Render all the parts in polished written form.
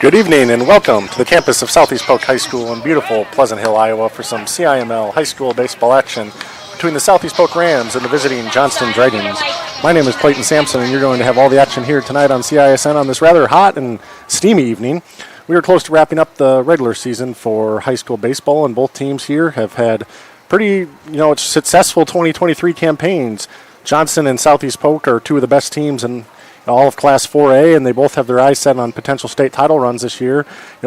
Good evening and welcome to the campus of Southeast Polk High School in beautiful Pleasant Hill, Iowa for some CIML high school baseball action between the Southeast Polk Rams and the visiting Johnston Dragons. My name is Clayton Sampson, and you're going to have all the action here tonight on CISN on this rather hot and steamy evening. We are close to wrapping up the regular season for high school baseball, and both teams here have had pretty, successful 2023 campaigns. Johnston and Southeast Polk are two of the best teams in all of Class 4A, and they both have their eyes set on potential state title runs this year.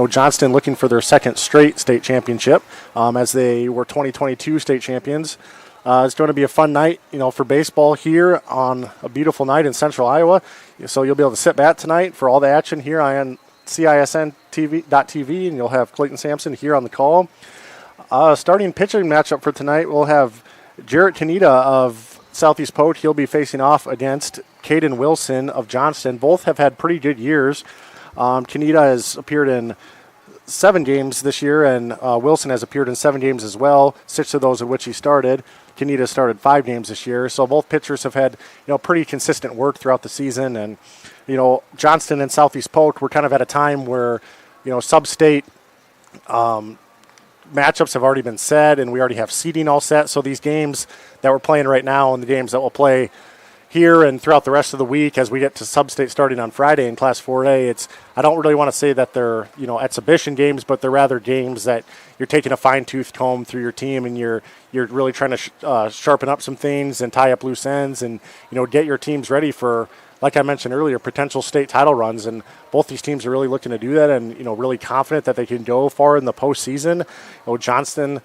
Johnston looking for their second straight state championship, as they were 2022 state champions. It's going to be a fun night, for baseball here on a beautiful night in central Iowa. So you'll be able to sit back tonight for all the action here on CISN.TV, and you'll have Clayton Sampson here on the call. Starting pitching matchup for tonight, we'll have Jarrett Kaneda of Southeast Polk. He'll be facing off against Caden Wilson of Johnston. Both have had pretty good years. Kaneda has appeared in 7 games this year, and Wilson has appeared in 7 games as well, 6 of those in which he started. Kaneda started 5 games this year. So both pitchers have had, pretty consistent work throughout the season. And, Johnston and Southeast Polk were kind of at a time where, sub-state matchups have already been set, and we already have seeding all set. So these games that we're playing right now and the games that we'll play here and throughout the rest of the week as we get to sub-state starting on Friday in Class 4A, I don't really want to say that they're, exhibition games, but they're rather games that you're taking a fine-tooth comb through your team, and you're really trying to sharpen up some things and tie up loose ends and, get your teams ready for, like I mentioned earlier, potential state title runs. And both these teams are really looking to do that and, really confident that they can go far in the postseason. Johnston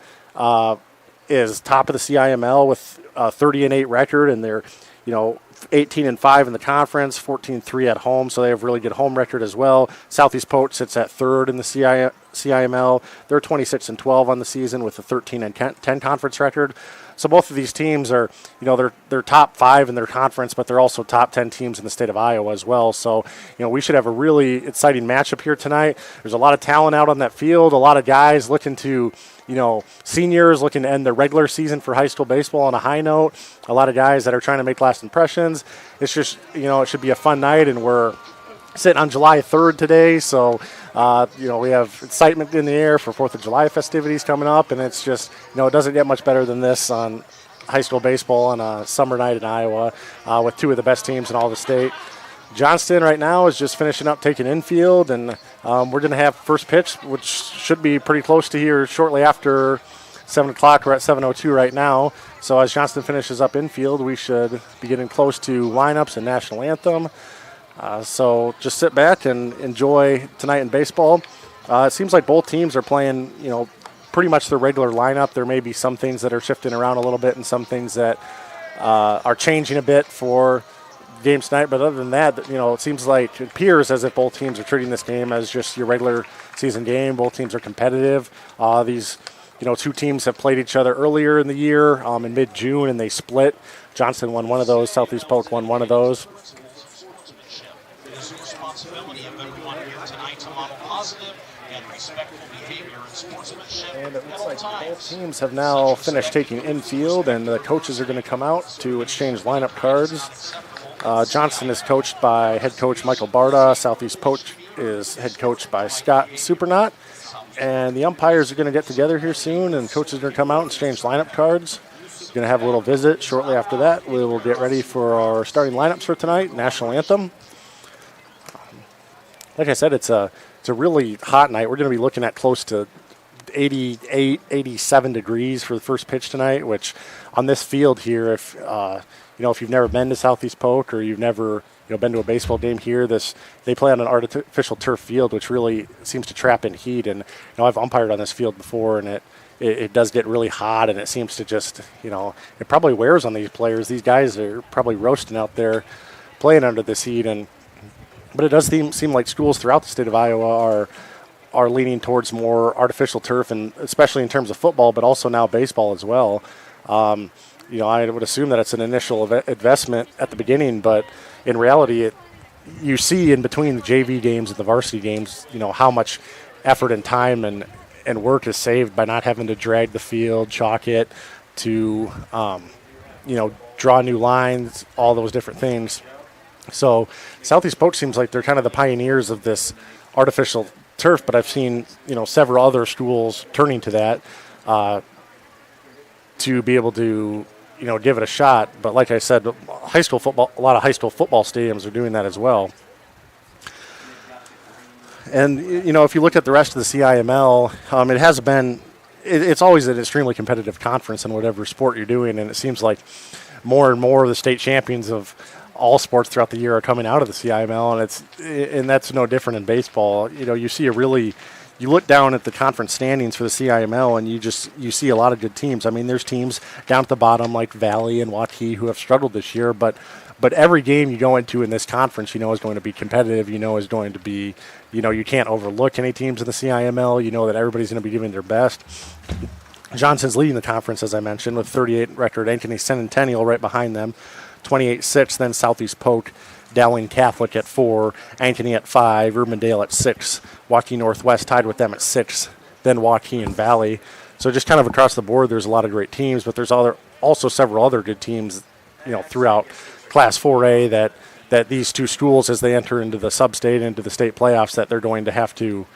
is top of the CIML with a 30-8 record, and they're 18-5 in the conference, 14-3 at home, so they have really good home record as well. Southeast Polk sits at 3rd in the CIML. They're 26-12 on the season with a 13-10 conference record. So both of these teams are, they're top 5 in their conference, but they're also top 10 teams in the state of Iowa as well. So, we should have a really exciting matchup here tonight. There's a lot of talent out on that field, a lot of guys looking to, seniors looking to end their regular season for high school baseball on a high note. A lot of guys that are trying to make last impressions. It's just, it should be a fun night, and we're sitting on July 3rd today, so we have excitement in the air for 4th of July festivities coming up, and it's just, it doesn't get much better than this on high school baseball on a summer night in Iowa with 2 of the best teams in all the state. Johnston right now is just finishing up taking infield, and we're going to have first pitch, which should be pretty close to here shortly after 7 o'clock. We're at 7:02 right now. So as Johnston finishes up infield, we should be getting close to lineups and national anthem. So just sit back and enjoy tonight in baseball. It seems like both teams are playing, pretty much their regular lineup. There may be some things that are shifting around a little bit and some things that are changing a bit for games tonight. But other than that, it seems like it appears as if both teams are treating this game as just your regular season game. Both teams are competitive. These, 2 teams have played each other earlier in the year in mid-June, and they split. Johnston won one of those. Southeast Polk won one of those. Responsibility of everyone here tonight to model positive and respectful behavior and sportsmanship. And it looks like both teams have now finished taking infield, and the coaches are going to come out to exchange lineup cards. Johnston is coached by head coach Michael Barda. Southeast Polk is head coached by Scott Supernot. And the umpires are going to get together here soon, and coaches are going to come out and exchange lineup cards. We're going to have a little visit shortly after that. We will get ready for our starting lineups for tonight, national anthem. Like I said, it's a really hot night. We're going to be looking at close to 88, 87 degrees for the first pitch tonight, which on this field here, if you've never been to Southeast Polk or you've never been to a baseball game here, they play on an artificial turf field, which really seems to trap in heat. And I've umpired on this field before, and it does get really hot, and it seems to just it probably wears on these players. These guys are probably roasting out there playing under this heat, but it does seem like schools throughout the state of Iowa are leaning towards more artificial turf, and especially in terms of football, but also now baseball as well. I would assume that it's an initial investment at the beginning, but in reality, you see in between the JV games and the varsity games, how much effort and time and work is saved by not having to drag the field, chalk it, to draw new lines, all those different things. So Southeast Polk seems like they're kind of the pioneers of this artificial turf, but I've seen several other schools turning to that to be able to give it a shot. But like I said, high school football, a lot of high school football stadiums are doing that as well. And, if you look at the rest of the CIML, it has been, it's always an extremely competitive conference in whatever sport you're doing. And it seems like more and more of the state champions of all sports throughout the year are coming out of the CIML. And that's no different in baseball. You see you look down at the conference standings for the CIML and you see a lot of good teams. I mean, there's teams down at the bottom like Valley and Waukee who have struggled this year, but every game you go into in this conference, is going to be competitive, is going to be, you can't overlook any teams in the CIML, that everybody's going to be giving their best. Johnston's leading the conference, as I mentioned, with 38 record. Ankeny Centennial right behind them, 28-6, then Southeast Polk, Dowling Catholic at 4, Ankeny at 5, Urbandale at 6, Waukee Northwest tied with them at 6, then Waukee and Valley. So just kind of across the board, there's a lot of great teams, but there's also several other good teams, throughout Class 4A that these two schools, as they enter into the sub-state, into the state playoffs, that they're going to have to,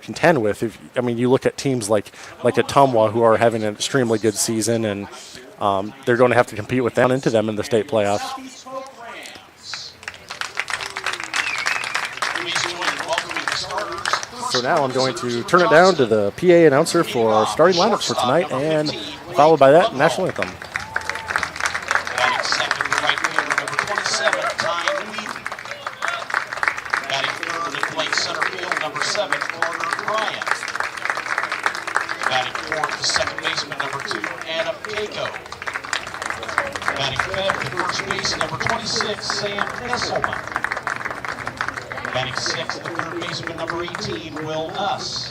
contend with. You look at teams like Ottumwa, who are having an extremely good season, and they're going to have to compete with them into them in the state playoffs. So now I'm going to turn it down to the PA announcer for our starting lineups for tonight, and followed by that, national anthem. Batting second, right fielder number 27, Ty Whedon. Batting third and playing center field, number 7, Carter Bryant. Batting fourth, the second baseman, number 2, Adam Keiko. Batting fifth, the first base, number 26, Sam Esselman. Batting sixth, the third baseman, number 18, Will Nuss.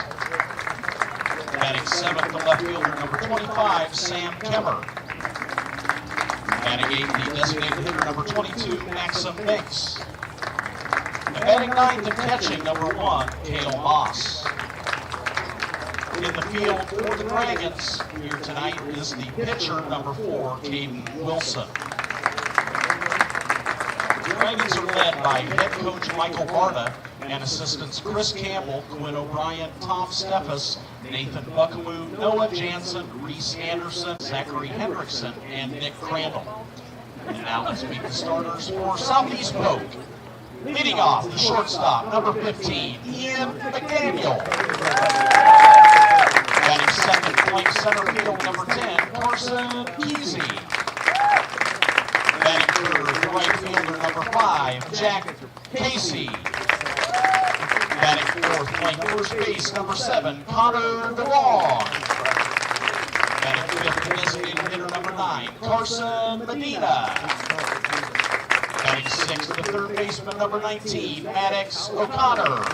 Batting seventh, the left fielder, number 25, Sam Kemmer. Batting eighth, the designated hitter, number 22, Maxim Banks. And batting ninth and catching, number 1, Cale Moss. In the field for the Dragons here tonight is the pitcher, number 4, Caden Wilson. The Dragons are led by head coach Michael Varda and assistants Chris Campbell, Quinn O'Brien, Tom Steffes, Nathan Buckaloo, Noah Jansen, Reese Anderson, Zachary Hendrickson, and Nick Crandall. And now let's meet the starters for Southeast Polk. Leading off, the shortstop, number 15, Ian McDaniel. Batting second, playing center field, number 10, Carson Kesey. Batting third, right fielder, number 5, Jack Casey. Batting fourth, playing first base, number 7, Connor DeLong. Batting fifth, designated hitter, number 9, Carson Medina. Batting sixth, the third baseman, number 19, Maddox O'Connor.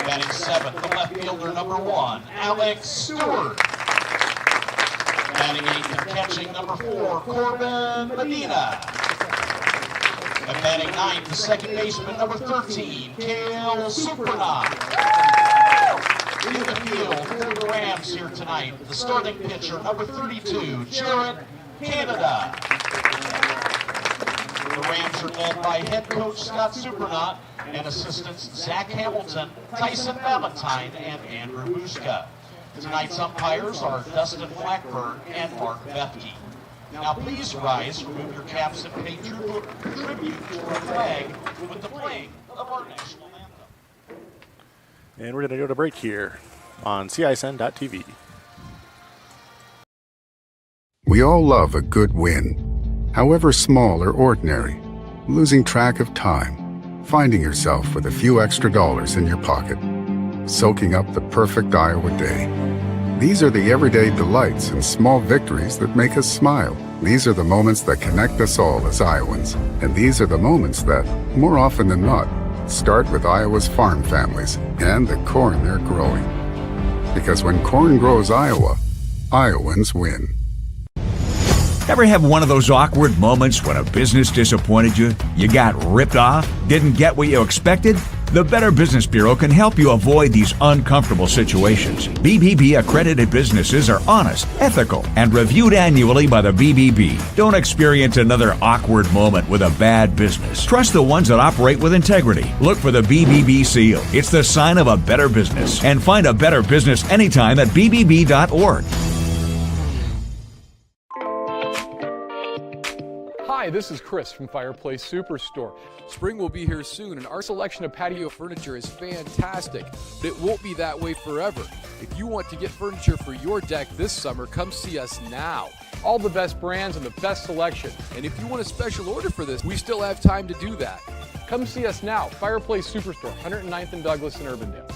Batting seventh, the left fielder, number 1, Alex Stewart. Batting eighth and catching, number 4, Corbin Medina. And batting ninth, the second baseman, number 13, Cale Supernaut. In the field for the Rams here tonight, the starting pitcher, number 32, Jared Canada. The Rams are led by head coach Scott Supernaut and assistants Zach Hamilton, Tyson Valentine, and Andrew Muska. Tonight's umpires are Dustin Blackburn and Mark Bethke. Now please rise, remove your caps, and pay tribute to our flag with the playing of our national anthem. And we're going to go to break here on CISN.TV. We all love a good win, however small or ordinary. Losing track of time, finding yourself with a few extra dollars in your pocket, soaking up the perfect Iowa day. These are the everyday delights and small victories that make us smile. These are the moments that connect us all as Iowans. And these are the moments that, more often than not, start with Iowa's farm families and the corn they're growing. Because when corn grows Iowa, Iowans win. Ever have one of those awkward moments when a business disappointed you? You got ripped off? Didn't get what you expected? The Better Business Bureau can help you avoid these uncomfortable situations. BBB accredited businesses are honest, ethical, and reviewed annually by the BBB. Don't experience another awkward moment with a bad business. Trust the ones that operate with integrity. Look for the BBB seal. It's the sign of a better business. And find a better business anytime at bbb.org. Hi, this is Chris from Fireplace Superstore. Spring will be here soon, and our selection of patio furniture is fantastic, but it won't be that way forever. If you want to get furniture for your deck this summer, come see us now. All the best brands and the best selection. And if you want a special order for this, we still have time to do that. Come see us now, Fireplace Superstore, 109th and Douglas in Urbandale.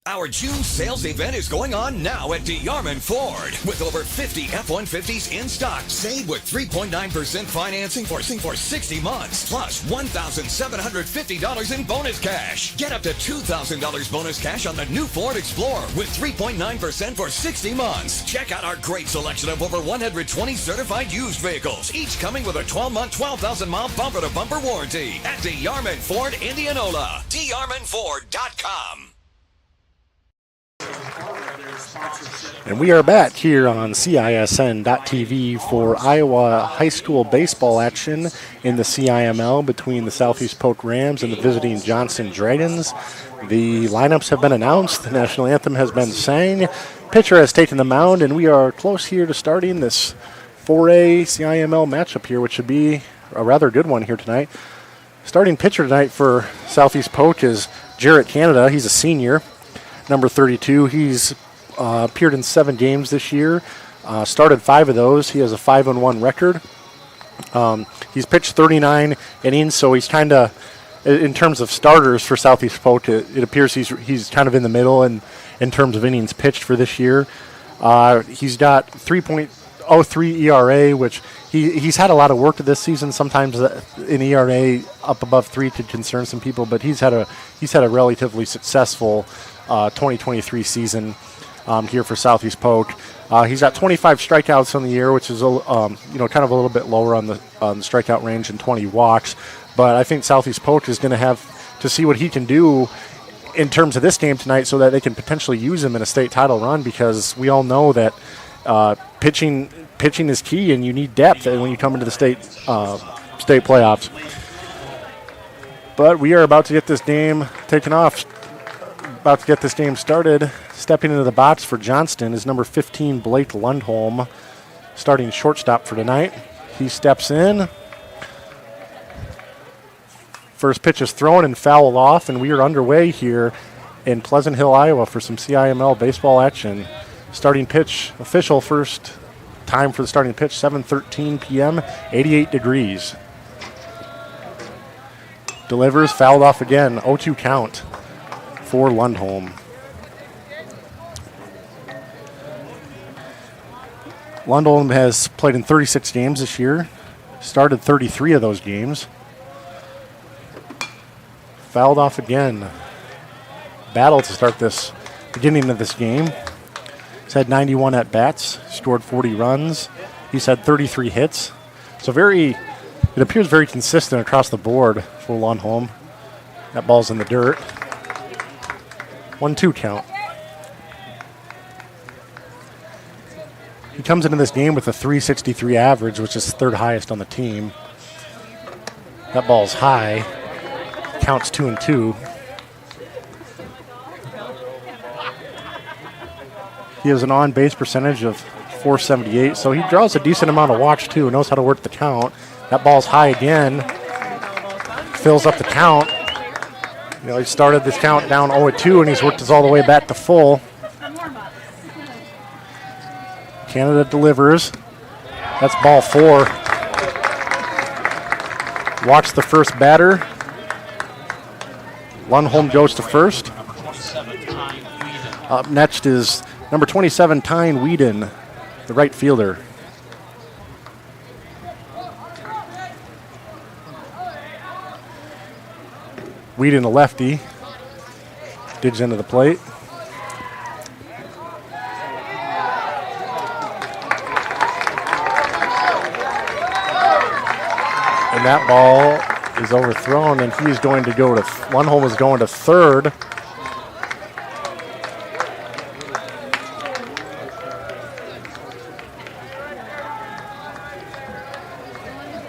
Our June sales event is going on now at DeArmond Ford. With over 50 F-150s in stock, save with 3.9% financing for 60 months, plus $1,750 in bonus cash. Get up to $2,000 bonus cash on the new Ford Explorer with 3.9% for 60 months. Check out our great selection of over 120 certified used vehicles, each coming with a 12-month, 12,000-mile bumper-to-bumper warranty at DeArmond Ford, Indianola. DeArmondFord.com. And we are back here on CISN.TV for Iowa high school baseball action in the CIML between the Southeast Polk Rams and the visiting Johnston Dragons. The lineups have been announced. The national anthem has been sang. Pitcher has taken the mound, and we are close here to starting this 4A CIML matchup here, which should be a rather good one here tonight. Starting pitcher tonight for Southeast Polk is Jarrett Canada. He's a senior, number 32. He's appeared in 7 games this year, started 5 of those. He has a 5-1 record. He's pitched 39 innings, so he's kind of, in terms of starters for Southeast Polk, it appears he's kind of in the middle in terms of innings pitched for this year. He's got 3.03 ERA, which he's had a lot of work this season. Sometimes an ERA up above 3 could concern some people, but he's had a relatively successful 2023 season here for Southeast Polk. He's got 25 strikeouts on the year, which is kind of a little bit lower on the strikeout range, and 20 walks. But I think Southeast Polk is going to have to see what he can do in terms of this game tonight, so that they can potentially use him in a state title run, because we all know that pitching is key, and you need depth when you come into the state playoffs. But we are about to get this game taken off. About to get this game started. Stepping into the box for Johnston is number 15, Blake Lundholm, starting shortstop for tonight. He steps in. First pitch is thrown and fouled off, and we are underway here in Pleasant Hill, Iowa for some CIML baseball action. Starting pitch, official first time for the starting pitch, 7:13 p.m., 88 degrees. Delivers, fouled off again, 0-2 count for Lundholm. Lundholm has played in 36 games this year, started 33 of those games. Fouled off again. Battle to start this beginning of this game. He's had 91 at-bats, scored 40 runs. He's had 33 hits. So it appears very consistent across the board for Lundholm. That ball's in the dirt. 1-2 count. He comes into this game with a .363 average, which is third highest on the team. That ball's high. Counts 2-2. He has an on-base percentage of .478, so he draws a decent amount of walks too, knows how to work the count. That ball's high again. Fills up the count. He started this count down 0-2, and he's worked us all the way back to full. Canada delivers. That's ball 4. Watch the first batter. Lundholm goes to first. Up next is number 27, Tyne Whedon, the right fielder. Whedon, a lefty, digs into the plate. And that ball is overthrown, and he is going to go to, Lundholm is going to third.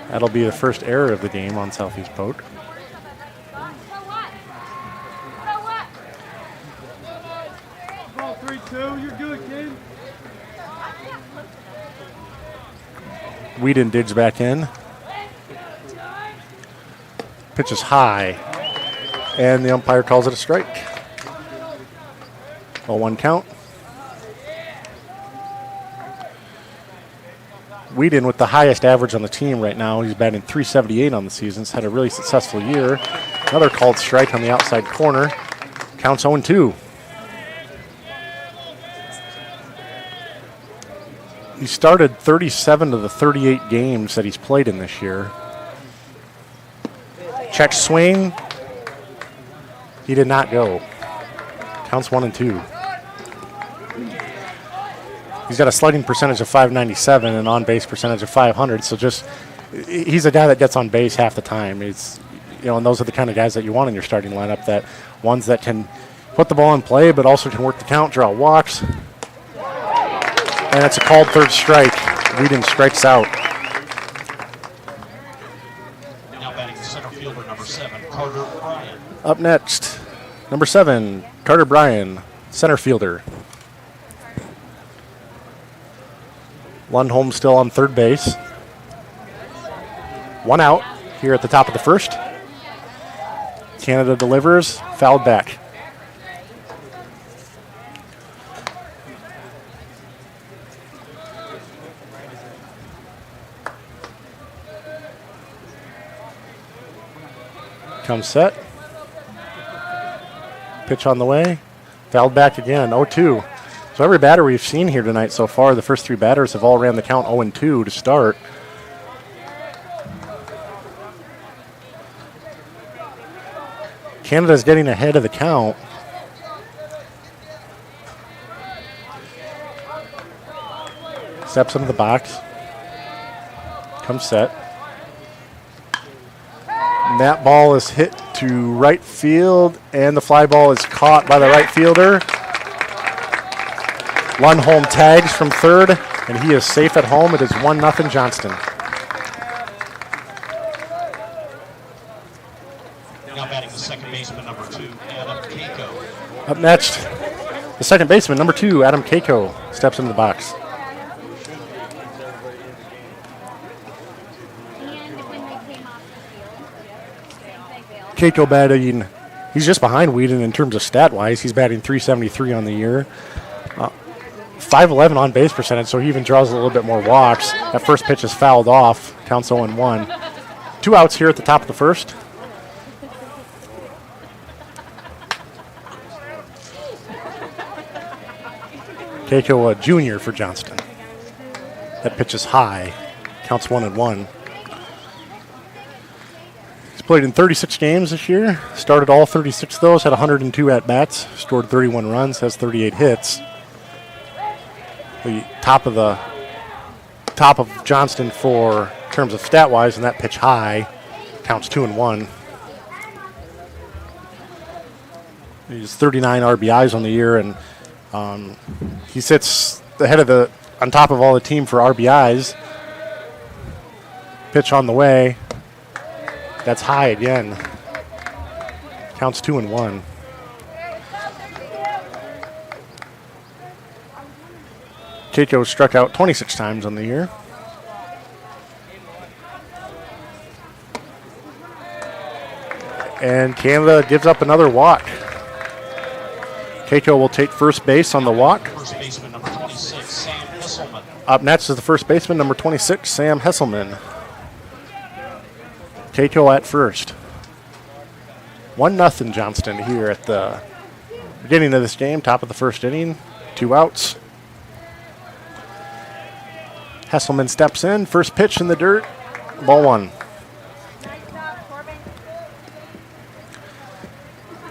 That'll be the first error of the game on Southeast Polk. Ball 3-2, you're good, Whedon digs back in. Pitch is high, and the umpire calls it a strike. 0-1 count. Whedon with the highest average on the team right now. He's batting .378 on the season. He's had a really successful year. Another called strike on the outside corner. Counts 0-2. He started 37 of the 38 games that he's played in this year. Check swing. He did not go. Counts 1-2. He's got a slugging percentage of .597 and on-base percentage of .500. So just he's a guy that gets on base half the time. He's, and those are the kind of guys that you want in your starting lineup. That ones that can put the ball in play, but also can work the count, draw walks. And it's a called third strike. Whedon strikes out. Now batting the center fielder, number 7, Carter Bryan. Up next, number 7, Carter Bryan, center fielder. Lundholm still on third base. 1 out here at the top of the first. Canada delivers, fouled back. Comes set. Pitch on the way. Fouled back again, 0-2. So every batter we've seen here tonight so far, the first 3 batters have all ran the count 0-2 to start. Canada's getting ahead of the count. Steps into the box. Comes set. And that ball is hit to right field, and the fly ball is caught by the right fielder. Lundholm tags from third, and he is safe at home. It is 1-0 Johnston. Now batting the second baseman, number 2, Adam Keiko. Up next, the second baseman, number 2, Adam Keiko, steps into the box. Keiko batting, he's just behind Whedon in terms of stat-wise. He's batting .373 on the year. 511 on base percentage, so he even draws a little bit more walks. That first pitch is fouled off. Counts 0-1. 2 outs here at the top of the first. Keiko, a junior for Johnston. That pitch is high. Counts 1-1. He's played in 36 games this year. Started all 36 of those. Had 102 at-bats. Scored 31 runs. Has 38 hits. The top of Johnston for terms of stat-wise, and that pitch high. Counts 2-1. He's 39 RBIs on the year, and he sits on top of all the team for RBIs. Pitch on the way. That's high again. Counts 2-1. Keiko struck out 26 times on the year. And Canada gives up another walk. Keiko will take first base on the walk. First baseman, number 26, Sam Hesselman. Up next is the first baseman, number 26, Sam Hesselman. Keiko at first. 1-0 Johnston here at the beginning of this game, top of the first inning. 2 outs. Hesselman steps in, first pitch in the dirt, ball 1.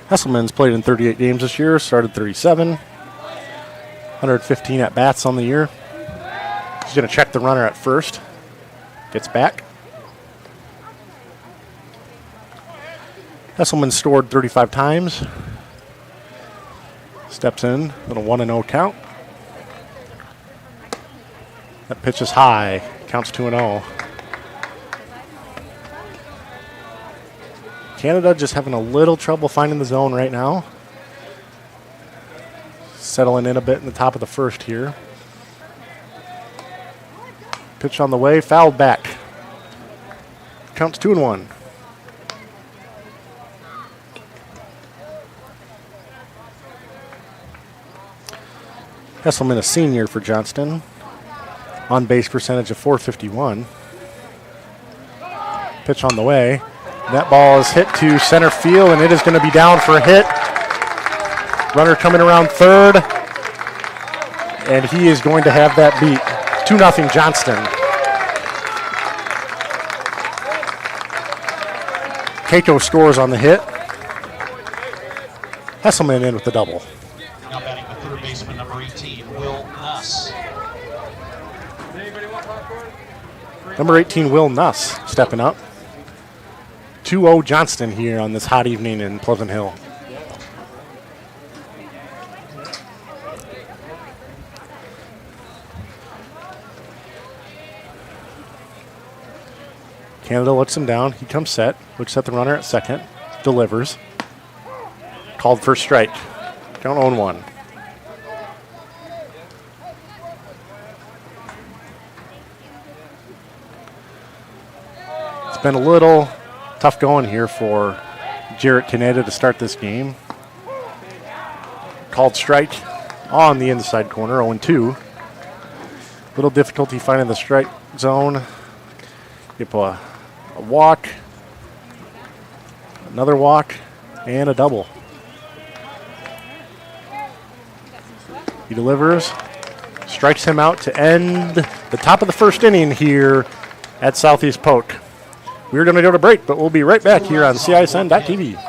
Hesselman's played in 38 games this year, started 37, 115 at-bats on the year. He's going to check the runner at first, gets back. Hesselman scored 35 times, steps in, little 1-0 count. That pitch is high. Counts 2-0. Canada just having a little trouble finding the zone right now. settling in a bit in the top of the first here. Pitch on the way, fouled back. Counts 2-1. Hesselman, a senior for Johnston. On base percentage of .451. Pitch on the way. That ball is hit to center field, and it is going to be down for a hit. Runner coming around third, and he is going to have that beat. 2-0 Johnston. Keiko scores on the hit. Hesselman in with the double. Now batting the third baseman, number 18, Will Nuss. Number 18, Will Nuss, stepping up. 2-0 Johnston here on this hot evening in Pleasant Hill. Canada looks him down. He comes set. Looks at the runner at second. Delivers. Called for strike. Count 0-1. It's been a little tough going here for Jarrett Canada to start this game. Called strike on the inside corner, 0-2. Little difficulty finding the strike zone. Get a walk, another walk, and a double. He delivers, strikes him out to end the top of the first inning here at Southeast Polk. We're going to go to break, but we'll be right back here on CISN.TV.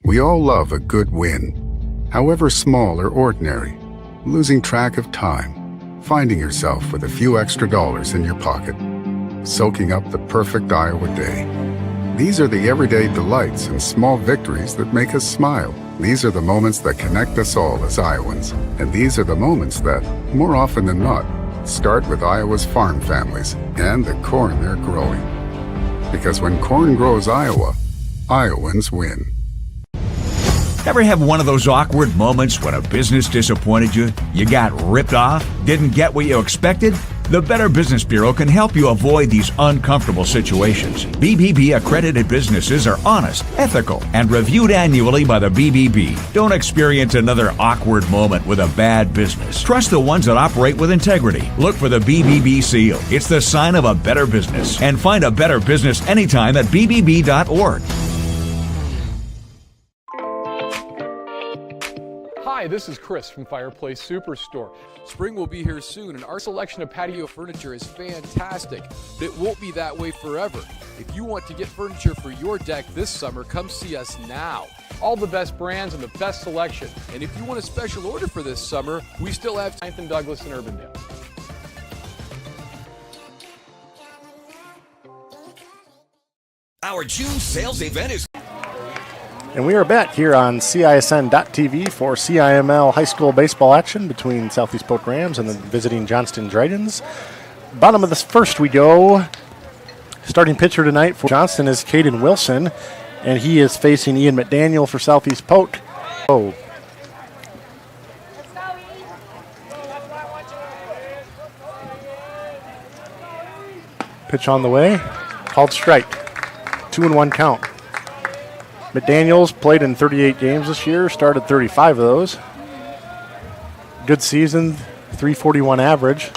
We all love a good win, however small or ordinary. Losing track of time, finding yourself with a few extra dollars in your pocket, soaking up the perfect Iowa day. These are the everyday delights and small victories that make us smile. These are the moments that connect us all as Iowans. And these are the moments that, more often than not, start with Iowa's farm families and the corn they're growing. Because when corn grows Iowa, Iowans win. Ever have one of those awkward moments when a business disappointed you? You got ripped off? Didn't get what you expected? The Better Business Bureau can help you avoid these uncomfortable situations. BBB accredited businesses are honest, ethical, and reviewed annually by the BBB. Don't experience another awkward moment with a bad business. Trust the ones that operate with integrity. Look for the BBB seal. It's the sign of a better business. And find a better business anytime at bbb.org. Hi, this is Chris from Fireplace Superstore. Spring will be here soon, and our selection of patio furniture is fantastic, but it won't be that way forever. If you want to get furniture for your deck this summer, come see us now. All the best brands and the best selection. And if you want a special order for this summer, we still have 9th and Douglas in Urbandale. Our June sales event is... And we are back here on CISN.TV for CIML high school baseball action between Southeast Polk Rams and the visiting Johnston Dragons. Bottom of this first we go. Starting pitcher tonight for Johnston is Caden Wilson, and he is facing Ian McDaniel for Southeast Polk. Oh. Pitch on the way, called strike. 2-1 count. McDaniels played in 38 games this year, started 35 of those. Good season, 341 average.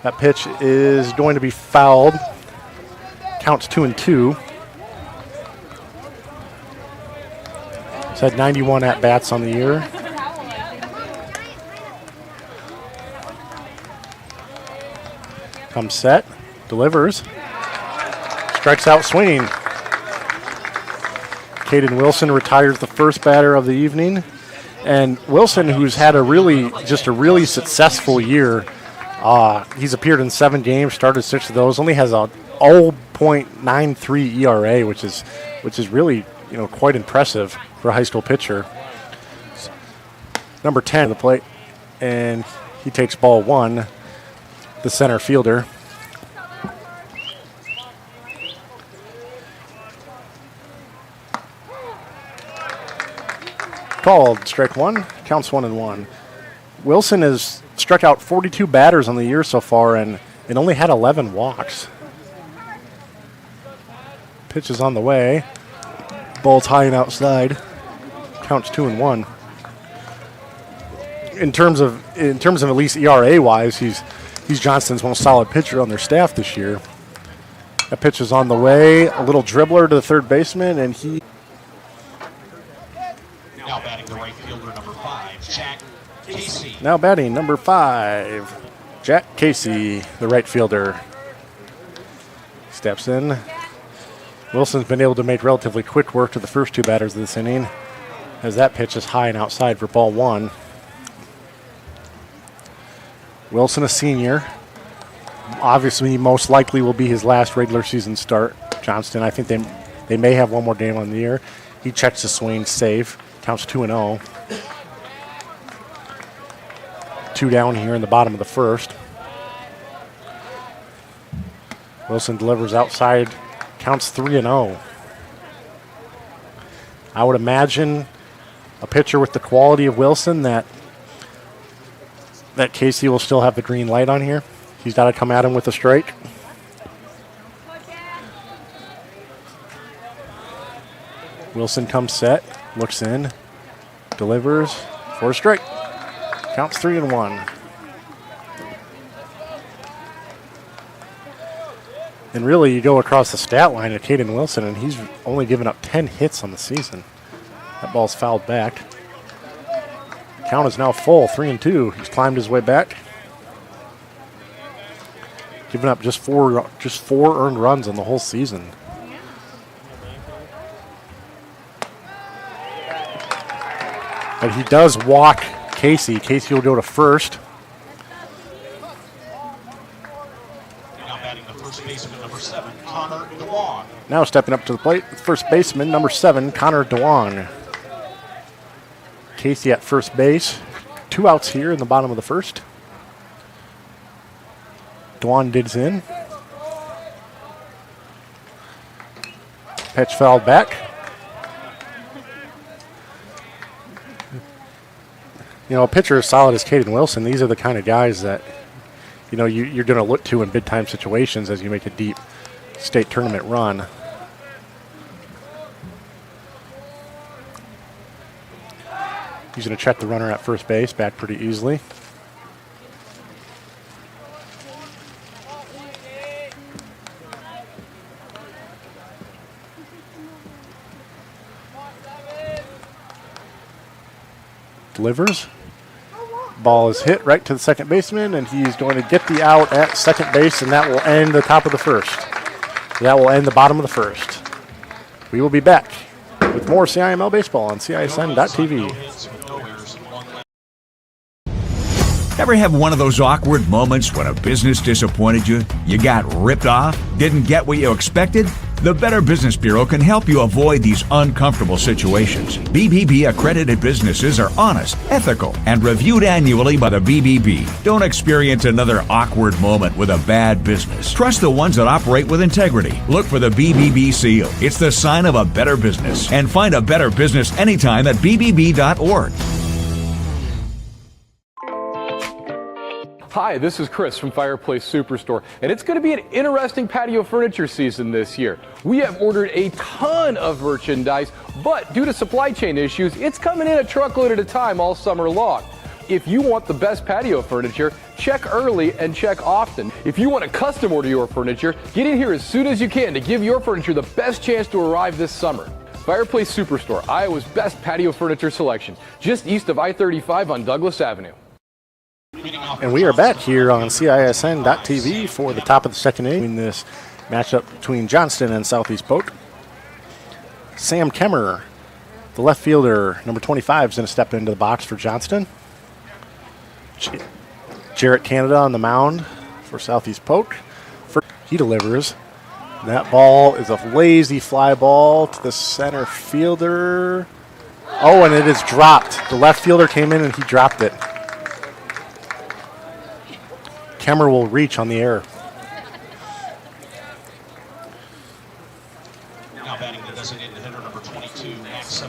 That pitch is going to be fouled. Counts 2-2. He's had 91 at-bats on the year. Comes set, delivers. Strikes out swinging. Caden Wilson retires the first batter of the evening. And Wilson, who's had a really successful year, he's appeared in 7 games, started 6 of those, only has a 0.93 ERA, which is really, quite impressive for a high school pitcher. Number 10 at the plate, and he takes ball 1, the center fielder. called. Strike one. Counts 1-1. Wilson has struck out 42 batters on the year so far and only had 11 walks. Pitch is on the way. Ball's high and outside. Counts 2-1. In terms of at least ERA wise, he's Johnston's most solid pitcher on their staff this year. That pitch is on the way. A little dribbler to the third baseman, and he. Now batting the right fielder, number 5, Jack Casey. Now batting number 5, Jack Casey, the right fielder. Steps in. Wilson's been able to make relatively quick work to the first two batters of this inning, as that pitch is high and outside for ball 1. Wilson, a senior. Obviously, most likely will be his last regular season start. Johnston, I think they may have one more game on the year. He checks the swing, safe. Counts 2-0. 2 down here in the bottom of the first. Wilson delivers outside. Counts 3-0. I would imagine a pitcher with the quality of Wilson that Casey will still have the green light on here. He's got to come at him with a strike. Wilson comes set, looks in, delivers for a strike. Counts 3-1. And really, you go across the stat line at Caden Wilson, and he's only given up 10 hits on the season. That ball's fouled back. Count is now full, 3-2. He's climbed his way back. Giving up just four earned runs on the whole season. But he does walk Casey. Casey will go to first. Now batting the first baseman, number 7, Connor DeWong. Now stepping up to the plate, first baseman, number 7, Connor DeWong. Casey at first base. 2 outs here in the bottom of the first. DeWong digs in. Pitch fouled back. You know, a pitcher as solid as Caden Wilson, these are the kind of guys that, you know, you're going to look to in big-time situations as you make a deep state tournament run. He's going to check the runner at first base, back pretty easily. Delivers. Ball is hit right to the second baseman, and he's going to get the out at second base, and that will end the top of the first. That will end the bottom of the first. We will be back with more CIML baseball on CISN.tv. Ever have one of those awkward moments when a business disappointed you? You got ripped off? Didn't get what you expected? The Better Business Bureau can help you avoid these uncomfortable situations. BBB accredited businesses are honest, ethical, and reviewed annually by the BBB. Don't experience another awkward moment with a bad business. Trust the ones that operate with integrity. Look for the BBB seal. It's the sign of a better business. And find a better business anytime at bbb.org. Hi, this is Chris from Fireplace Superstore, and it's going to be an interesting patio furniture season this year. We have ordered a ton of merchandise, but due to supply chain issues, it's coming in a truckload at a time all summer long. If you want the best patio furniture, check early and check often. If you want to custom order your furniture, get in here as soon as you can to give your furniture the best chance to arrive this summer. Fireplace Superstore, Iowa's best patio furniture selection, just east of I-35 on Douglas Avenue. And we are back here on CISN.tv for the top of the second inning in this matchup between Johnston and Southeast Polk. Sam Kemmer, the left fielder, number 25, is going to step into the box for Johnston. Jarrett Canada on the mound for Southeast Polk. He delivers. That ball is a lazy fly ball to the center fielder. Oh, and it is dropped. The left fielder came in and he dropped it. Kemmer will reach on the air. Now batting the designated hitter, number 22, Max.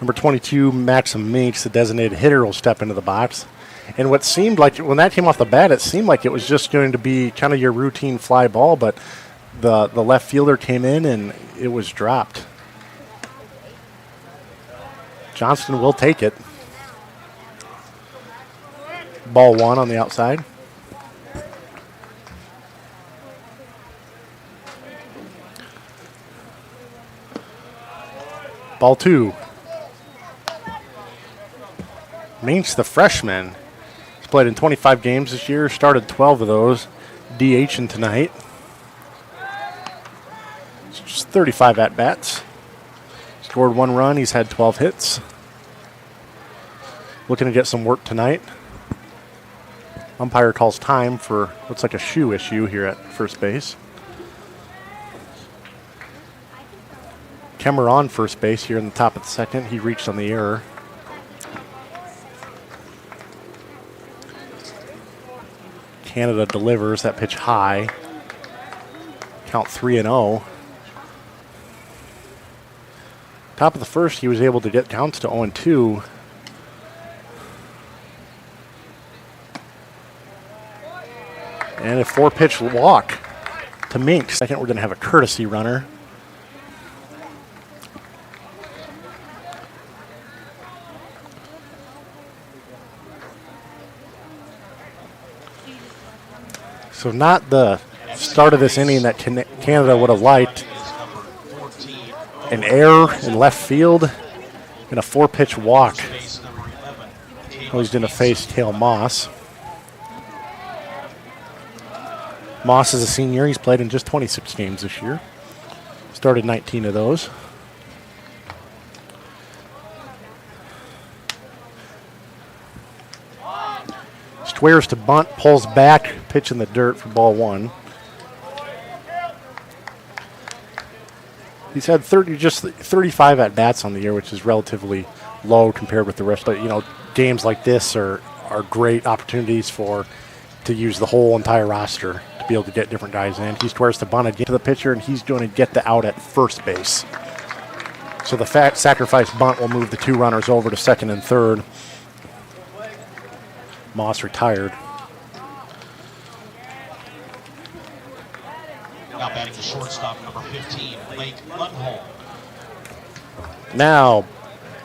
Number 22, Maxim Minks, the designated hitter, will step into the box. And what seemed like, when that came off the bat, it seemed like it was just going to be kind of your routine fly ball, but the left fielder came in and it was dropped. Johnston will take it. Ball 1 on the outside. Ball 2. Minks, the freshman, he's played in 25 games this year, started 12 of those, DHing tonight. It's just 35 at-bats. Scored 1 run, he's had 12 hits. Looking to get some work tonight. Umpire calls time for, looks like a shoe issue here at first base. Kemmer on first base here in the top of the second. He reached on the error. Canada delivers that pitch high. Count 3-0. Top of the first, he was able to get counts to 0-2. And a 4-pitch walk to Minks. Second, we're going to have a courtesy runner. So not the start of this inning that Canada would have liked. An error in left field and a 4-pitch walk. Well, he's going to face Cale Moss. Moss is a senior. He's played in just 26 games this year. Started 19 of those. Swears to bunt, pulls back, pitch in the dirt for ball 1. He's had just 35 at-bats on the year, which is relatively low compared with the rest of, games like this are great opportunities to use the whole entire roster to be able to get different guys in. He swears to bunt again to the pitcher, and he's going to get the out at first base. So the sacrifice bunt will move the 2 runners over to second and third. Moss retired. Now batting the shortstop, number 15, Blake Lundholm. Now,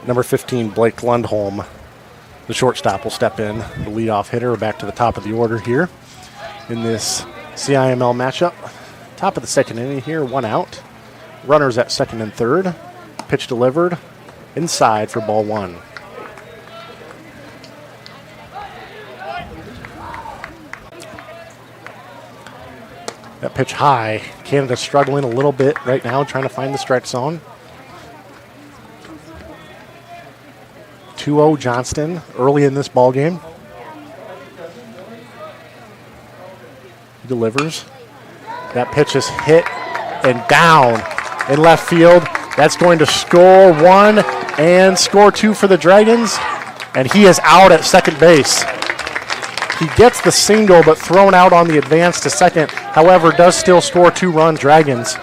number 15, Blake Lundholm, the shortstop, will step in. The leadoff hitter back to the top of the order here in this CIML matchup. Top of the second inning here, 1 out. Runners at second and third. Pitch delivered inside for ball 1. That pitch high. Canada struggling a little bit right now, trying to find the strike zone. 2-0 Johnston early in this ball game. He delivers. That pitch is hit and down in left field. That's going to score 1 and score 2 for the Dragons. And he is out at second base. He gets the single, but thrown out on the advance to second. However, does still score 2-run Dragons.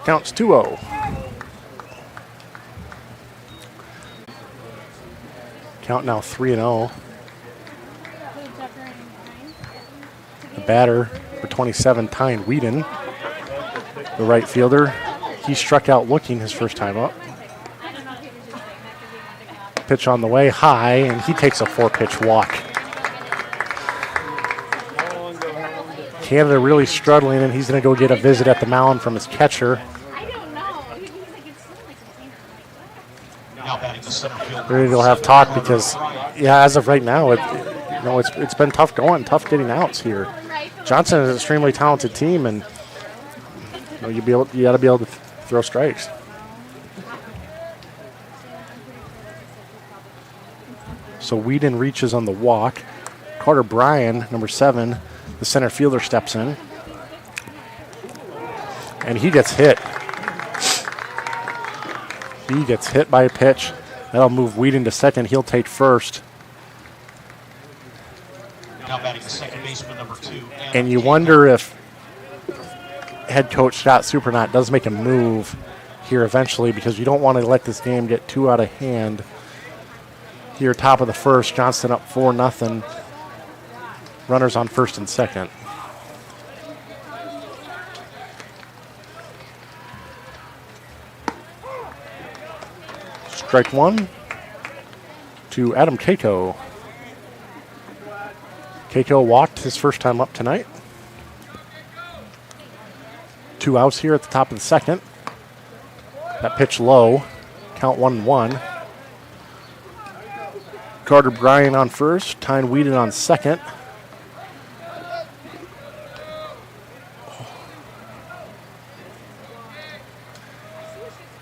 Counts 2-0. Count now 3-0. The batter for 27, Tyne Whedon, the right fielder. He struck out looking his first time up. Pitch on the way, high, and he takes a 4-pitch walk. Canada really struggling, and he's going to go get a visit at the mound from his catcher. Maybe they'll have talk because, as of right now, it's been tough going, tough getting outs here. Johnston is an extremely talented team, and you got to be able to throw strikes. So Whedon reaches on the walk. Carter Bryan, number 7, the center fielder, steps in, and he gets hit. He gets hit by a pitch. That'll move Whedon to second. He'll take first. Now batting the second baseman, number 2. And you wonder if head coach Scott Supernaut does make a move here eventually, because you don't want to let this game get too out of hand. Here, top of the first, Johnston up 4-0. Runners on first and second. Strike one to Adam Keiko. Keiko walked his first time up tonight. 2 outs here at the top of the second. That pitch low. Count 1-1. Carter Bryan on first. Tyne Whedon on second.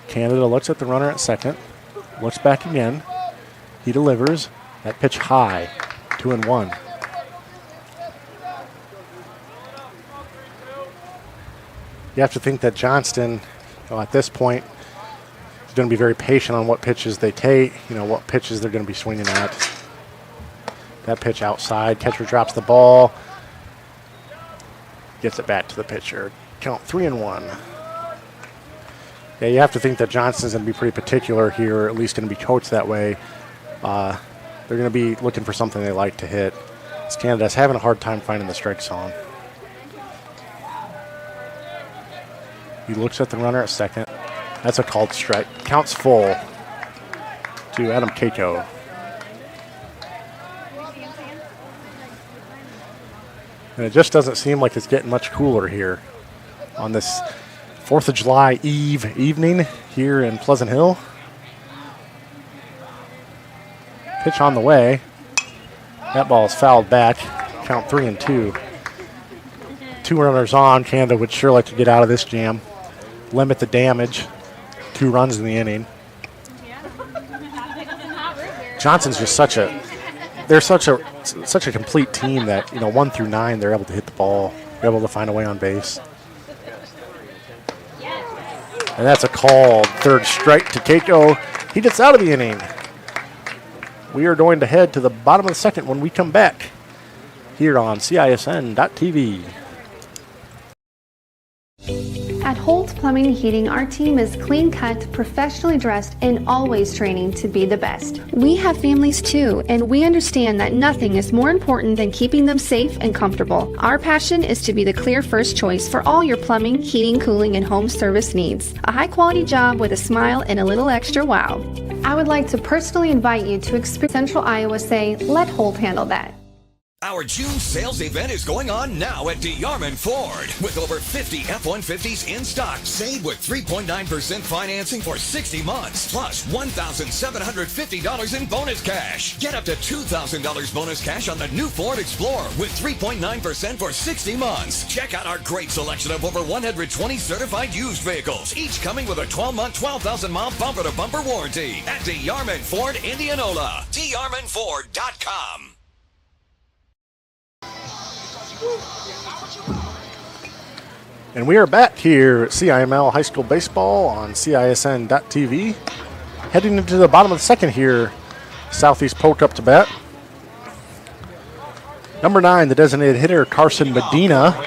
Canada looks at the runner at second. Looks back again. He delivers. That pitch high. 2-1. You have to think that Johnston, at this point, is going to be very patient on what pitches they take, what pitches they're going to be swinging at. That pitch outside. Catcher drops the ball. Gets it back to the pitcher. Count 3-1. Yeah, you have to think that Johnston's going to be pretty particular here, or at least going to be coached that way. They're going to be looking for something they like to hit. As Canada's having a hard time finding the strike zone. He looks at the runner at second. That's a called strike. Counts full to Adam Keiko. And it just doesn't seem like it's getting much cooler here on this 4th of July evening here in Pleasant Hill. Pitch on the way. That ball is fouled back. Count 3-2. 2 runners on. Canada would sure like to get out of this jam. Limit the damage. 2 runs in the inning. Johnson's just they're such a complete team that 1 through 9 they're able to hit the ball, they're able to find a way on base. And that's a called third strike to Keiko. He gets out of the inning. We are going to head to the bottom of the second when we come back here on CISN.TV. At Holt Plumbing and Heating, our team is clean-cut, professionally dressed, and always training to be the best. We have families too, and we understand that nothing is more important than keeping them safe and comfortable. Our passion is to be the clear first choice for all your plumbing, heating, cooling, and home service needs. A high-quality job with a smile and a little extra wow. I would like to personally invite you to experience Central Iowa say, let Holt handle that. Our June sales event is going on now at DeYarman Ford. With over 50 F-150s in stock, save with 3.9% financing for 60 months, plus $1,750 in bonus cash. Get up to $2,000 bonus cash on the new Ford Explorer with 3.9% for 60 months. Check out our great selection of over 120 certified used vehicles, each coming with a 12-month, 12,000-mile bumper-to-bumper warranty at DeYarman Ford, Indianola. DeYarmanFord.com. And we are back here at CIML High School Baseball on CISN.TV. Heading into the bottom of the second here. Southeast Polk up to bat. Number 9, the designated hitter, Carson Medina,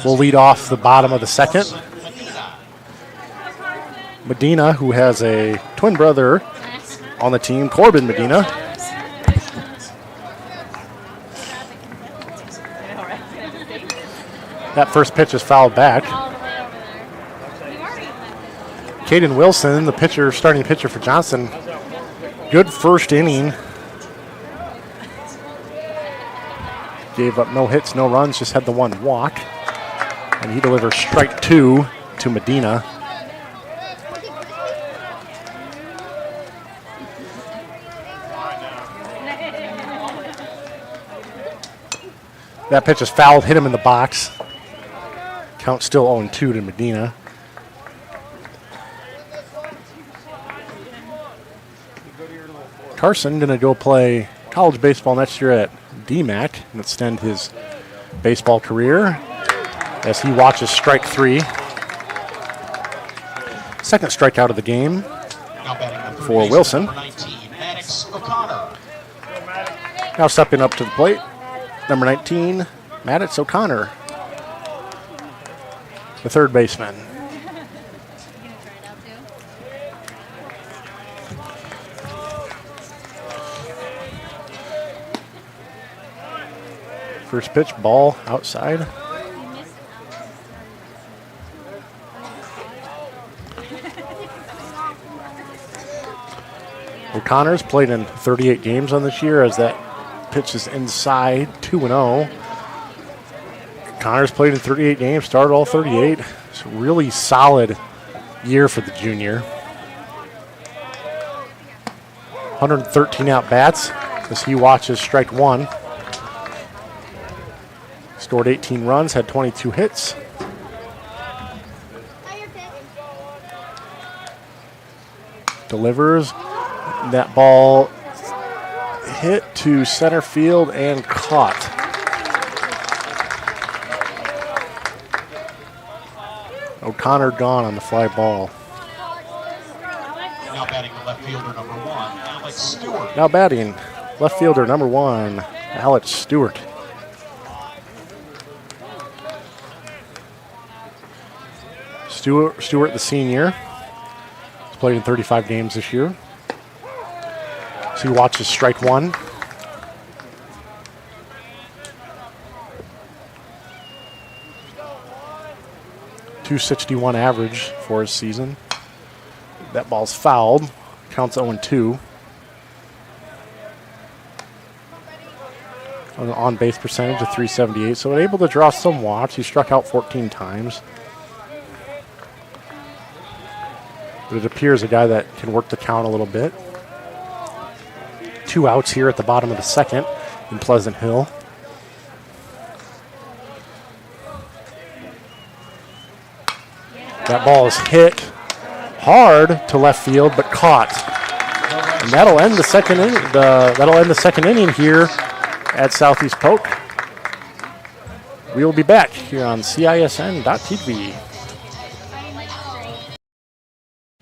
will lead off the bottom of the second. Medina, who has a twin brother on the team, Corbin Medina. That first pitch is fouled back. Caden Wilson, the pitcher, starting pitcher for Johnston. Good first inning. Gave up no hits, no runs, just had the 1 walk. And he delivers strike 2 to Medina. That pitch is fouled, hit him in the box. Count still 0-2 to Medina. Carson going to go play college baseball next year at DMAC and extend his baseball career as he watches strike 3. Second strikeout of the game. Now for Wilson. Number 19, Maddox O'Connor. Now stepping up to the plate, number 19, Maddox O'Connor, the third baseman. First pitch, ball outside. O'Connor's played in 38 games on this year as that pitch is inside, 2-0. O'Connor's played in 38 games, started all 38. It's a really solid year for the junior. 113 at-bats as he watches strike one. Scored 18 runs, had 22 hits. Delivers. That ball hit to center field and caught. O'Connor gone on the fly ball. Now batting the left fielder, number 1, Alex Stewart. Now batting left fielder number 1, Alex Stewart. Stewart, the senior, has played in 35 games this year. So he watches strike one. .261 average for his season. That ball's fouled. Counts 0-2. On base percentage of .378, so able to draw some walks. He struck out 14 times. But it appears a guy that can work the count a little bit. 2 outs here at the bottom of the second in Pleasant Hill. That ball is hit hard to left field, but caught, and that'll end the second inning. That'll end the second inning here at Southeast Polk. We will be back here on CISN.TV.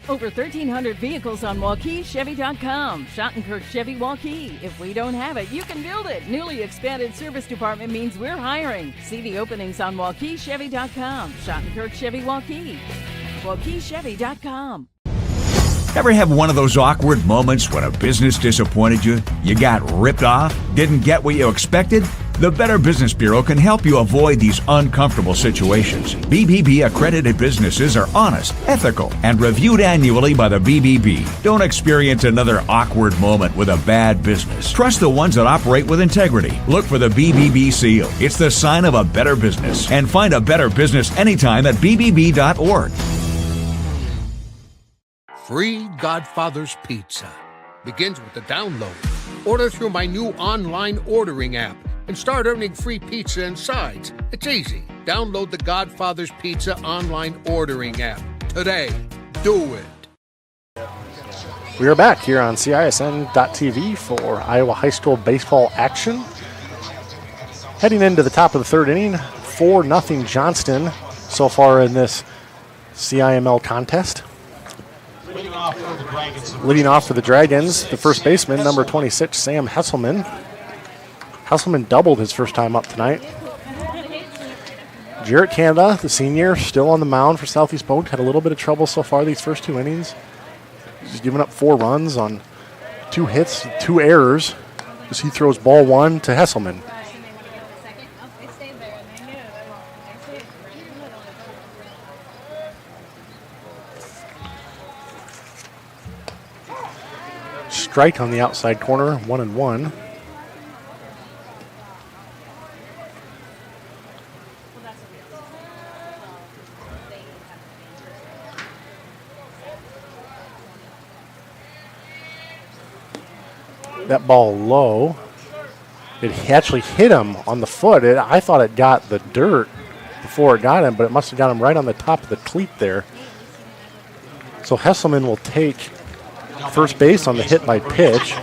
Over 1,300 vehicles on WaukeeChevy.com. Schottenkirk Chevy Waukee. If we don't have it, you can build it. Newly expanded service department means we're hiring. See the openings on WaukeeChevy.com. Schottenkirk Chevy Waukee. WaukeeChevy.com. Ever have one of those awkward moments when a business disappointed you? You got ripped off? Didn't get what you expected? The Better Business Bureau can help you avoid these uncomfortable situations. BBB accredited businesses are honest, ethical, and reviewed annually by the BBB. Don't experience another awkward moment with a bad business. Trust the ones that operate with integrity. Look for the BBB seal. It's the sign of a better business. And find a better business anytime at bbb.org. Free Godfather's Pizza begins with the download. Order through my new online ordering app and start earning free pizza and sides. It's easy. Download the Godfather's Pizza online ordering app today. Do it. We are back here on CISN.TV for Iowa High School baseball action. Heading into the top of the third inning, 4-0 Johnston so far in this CIML contest. Leading off for the Dragons. Leading off for the Dragons, the first baseman, number 26, Sam Hesselman. Hesselman doubled his first time up tonight. Jarrett Canada, the senior, still on the mound for Southeast Polk. Had a little bit of trouble so far these first 2 innings. He's given up 4 runs on 2 hits, 2 errors, as he throws ball 1 to Hesselman. Strike on the outside corner, 1-1. That ball low. It actually hit him on the foot. I thought it got the dirt before it got him, but it must have got him right on the top of the cleat there. So Hesselman will take first base on the hit by pitch.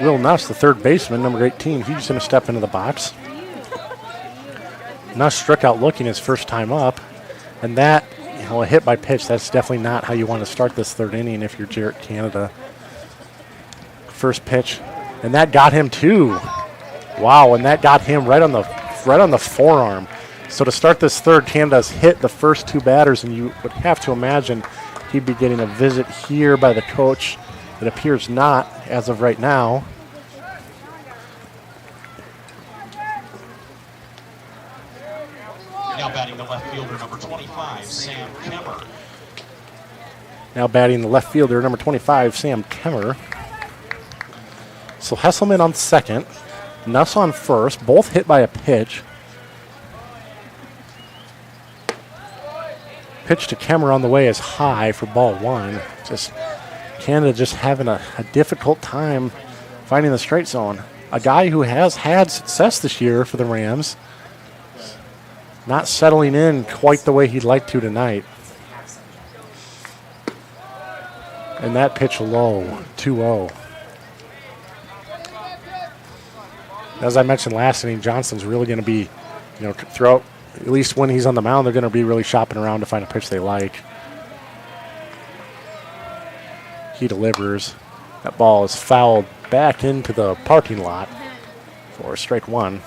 Will Nuss, the third baseman, number 18, he's going to step into the box. Nuss struck out looking his first time up, and that Well, a hit by pitch, that's definitely not how you want to start this third inning if you're Jarrett Canada. First pitch, and that got him too. Wow, and that got him right on the forearm. So to start this third, Canada's hit the first two batters, and you would have to imagine he'd be getting a visit here by the coach. It appears not as of right now. Now batting the left fielder, number 25, Sam Kemmer. Now batting the left fielder, number 25, Sam Kemmer. So Hesselman on second, Nuss on first, both hit by a pitch. Pitch to Kemmer on the way is high for ball one. Just Canada just having a difficult time finding the strike zone. A guy who has had success this year for the Rams, not settling in quite the way he'd like to tonight. And that pitch low, 2-0. As I mentioned last inning, Johnston's really going to be, throughout, at least when he's on the mound, they're going to be really shopping around to find a pitch they like. He delivers. That ball is fouled back into the parking lot for strike one.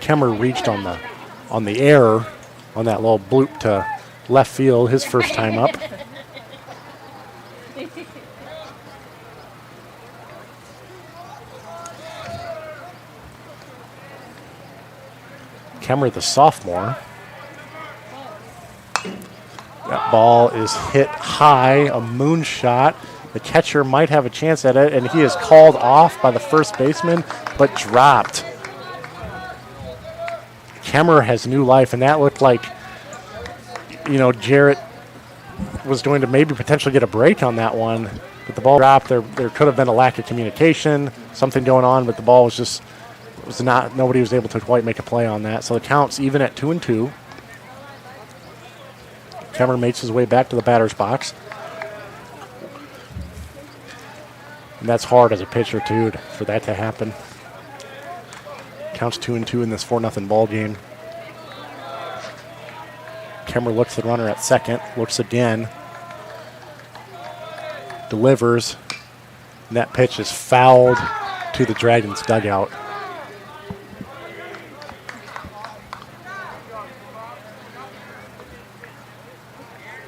Kemmer reached on the air on that little bloop to left field his first time up. Kemmer, the sophomore. That ball is hit high, a moonshot. The catcher might have a chance at it, and he is called off by the first baseman, but dropped. Kemmer has new life, and that looked like, Jarrett was going to maybe potentially get a break on that one, but the ball dropped. There could have been a lack of communication, something going on, but the ball was not, nobody was able to quite make a play on that. So the count's even at 2-2. Kemmer makes his way back to the batter's box. And that's hard as a pitcher, too, for that to happen. Counts 2-2 in this 4-0 ball game. Kemmer looks at the runner at second, looks again, delivers, and that pitch is fouled to the Dragons' dugout.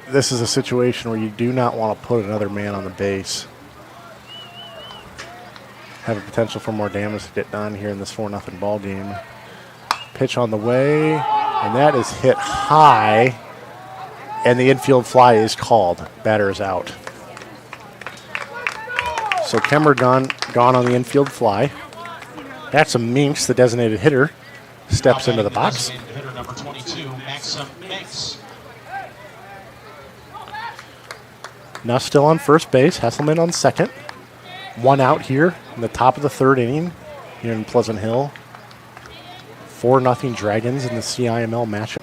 This is a situation where you do not want to put another man on the base. Have a potential for more damage to get done here in this 4-0 ball game. Pitch on the way, and that is hit high, and the infield fly is called. Batter is out. So Kemmer gone on the infield fly. That's a Minks, the designated hitter, steps into the box. Hitter number 22, Maxim Minks. Now still on first base, Hesselman on second. One out here in the top of the third inning here in Pleasant Hill. 4-0 Dragons in the CIML matchup.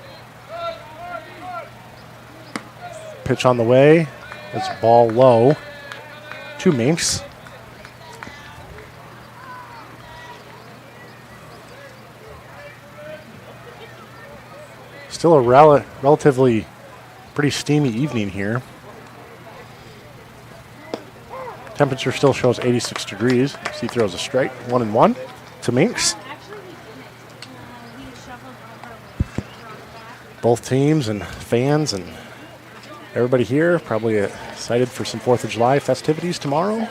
Pitch on the way. It's ball low to Minks. Still a relatively pretty steamy evening here. Temperature still shows 86 degrees. He throws a strike, 1-1 to Minks. Both teams and fans and everybody here probably excited for some 4th of July festivities tomorrow.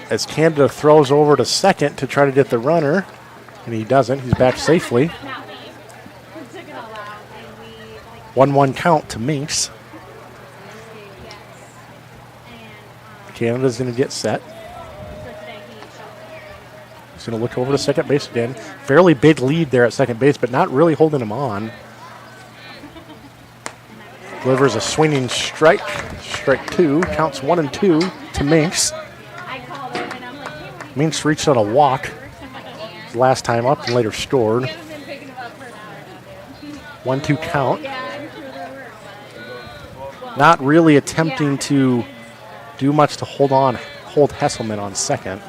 As Canada throws over to second to try to get the runner, and he doesn't. He's back safely. 1-1 count to Minks. Canada's going to get set. He's going to look over to second base again. Fairly big lead there at second base, but not really holding him on. Delivers a swinging strike. Strike two. Counts 1-2 to Minks. Minks reached on a walk last time up and later scored. 1-2 count. Not really attempting to do much to hold Hesselman on second.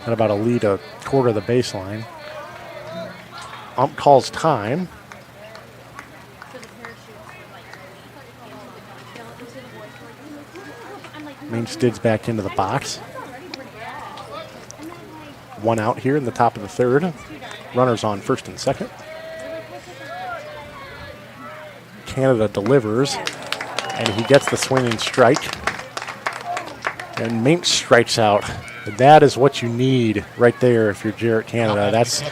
At about a lead a quarter of the baseline. ump calls time. Mainstid's back into the box. 1 out here in the top of the third. Runners on first and second. Canada delivers, and he gets the swinging strike. And Mink strikes out. That is what you need right there if you're Jarrett Canada. That's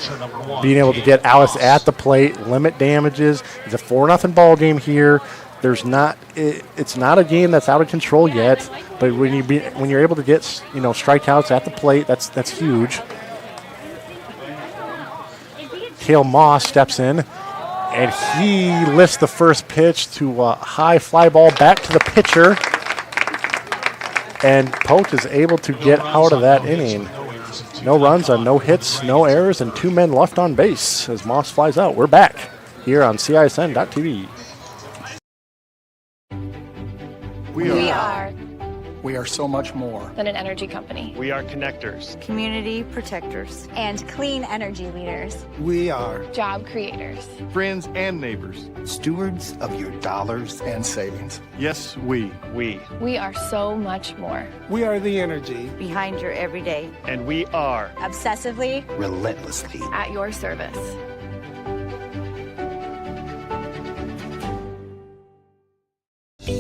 being able to get Alice at the plate, limit damages. It's a 4-0 ball game here. It's not a game that's out of control yet, but when you're able to get strikeouts at the plate, that's huge. Cale Moss steps in, and he lifts the first pitch to a high fly ball back to the pitcher. And Polk is able to get out of that inning. No runs on no hits, no errors, and 2 men left on base as Moss flies out. We're back here on CISN.TV. We are so much more than an energy company. We are connectors, community protectors, and clean energy leaders. We are job creators, friends and neighbors, stewards of your dollars and savings. Yes, we are so much more. We are the energy behind your everyday. And we are obsessively, relentlessly at your service.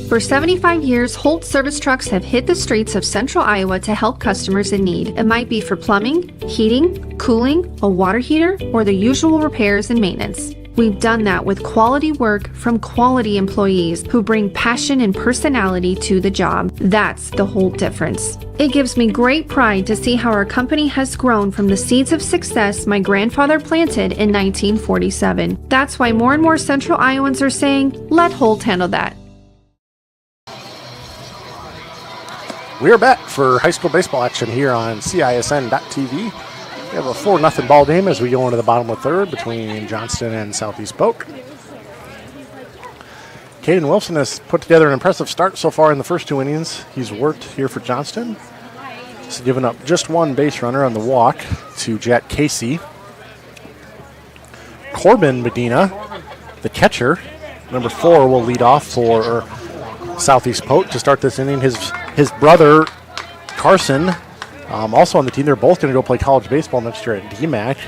For 75 years, Holt service trucks have hit the streets of central Iowa to help customers in need. It might be for plumbing, heating, cooling, a water heater, or the usual repairs and maintenance. We've done that with quality work from quality employees who bring passion and personality to the job. That's the Holt difference. It gives me great pride to see how our company has grown from the seeds of success my grandfather planted in 1947. That's why more and more central Iowans are saying, let Holt handle that. We are back for high school baseball action here on CISN.TV. We have a 4-0 ball game as we go into the bottom of the third between Johnston and Southeast Polk. Caden Wilson has put together an impressive start so far in the first 2 innings. He's worked here for Johnston. He's given up just 1 base runner on the walk to Jack Casey. Corbin Medina, the catcher, number 4, will lead off for Southeast Polk to start this inning. His brother, Carson, also on the team. They're both going to go play college baseball next year at DMAC.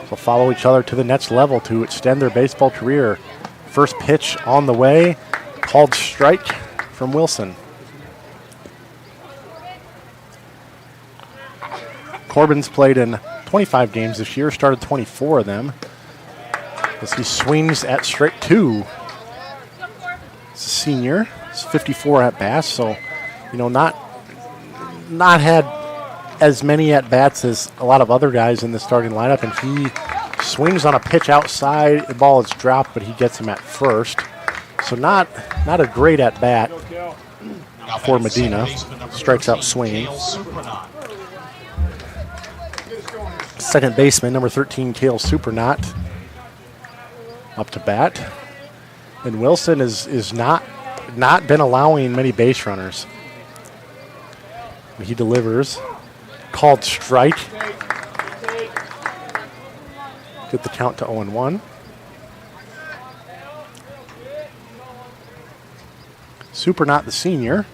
So follow each other to the next level to extend their baseball career. First pitch on the way, called strike from Wilson. Corbin's played in 25 games this year, started 24 of them. As he swings at strike 2. He's a senior. He's 54 at bats, so not had as many at bats as a lot of other guys in the starting lineup. And he swings on a pitch outside. The ball is dropped, but he gets him at first. So not a great at bat for Medina. Strikes out swinging. Second baseman, number 13, Cale Supernaut, up to bat. And Wilson is not been allowing many base runners. He delivers. Called strike. Get the count to 0-1. Supernaut, the senior.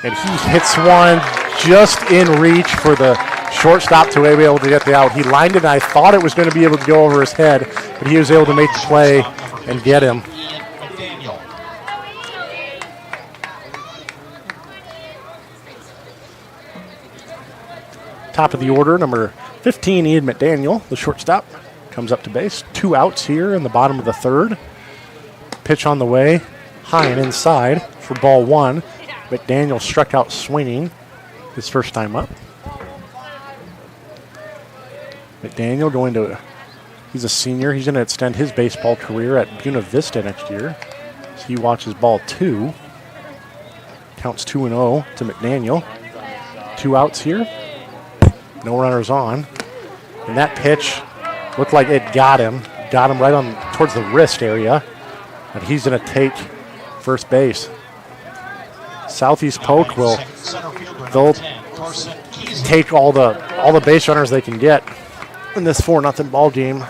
And he hits one just in reach for the shortstop to be able to get the out. He lined it, and I thought it was going to be able to go over his head, but he was able to make the play and get him. Top of the order, number 15, Ian McDaniel, the shortstop, comes up to base. 2 outs here in the bottom of the third. Pitch on the way, high and inside for ball 1. McDaniel struck out swinging his first time up. McDaniel he's a senior. He's going to extend his baseball career at Buena Vista next year. So he watches ball 2. Counts 2-0 to McDaniel. 2 outs here. No runners on. And that pitch looked like it got him. Got him right on towards the wrist area. And he's going to take first base. Southeast Polk they'll take all the base runners they can get. in this 4-0 ball game.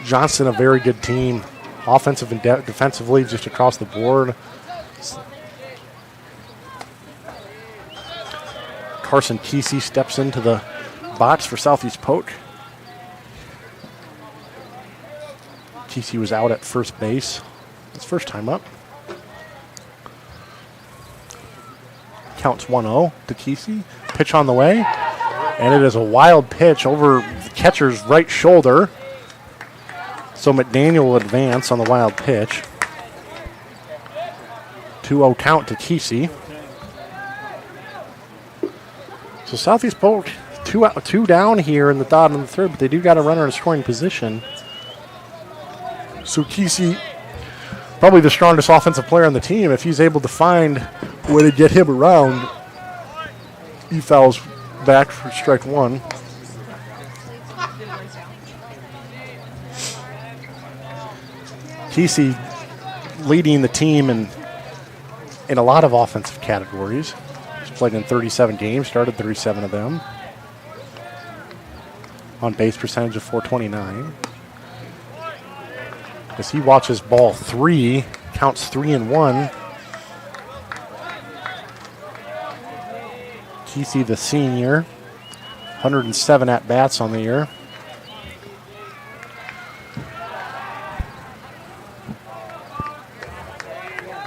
Johnston, a very good team, offensive and defensively, just across the board. Carson Kesey steps into the box for Southeast Polk. Kesey was out at first base. His first time up. Counts 1-0 to Kesey. Pitch on the way. And it is a wild pitch over the catcher's right shoulder. So McDaniel will advance on the wild pitch. 2-0 count to Kesey. So Southeast Polk, two down here in the bottom of the third, but they do got a runner in scoring position. So Kesey, probably the strongest offensive player on the team. If he's able to find a way to get him around, he fouls back for strike one. Kesey leading the team in a lot of offensive categories. He's played in 37 games, started 37 of them. On base percentage of .429. As he watches ball 3, counts 3-1. Kesey, the senior, 107 at-bats on the year.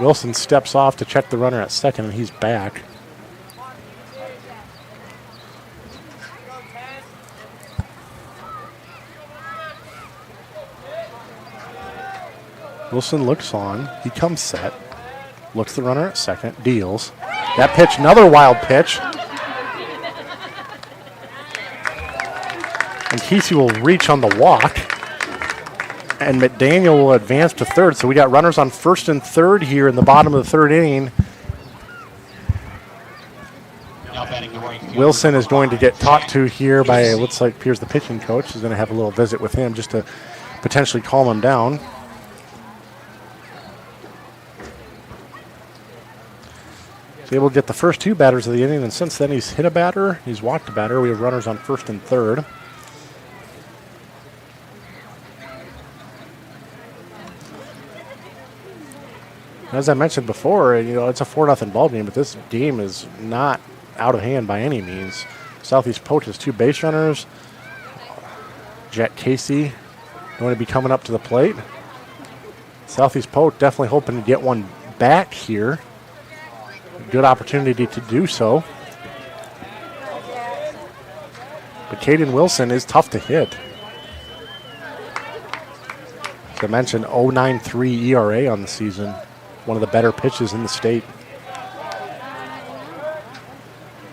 Wilson steps off to check the runner at second, and he's back. Wilson looks on. He comes set. Looks the runner at second. Deals. That pitch, another wild pitch. And Kesey will reach on the walk. And McDaniel will advance to third. So we got runners on first and third here in the bottom of the third inning. Wilson is going to get talked to here by, it looks like, Pierce, the pitching coach. Is going to have a little visit with him just to potentially calm him down. He's able to get the first two batters of the inning, and since then he's hit a batter, he's walked a batter. We have runners on first and third. As I mentioned before, it's a 4-0 ball game, but this game is not out of hand by any means. Southeast Polk has two base runners. Jack Casey going to be coming up to the plate. Southeast Polk definitely hoping to get one back here. Good opportunity to do so. But Caden Wilson is tough to hit. As I mentioned, 0.93 ERA on the season. One of the better pitches in the state.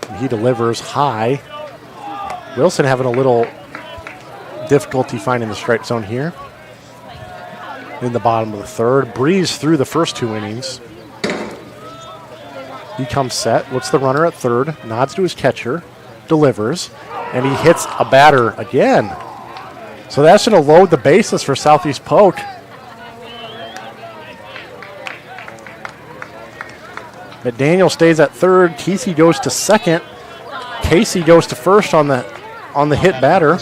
And he delivers high. Wilson having a little difficulty finding the strike zone here. In the bottom of the third. Breeze through the first two innings. He comes set, looks the runner at third, nods to his catcher, delivers, and he hits a batter again. So that's going to load the bases for Southeast Polk. McDaniel stays at third. Kesey goes to second. Casey goes to first on the hit batter.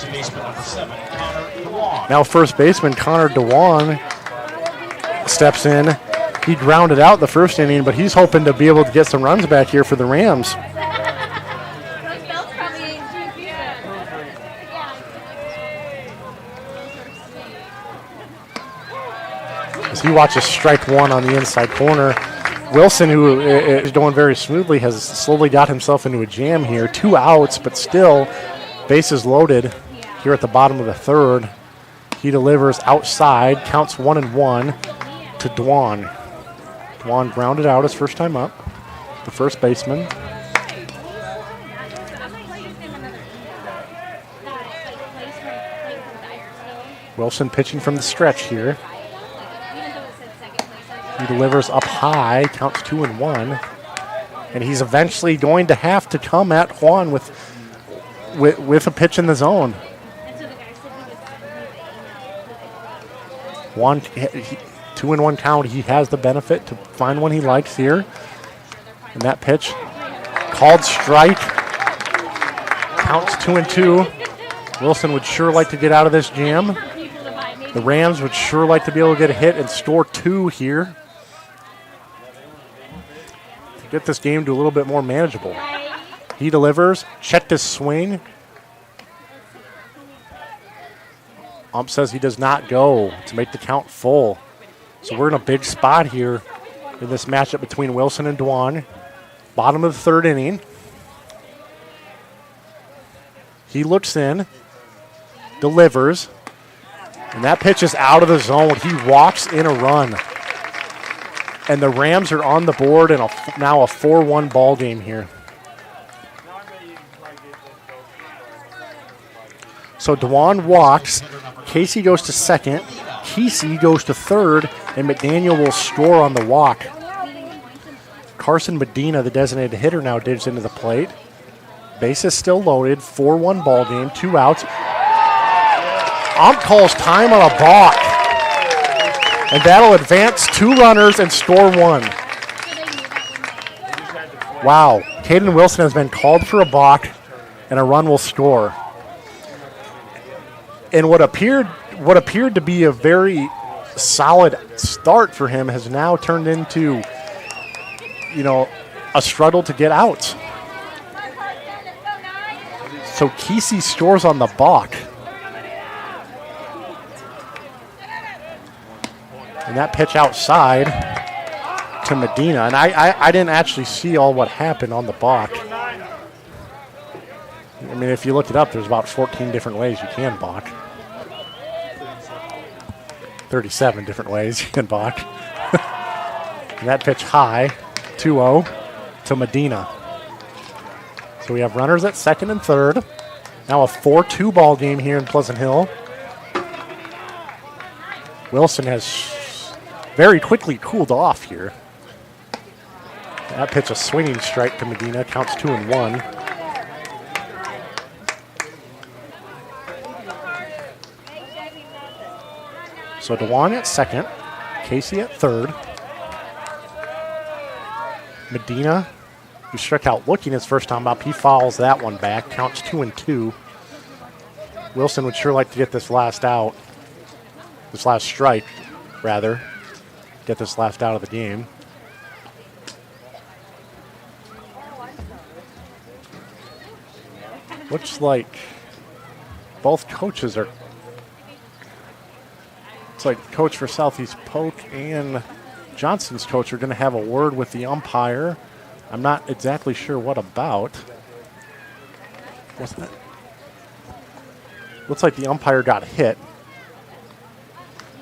Now first baseman Connor DeWan steps in. He grounded out the first inning, but he's hoping to be able to get some runs back here for the Rams. As he watches strike one on the inside corner. Wilson, who is doing very smoothly, has slowly got himself into a jam here. 2 outs, but still bases loaded here at the bottom of the third. He delivers outside, counts 1-1 to Dwan. Dwan grounded out his first time up, the first baseman. Wilson pitching from the stretch here. He delivers up high, counts 2-1. And he's eventually going to have to come at Juan with a pitch in the zone. Juan, 2-1 count. He has the benefit to find one he likes here. And that pitch called strike. Counts 2-2. Wilson would sure like to get out of this jam. The Rams would sure like to be able to get a hit and score 2 here. To get this game to a little bit more manageable. He delivers. Check this swing. Ump says he does not go to make the count full. So we're in a big spot here in this matchup between Wilson and Dwan. Bottom of the 3rd inning. He looks in, delivers, and that pitch is out of the zone. He walks in a run. And the Rams are on the board in now a 4-1 ball game here. So Dwan walks, Casey goes to second, Kesey goes to third, and McDaniel will score on the walk. Carson Medina, the designated hitter, now digs into the plate. Base is still loaded, 4-1 ball game, 2 outs. Ump calls time on a balk. And that'll advance 2 runners and score 1. Wow, Caden Wilson has been called for a balk, and a run will score. And what appeared to be a very solid start for him has now turned into, a struggle to get out. So Kesey scores on the balk. And that pitch outside to Medina. And I didn't actually see all what happened on the balk. I mean, if you look it up, there's about 14 different ways you can balk. 37 different ways you can balk. And that pitch high, 2-0 to Medina. So we have runners at second and third. Now a 4-2 ball game here in Pleasant Hill. Wilson has very quickly cooled off here. That pitch a swinging strike to Medina, counts 2-1. So Dwan at second, Casey at third. Medina, who struck out looking his first time up, he fouls that one back, counts 2-2. Wilson would sure like to get this last strike, rather. Get this last out of the game. Looks like both coaches are. It's like coach for Southeast Polk and Johnston's coach are going to have a word with the umpire. I'm not exactly sure what about. What's that? Looks like the umpire got hit.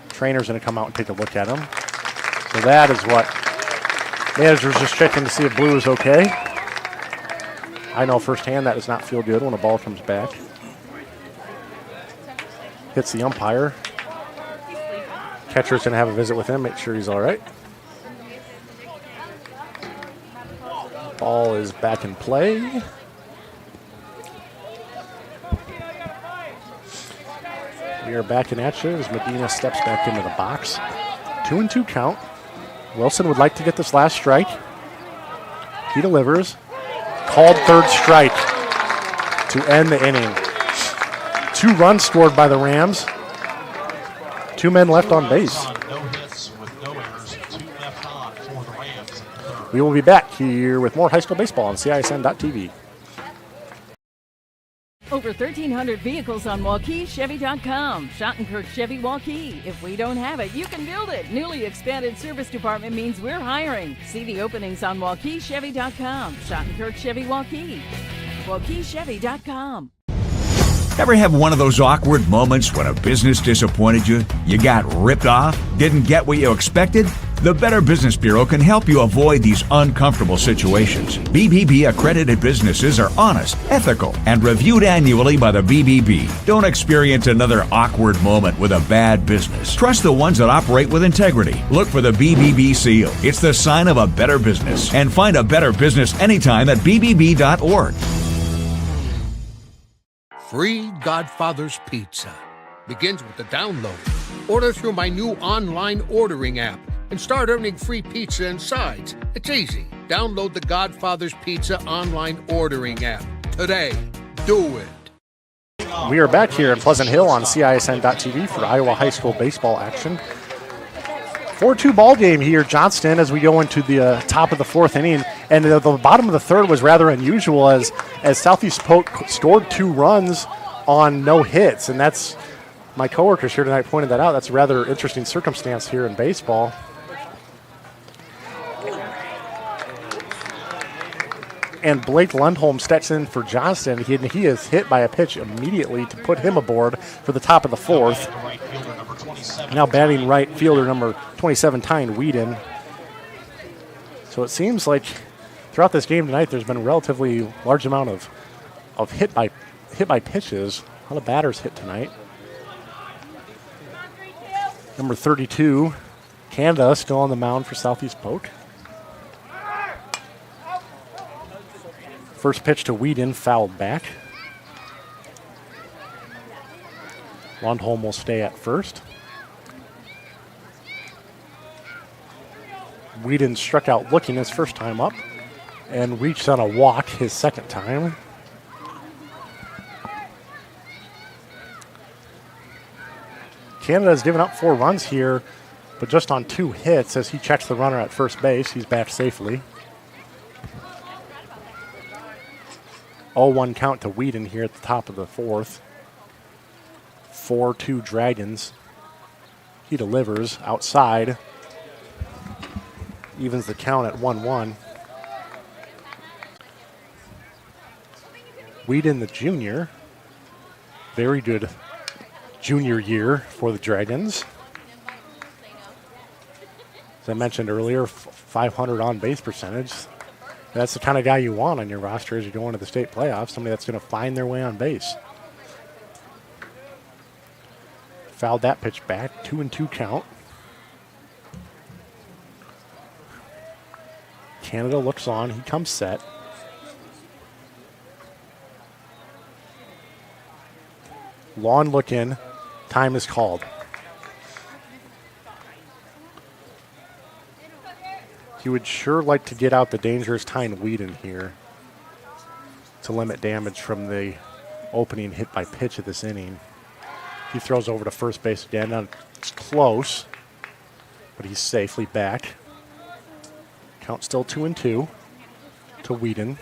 Trainer's going to come out and take a look at him. So that is what manager's just checking to see if blue is okay. I know firsthand that does not feel good when a ball comes back. Hits the umpire. Catcher's going to have a visit with him, make sure he's all right. Ball is back in play. We are back in action as Medina steps back into the box. 2-2 count. Wilson would like to get this last strike. He delivers. Called third strike to end the inning. 2 runs scored by the Rams. 2 men left on base. We will be back here with more high school baseball on CISN.TV. Over 1,300 vehicles on WaukeeChevy.com. Schottenkirk Chevy Waukee. If we don't have it, you can build it. Newly expanded service department means we're hiring. See the openings on WaukeeChevy.com. Schottenkirk Chevy Waukee. WaukeeChevy.com. Ever have one of those awkward moments when a business disappointed you? You got ripped off? Didn't get what you expected? The Better Business Bureau can help you avoid these uncomfortable situations. BBB accredited businesses are honest, ethical, and reviewed annually by the BBB. Don't experience another awkward moment with a bad business. Trust the ones that operate with integrity. Look for the BBB seal. It's the sign of a better business. And find a better business anytime at bbb.org. Free Godfather's Pizza begins with the download. Order through my new online ordering app and start earning free pizza and sides. It's easy. Download the Godfather's Pizza online ordering app today. Do it. We are back here in Pleasant Hill on CISN.TV for Iowa High School baseball action. 4-2 ball game here, Johnston, as we go into the top of the fourth inning. And the bottom of the third was rather unusual as Southeast Polk scored 2 runs on no hits. And that's, my coworkers here tonight pointed that out. That's a rather interesting circumstance here in baseball. And Blake Lundholm steps in for Johnston. He is hit by a pitch immediately to put him aboard for the top of the fourth. Now batting right fielder number 27, Tyne Whedon. So it seems like throughout this game tonight, there's been a relatively large amount of hit by pitches. A lot of batters hit tonight. Number 32, Canada, still on the mound for Southeast Polk. First pitch to Whedon, fouled back. Lundholm will stay at first. Whedon struck out looking his first time up and reached on a walk his second time. Canada's given up 4 runs here, but just on 2 hits as he checks the runner at first base. He's back safely. 0-1 count to Whedon here at the top of the fourth. 4-2 Dragons. He delivers outside. Evens the count at 1-1. Whedon, the junior. Very good junior year for the Dragons. As I mentioned earlier, 500 on base percentage. That's the kind of guy you want on your roster as you go into the state playoffs, somebody that's going to find their way on base. Fouled that pitch back, 2-2 count. Canada looks on, he comes set. Long look in, time is called. He would sure like to get out the dangerous Tyne Whedon here to limit damage from the opening hit by pitch of this inning. He throws over to first base again. Now it's close, but he's safely back. Count still 2-2 to Whedon.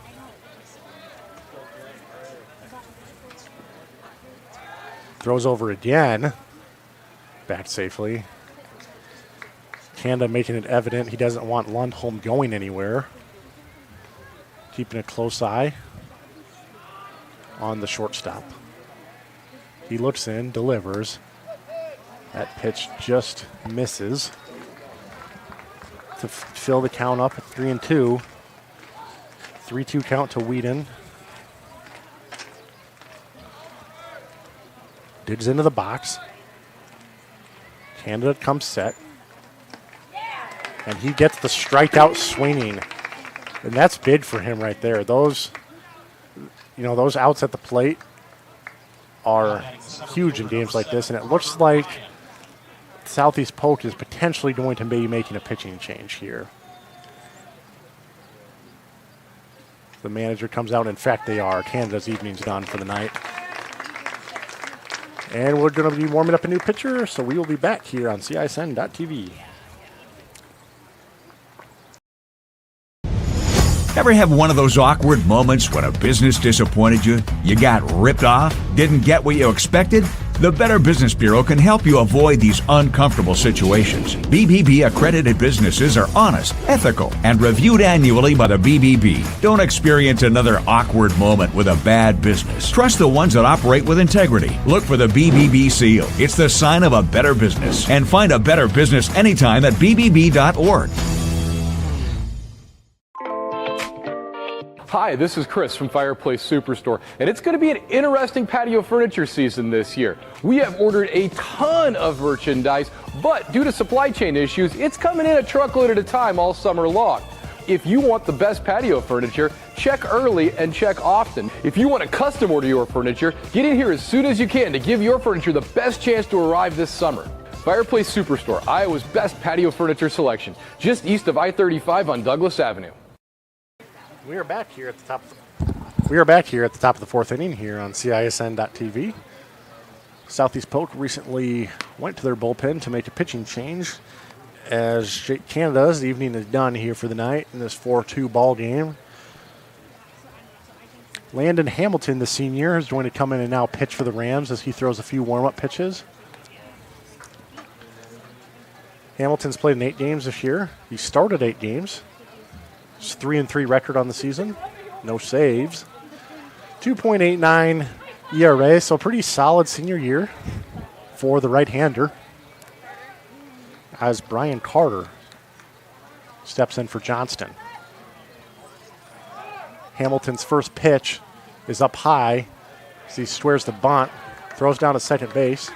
Throws over again. Back safely. Canada making it evident he doesn't want Lundholm going anywhere. Keeping a close eye on the shortstop. He looks in, delivers. That pitch just misses to fill the count up at 3-2. 3-2 count to Whedon. Digs into the box. Canada comes set. And he gets the strikeout swinging. And that's big for him right there. Those outs at the plate are huge in games like this. And it looks like Southeast Polk is potentially going to be making a pitching change here. The manager comes out. In fact, they are. Canada's evening's done for the night. And we're going to be warming up a new pitcher, so we will be back here on CISN.TV. Ever have one of those awkward moments when a business disappointed you? You got ripped off? Didn't get what you expected? The Better Business Bureau can help you avoid these uncomfortable situations. BBB accredited businesses are honest, ethical, and reviewed annually by the BBB. Don't experience another awkward moment with a bad business. Trust the ones that operate with integrity. Look for the BBB seal. It's the sign of a better business. And find a better business anytime at bbb.org. Hi, this is Chris from Fireplace Superstore, and it's going to be an interesting patio furniture season this year. We have ordered a ton of merchandise, but due to supply chain issues, it's coming in a truckload at a time all summer long. If you want the best patio furniture, check early and check often. If you want to custom order your furniture, get in here as soon as you can to give your furniture the best chance to arrive this summer. Fireplace Superstore, Iowa's best patio furniture selection, just east of I-35 on Douglas Avenue. We are back here at the top of We are back here at the top of the fourth inning here on CISN.TV. Southeast Polk recently went to their bullpen to make a pitching change. As Canada's evening is done here for the night in this 4-2 ball game. Landon Hamilton, the senior, is going to come in and now pitch for the Rams as he throws a few warm-up pitches. Hamilton's played in 8 games this year. He started 8 games. It's 3-3 record on the season. No saves. 2.89 ERA, so pretty solid senior year for the right-hander. As Brian Carter steps in for Johnston. Hamilton's first pitch is up high as he squares the bunt, throws down to second base.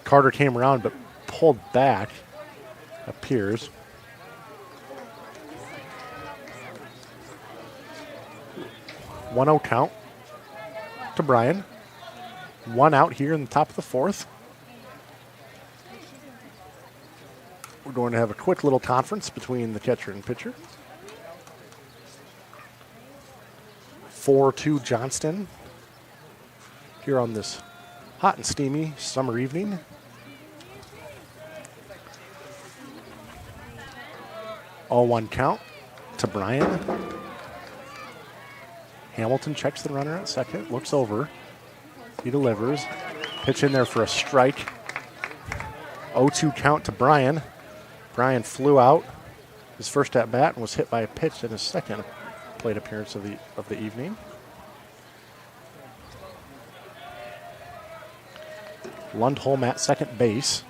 Carter came around but pulled back, appears. One 0 count to Brian. 1 out here in the top of the fourth. We're going to have a quick little conference between the catcher and pitcher. 4-2 Johnston here on this hot and steamy summer evening. All 1 count to Brian. Hamilton checks the runner at second, looks over. He delivers. Pitch in there for a strike. 0-2 count to Brian. Brian flew out his first at bat and was hit by a pitch in his second plate appearance of the evening. Lundholm at second base.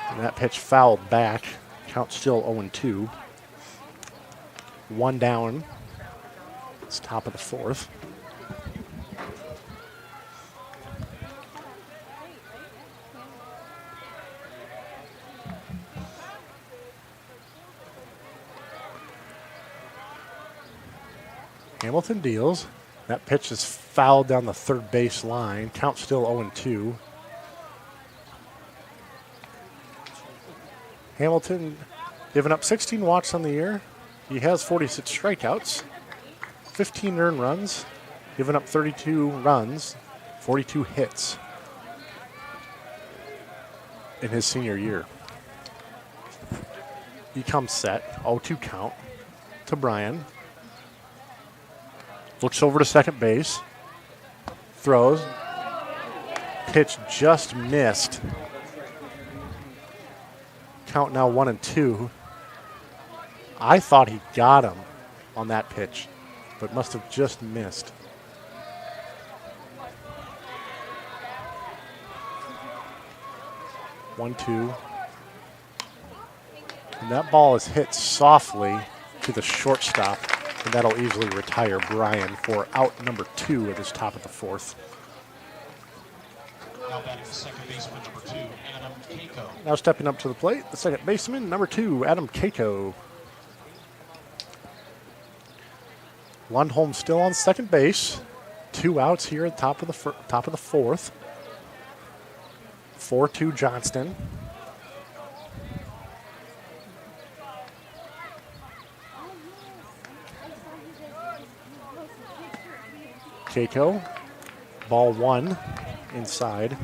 And that pitch fouled back. Count still 0-2. 1 down. It's top of the fourth. Hamilton deals. That pitch is fouled down the third base line. Count still 0-2. Hamilton giving up 16 walks on the year. He has 46 strikeouts, 15 earned runs, giving up 32 runs, 42 hits in his senior year. He comes set, 0-2 count to Brian. Looks over to second base. Throws. Pitch just missed. Count now 1-2. I thought he got him on that pitch, but must have just missed. One, two. And that ball is hit softly to the shortstop. And that'll easily retire Brian for out number 2 at his top of the fourth. Now batting the second baseman, number 2, Adam Keiko. Now stepping up to the plate, the second baseman, number 2, Adam Keiko. Lundholm still on second base. 2 outs here at the top of the fourth. 4-2 Johnston. Keiko, ball 1 inside.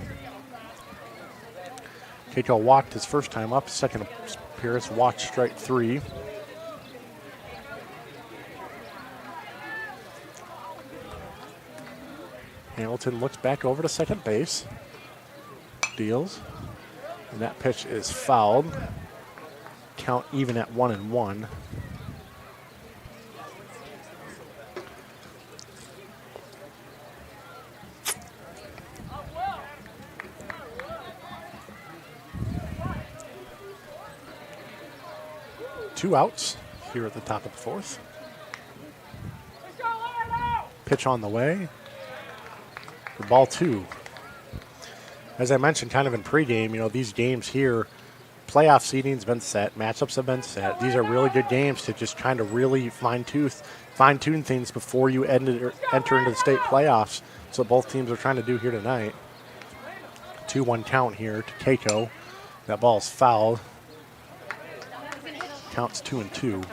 Keiko walked his first time up, second appearance, walked strike 3. Hamilton looks back over to second base, deals, and that pitch is fouled. Count even at 1-1. Two outs here at the top of the fourth. Pitch on the way. For ball 2. As I mentioned kind of in pregame, these games here, playoff seeding's been set, matchups have been set. These are really good games to just kind of really fine-tune things before you enter into the state playoffs. So both teams are trying to do here tonight. 2-1 count here to Keiko. That ball's fouled. Counts 2-2.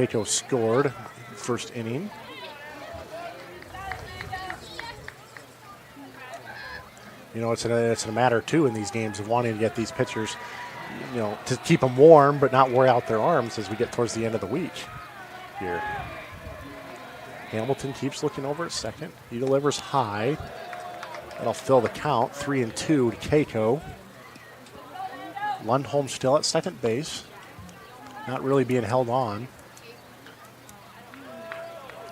Keiko scored first inning. You know, it's a matter, too, in these games of wanting to get these pitchers, you know, to keep them warm but not wear out their arms as we get towards the end of the week here. Hamilton keeps looking over at second. He delivers high. That'll fill the count, 3-2 to Keiko. Lundholm still at second base. Not really being held on.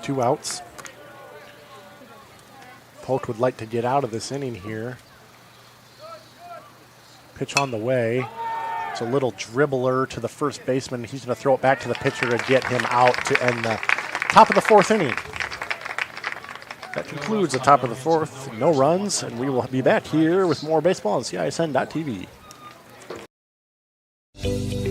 2 outs. Polk would like to get out of this inning here. Pitch on the way. It's a little dribbler to the first baseman. He's going to throw it back to the pitcher to get him out to end the top of the 4th inning. That concludes the top of the 4th. No runs, and we will be back here with more baseball on CISN.TV.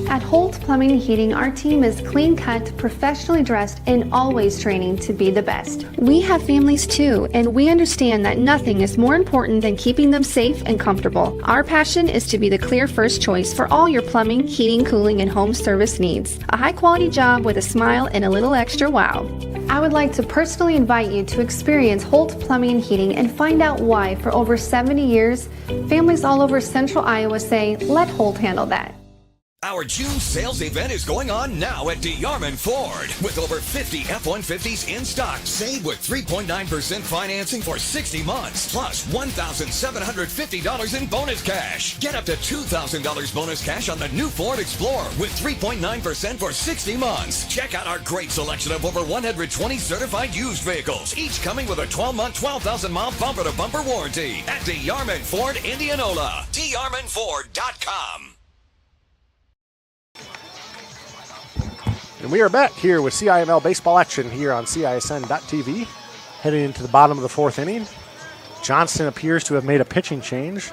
At Holt Plumbing and Heating, our team is clean-cut, professionally dressed, and always training to be the best. We have families too, and we understand that nothing is more important than keeping them safe and comfortable. Our passion is to be the clear first choice for all your plumbing, heating, cooling, and home service needs. A high-quality job with a smile and a little extra wow. I would like to personally invite you to experience Holt Plumbing and Heating and find out why, for over 70 years, families all over central Iowa say, let Holt handle that. Our June sales event is going on now at DeYarman Ford. With over 50 F-150s in stock, save with 3.9% financing for 60 months, plus $1,750 in bonus cash. Get up to $2,000 bonus cash on the new Ford Explorer with 3.9% for 60 months. Check out our great selection of over 120 certified used vehicles, each coming with a 12-month, 12,000-mile bumper-to-bumper warranty at DeYarman Ford, Indianola. DeYarmanFord.com. And we are back here with CIML baseball action here on CISN.TV. Heading into the bottom of the 4th inning. Johnston appears to have made a pitching change.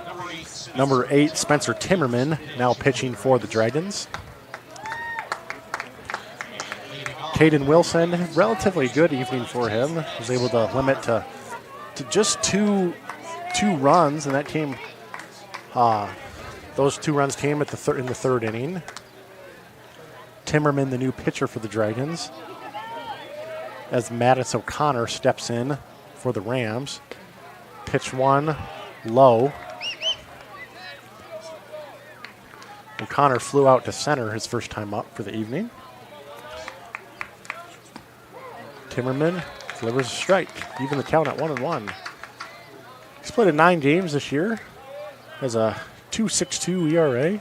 Number 8, Spencer Timmerman, now pitching for the Dragons. Caden Wilson, relatively good evening for him. Was able to limit to just two runs, and that came. Those 2 runs came at in the 3rd inning. Timmerman, the new pitcher for the Dragons, as Mattis O'Connor steps in for the Rams. Pitch 1, low. O'Connor flew out to center his first time up for the evening. Timmerman delivers a strike, even the count at 1-1. He's played in 9 games this year, has a 2.62 ERA.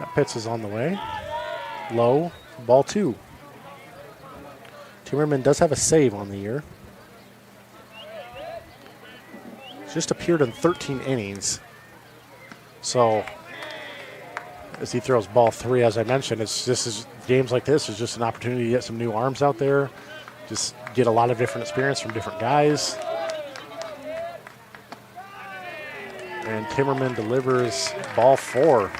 That pitch is on the way. Low, ball 2. Timmerman does have a save on the year. Just appeared in 13 innings. So, as he throws ball 3, as I mentioned, games like this is just an opportunity to get some new arms out there. Just get a lot of different experience from different guys. And Timmerman delivers ball 4.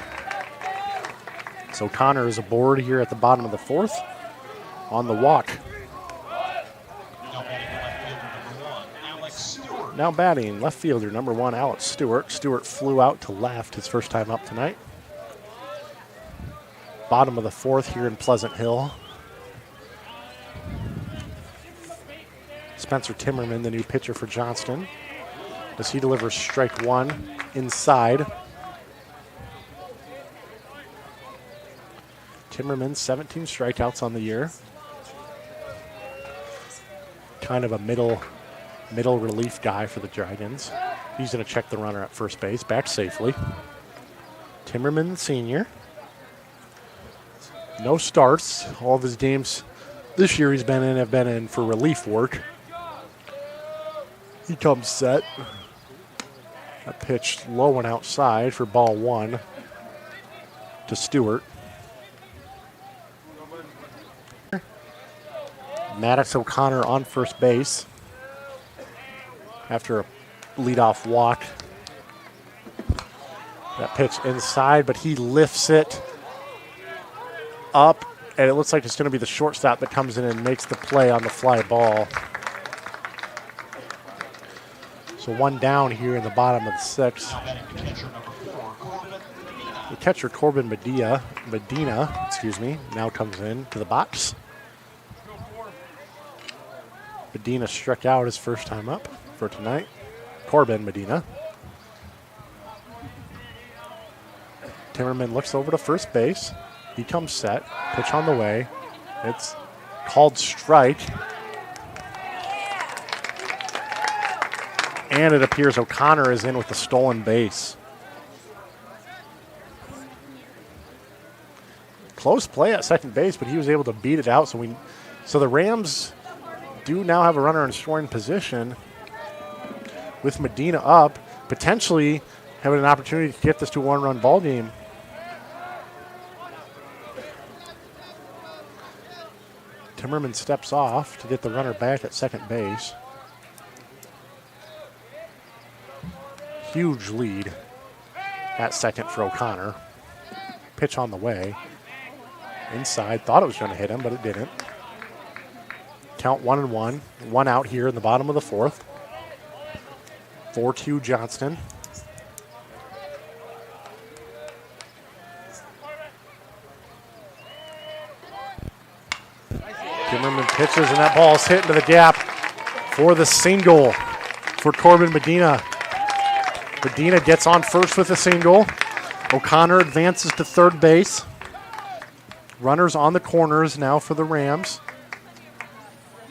So Connor is aboard here at the bottom of the 4th on the walk. Now batting, left fielder number 1, Alex Stewart. Stewart flew out to left his first time up tonight. Bottom of the 4th here in Pleasant Hill. Spencer Timmerman, the new pitcher for Johnston, as he delivers strike 1 inside. Timmerman, 17 strikeouts on the year. Kind of a middle relief guy for the Dragons. He's going to check the runner at first base, back safely. Timmerman, senior. No starts. All of his games this year have been in for relief work. He comes set. A pitch low and outside for ball 1 to Stewart. Mattis O'Connor on first base after a leadoff walk. That pitch inside, but he lifts it up, and it looks like it's going to be the shortstop that comes in and makes the play on the fly ball. So 1 down here in the bottom of the 6th. The catcher, Corbin Medina, now comes in to the box. Medina struck out his first time up for tonight. Corbin Medina. Timmerman looks over to first base. He comes set. Pitch on the way. It's called strike. And it appears O'Connor is in with the stolen base. Close play at second base, but he was able to beat it out. So the Rams do now have a runner in scoring position with Medina up, potentially having an opportunity to get this to a one-run ball game. Timmerman steps off to get the runner back at second base. Huge lead at second for O'Connor. Pitch on the way. Inside, thought it was going to hit him, but it didn't. Count 1-1. One out here in the bottom of the fourth. 4-2 Johnston. Timmerman pitches, and that ball's hit into the gap for the single for Corbin Medina. Medina gets on first with a single. O'Connor advances to third base. Runners on the corners now for the Rams.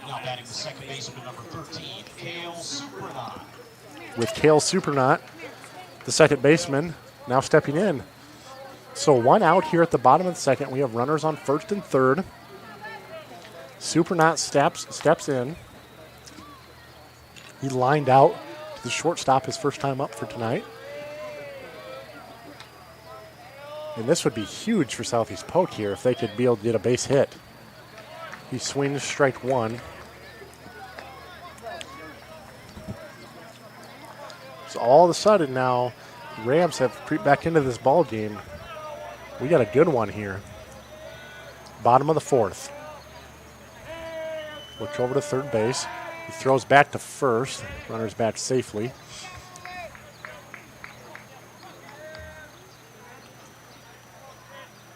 Now batting the second baseman, number 13, Cale Supernaut. With Cale Supernaut, the second baseman, now stepping in. So one out here at the bottom of the second. We have runners on first and third. Supernaut steps in. He lined out to the shortstop his first time up for tonight. And this would be huge for Southeast Polk here if they could be able to get a base hit. He swings strike one. So all of a sudden now, Rams have creeped back into this ball game. We got a good one here. Bottom of the fourth. Looks over to third base. He throws back to first. Runner's back safely.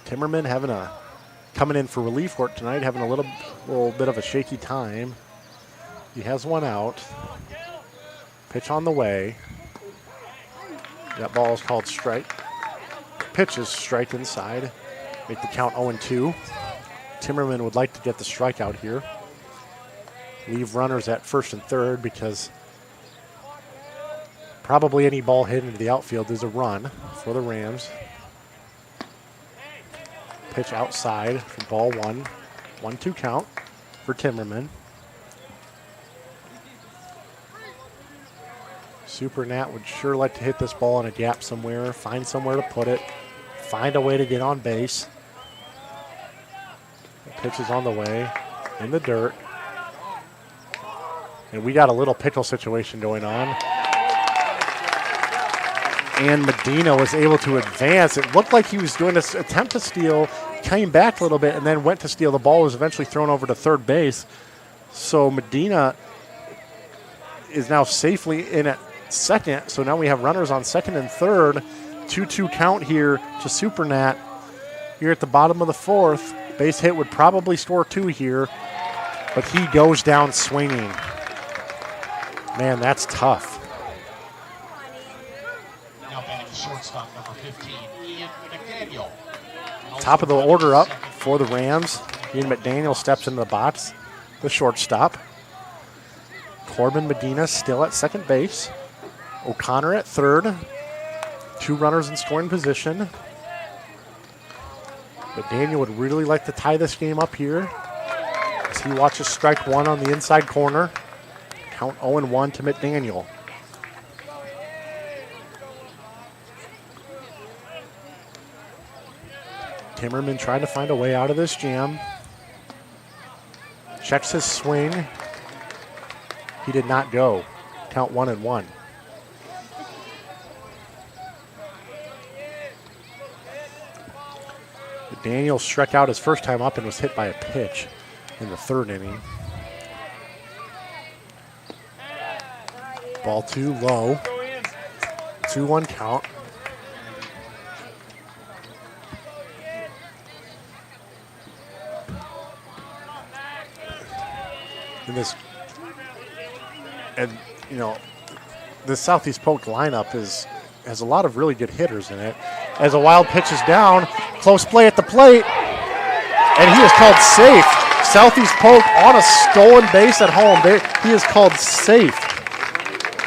Timmerman coming in for relief work tonight, having a little bit of a shaky time. He has one out. Pitch on the way. That ball is called strike. Pitch is strike inside. Make the count 0-2. Timmerman would like to get the strikeout here. Leave runners at first and third because probably any ball hit into the outfield is a run for the Rams. Pitch outside for ball one. 1-2 count for Timmerman. Supernat would sure like to hit this ball in a gap somewhere, find somewhere to put it, find a way to get on base. The pitch is on the way, in the dirt. And we got a little pickle situation going on. And Medina was able to advance. It looked like he was doing this attempt to steal, came back a little bit, and then went to steal. The ball was eventually thrown over to third base. So Medina is now safely in at second. So now we have runners on second and third. 2-2 count here to Supernat. Here at the bottom of the fourth. Base hit would probably score two here, but he goes down swinging. Man, that's tough. Now batting the shortstop, number 15, Ian McDaniel. Top of the order up for the Rams. Ian McDaniel steps into the box, the shortstop. Corbin Medina still at second base. O'Connor at third. Two runners in scoring position. McDaniel would really like to tie this game up here as he watches strike one on the inside corner. Count 0-1 to McDaniel. Timmerman trying to find a way out of this jam. Checks his swing. He did not go. Count 1-1. Daniel struck out his first time up and was hit by a pitch in the third inning. Ball two low. 2-1 count. in this, and this Southeast Polk lineup has a lot of really good hitters in it. As a wild pitch is down, close play at the plate, and he is called safe. Southeast Polk on a stolen base at home. He is called safe.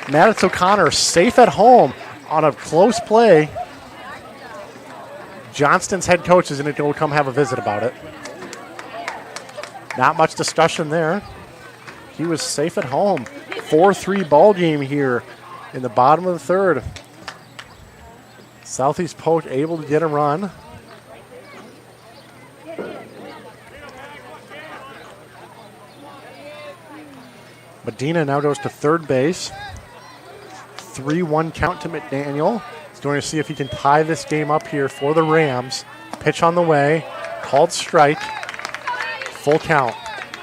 Maddox O'Connor safe at home on a close play. Johnston's head coach is going to come have a visit about it. Not much discussion there. He was safe at home. 4-3 ball game here in the bottom of the third. Southeast Polk able to get a run. Medina now goes to third base. 3-1 count to McDaniel. He's going to see if he can tie this game up here for the Rams. Pitch on the way. Called strike. Full count.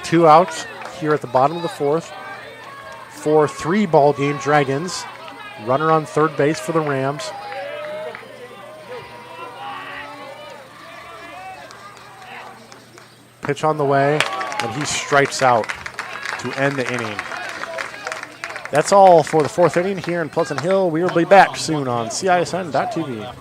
2 outs here at the bottom of the fourth. 4-3 ball game, Dragons. Runner on third base for the Rams. Pitch on the way, and he strikes out to end the inning. That's all for the fourth inning here in Pleasant Hill. We will be back soon on CISN.TV.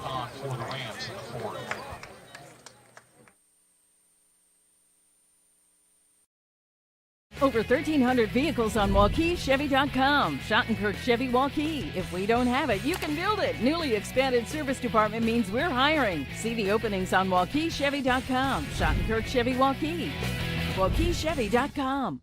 Over 1,300 vehicles on WaukeeChevy.com. Schottenkirk Chevy Waukee. If we don't have it, you can build it. Newly expanded service department means we're hiring. See the openings on WaukeeChevy.com. Schottenkirk Chevy Waukee. WaukeeChevy.com.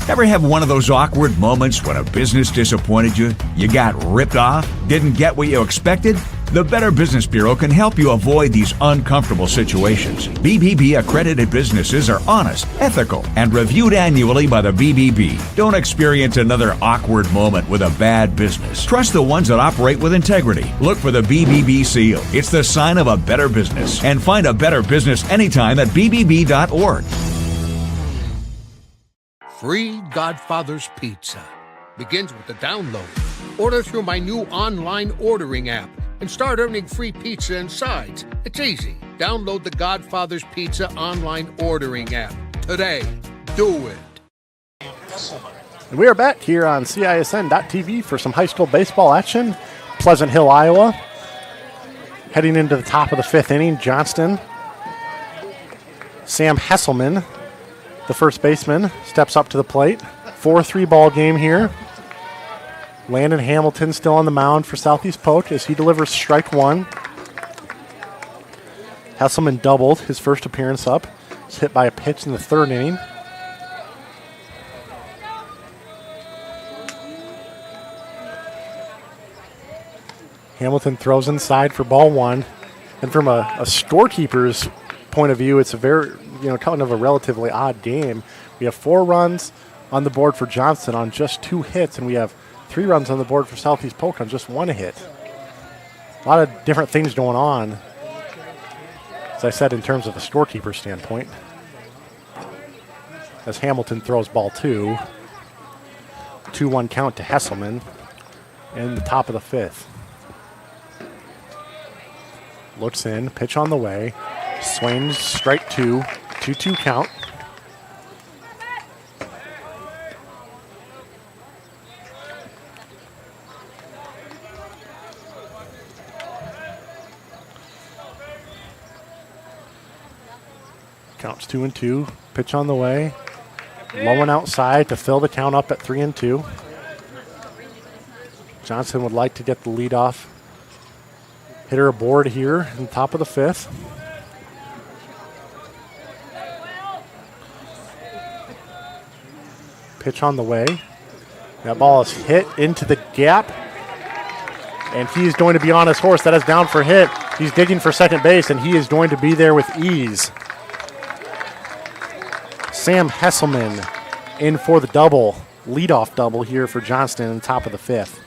Ever have one of those awkward moments when a business disappointed you? You got ripped off? Didn't get what you expected? The Better Business Bureau can help you avoid these uncomfortable situations. BBB accredited businesses are honest, ethical, and reviewed annually by the BBB. Don't experience another awkward moment with a bad business. Trust the ones that operate with integrity. Look for the BBB seal. It's the sign of a better business. And find a better business anytime at bbb.org. Free Godfather's Pizza begins with the download. Order through my new online ordering app and start earning free pizza and sides. It's easy. Download the Godfather's Pizza online ordering app today. Do it. And we are back here on CISN.TV for some high school baseball action. Pleasant Hill, Iowa. Heading into the top of the fifth inning, Johnston. Sam Hesselman, the first baseman, steps up to the plate. 4-3 ball game here. Landon Hamilton still on the mound for Southeast Polk as he delivers strike one. Hesselman doubled his first appearance up. He's hit by a pitch in the third inning. Hamilton throws inside for ball one. And from a scorekeeper's point of view, it's a very, kind of a relatively odd game. We have 4 runs on the board for Johnston on just 2 hits, and we have 3 runs on the board for Southeast Polk on just 1 hit. A lot of different things going on, as I said, in terms of a scorekeeper standpoint. As Hamilton throws ball 2. 2-1 count to Hesselman in the top of the fifth. Looks in, pitch on the way. Swings, strike 2. 2-2 count. Counts 2-2. Pitch on the way. Low and outside to fill the count up at 3-2. Johnson would like to get the leadoff hitter aboard here in the top of the fifth. Pitch on the way. That ball is hit into the gap. And he is going to be on his horse. That is down for hit. He's digging for second base, and he is going to be there with ease. Sam Hesselman in for the double. Leadoff double here for Johnston in the top of the fifth.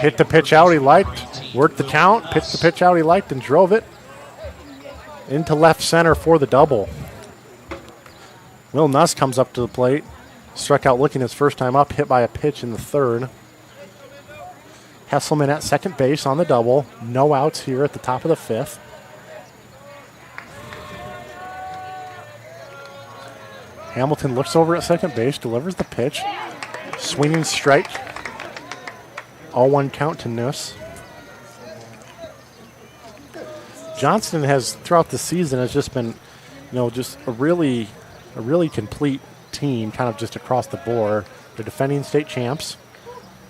Hit the pitch out he liked. Worked the count. Pitched the pitch out he liked and drove it into left center for the double. Will Nuss comes up to the plate. Struck out looking his first time up, hit by a pitch in the third. Hesselman at second base on the double. No outs here at the top of the fifth. Hamilton looks over at second base, delivers the pitch. Swinging strike. 0-1 count to Nuss. Johnston has, throughout the season, has just been, just a really complete team, kind of just across the board. They're defending state champs,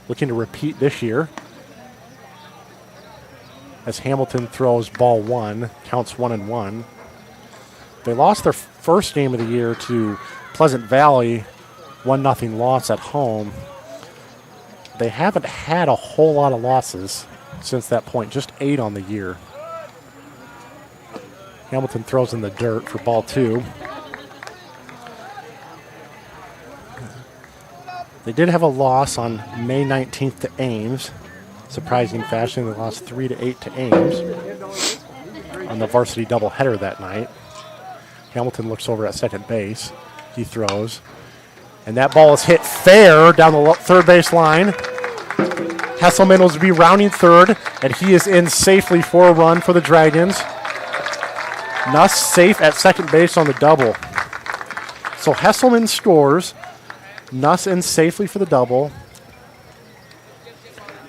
looking to repeat this year. As Hamilton throws ball 1, counts 1-1. They lost their first game of the year to Pleasant Valley, 1-0 loss at home. They haven't had a whole lot of losses since that point, just 8 on the year. Hamilton throws in the dirt for ball 2. They did have a loss on May 19th to Ames. Surprising fashion, they lost 3-8 to Ames on the varsity doubleheader that night. Hamilton looks over at second base. He throws. And that ball is hit fair down the third base line. Hesselman will be rounding third, and he is in safely for a run for the Dragons. Nuss safe at second base on the double. So Hesselman scores. Nuss in safely for the double.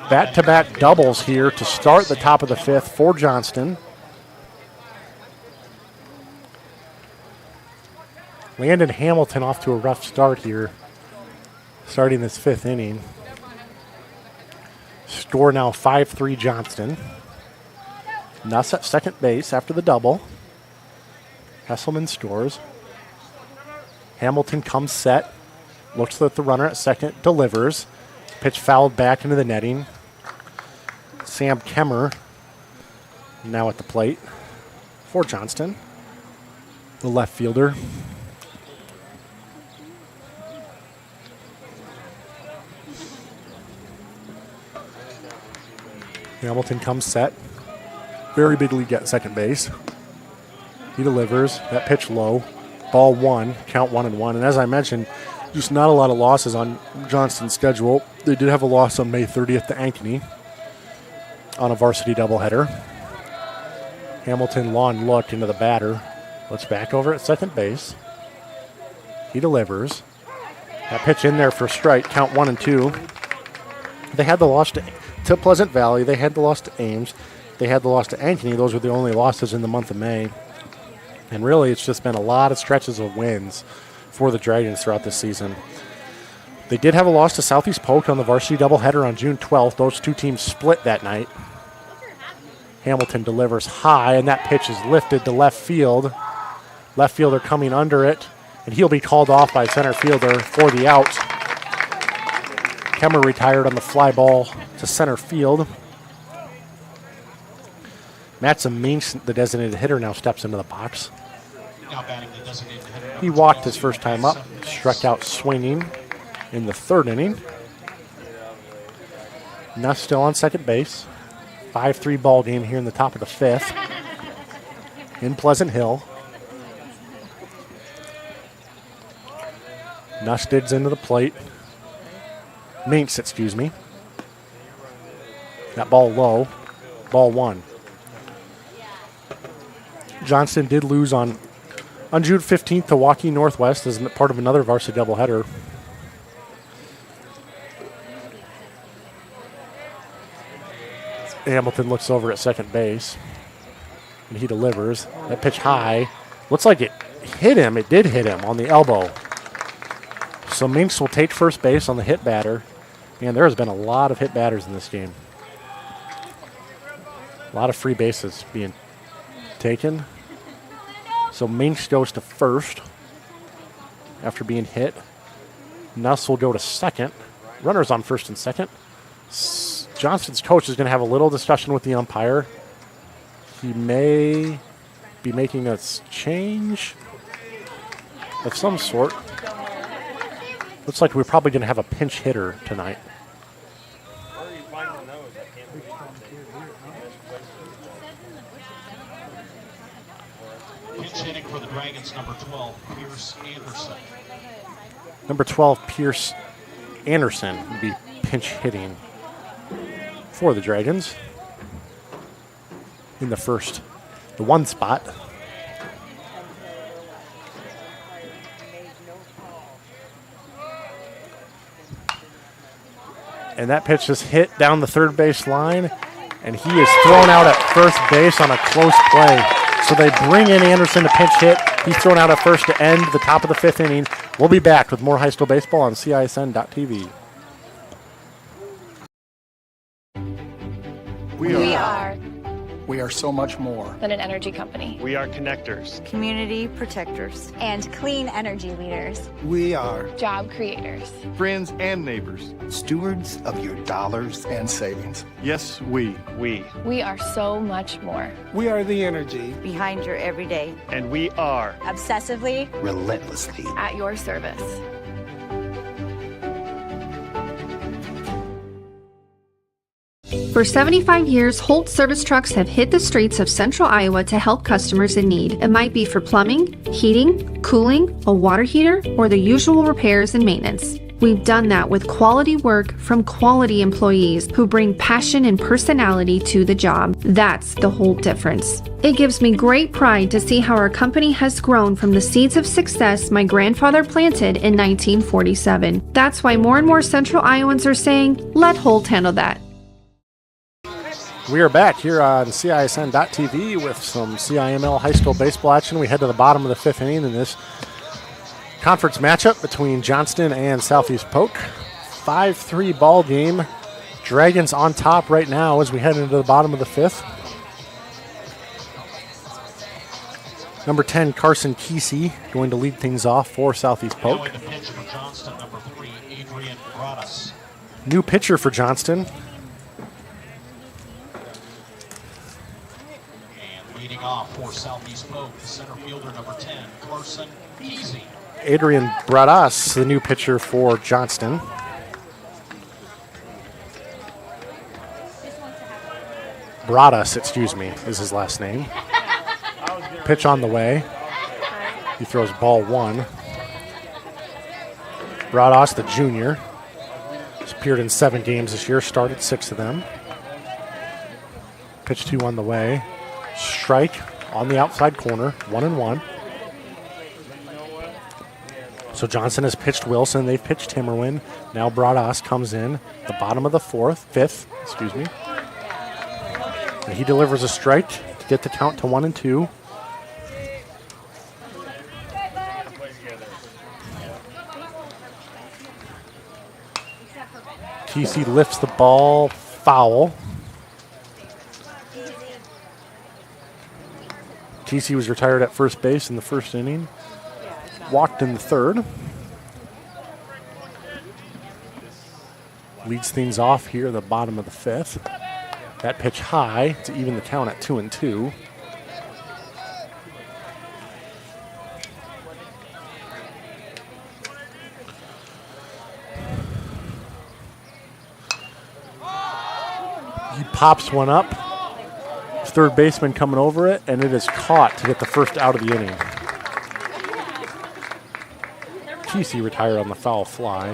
Back-to-back doubles here to start the top of the 5th for Johnston. Landon Hamilton off to a rough start here, starting this 5th inning. Score now 5-3 Johnston. Nuss at second base after the double. Hesselman scores. Hamilton comes set, looks at the runner at second, delivers. Pitch fouled back into the netting. Sam Kemmer now at the plate for Johnston, the left fielder. Hamilton comes set. Very big lead at second base. He delivers. That pitch low. Ball 1, count 1-1. And as I mentioned, just not a lot of losses on Johnston's schedule. They did have a loss on May 30th to Ankeny on a varsity doubleheader. Hamilton lawn look into the batter. Looks back over at second base. He delivers. That pitch in there for strike, count 1-2. They had the loss to Pleasant Valley. They had the loss to Ames. They had the loss to Ankeny. Those were the only losses in the month of May. And really, it's just been a lot of stretches of wins for the Dragons throughout this season. They did have a loss to Southeast Polk on the varsity doubleheader on June 12th. Those two teams split that night. Hamilton delivers high, and that pitch is lifted to left field. Left fielder coming under it, and he'll be called off by center fielder for the out. Kemmer retired on the fly ball to center field. Matson Means, the designated hitter, now steps into the box. He walked his first time up, struck out swinging in the 3rd inning. Nuss still on second base. 5-3 ball game here in the top of the 5th in Pleasant Hill. Nuss digs into the plate. Minks, excuse me. That ball low. Ball 1. Johnston did lose on June 15th to Waukee Northwest as part of another varsity doubleheader. Hamilton looks over at second base, and he delivers. That pitch high. Looks like it hit him. It did hit him on the elbow. So Minks will take first base on the hit batter. Man, there has been a lot of hit batters in this game. A lot of free bases being taken. So Minks goes to first after being hit. Nuss will go to second. Runners on first and second. Johnston's coach is going to have a little discussion with the umpire. He may be making a change of some sort. Looks like we're probably going to have a pinch hitter tonight. Pinch hitting for the Dragons, number 12, Pierce Anderson. Number 12, Pierce Anderson would be pinch hitting for the Dragons in the 1 spot. And that pitch is hit down the third base line, and he is thrown out at first base on a close play. So they bring in Anderson to pinch hit. He's thrown out at first to end the top of the 5th inning. We'll be back with more high school baseball on CISN.TV. We are so much more than an energy company. We are connectors. Community protectors. And clean energy leaders. We are Job creators. Friends and neighbors. stewards of your dollars and savings. Yes, we. We are so much more. We are the energy Behind your everyday. And we are Obsessively. relentlessly. At your service. For 75 years, Holt service trucks have hit the streets of central Iowa to help customers in need. It might be for plumbing, heating, cooling, a water heater, or the usual repairs and maintenance. We've done that with quality work from quality employees who bring passion and personality to the job. That's the Holt difference. It gives me great pride to see how our company has grown from the seeds of success my grandfather planted in 1947. That's why more and more central Iowans are saying, let Holt handle that. We are back here on CISN.TV with some CIML high school baseball action. We head to the bottom of the 5th inning in this conference matchup between Johnston and Southeast Polk. 5-3 ball game. Dragons on top right now as we head into the bottom of the 5th. Number 10, Carson Kesey, going to lead things off for Southeast Polk. Now in the pitch for Johnston, number 3, Adrian Broadus. New pitcher for Johnston. Leading off for Southeast Polk, the center fielder, number 10, Carson Kesey. Adrian Broadus, the new pitcher for Johnston. Broadus, excuse me, is his last name. Pitch on the way. He throws ball 1. Broadus, the junior, has appeared in 7 games this year, started 6 of them. Pitch 2 on the way. Strike on the outside corner, 1-1. So Johnson has pitched Wilson. They've pitched Timmerwin. Now Broadus comes in the bottom of the 5th, and he delivers a strike to get the count to 1-2. TC lifts the ball foul. TC was retired at first base in the 1st inning. Walked in the 3rd. Leads things off here at the bottom of the 5th. That pitch high to even the count at 2-2. He pops one up. Third baseman coming over it, and it is caught to get the first out of the inning. Kesey retired on the foul fly.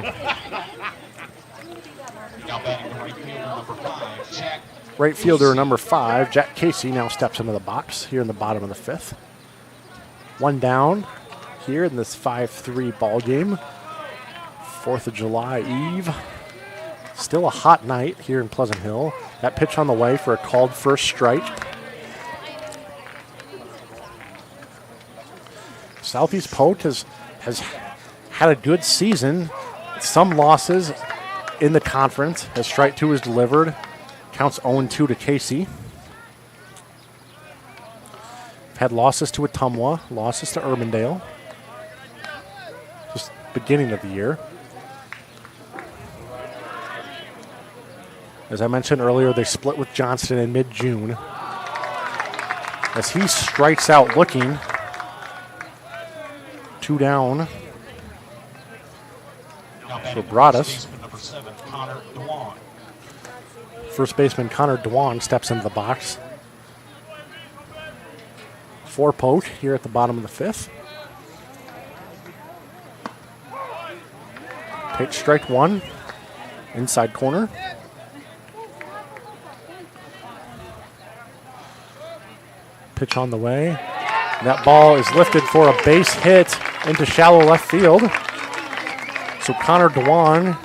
Now batting the right fielder, number 5, Jack. Right fielder number 5, Jack Casey, now steps into the box here in the bottom of the 5th. 1 down here in this 5-3 ball game. 4th of July Eve. Still a hot night here in Pleasant Hill. That pitch on the way for a called first strike. Southeast Polk has had a good season. Some losses in the conference as strike 2 is delivered. Counts 0-2 to Casey. Had losses to Atumwa, losses to Urbandale. Just beginning of the year. As I mentioned earlier, they split with Johnston in mid-June. As he strikes out looking. 2 down. So Broadus. First baseman Connor Dewan steps into the box. For Polk here at the bottom of the 5th. Pitch strike 1. Inside corner. Pitch on the way. That ball is lifted for a base hit into shallow left field. So Connor Dewan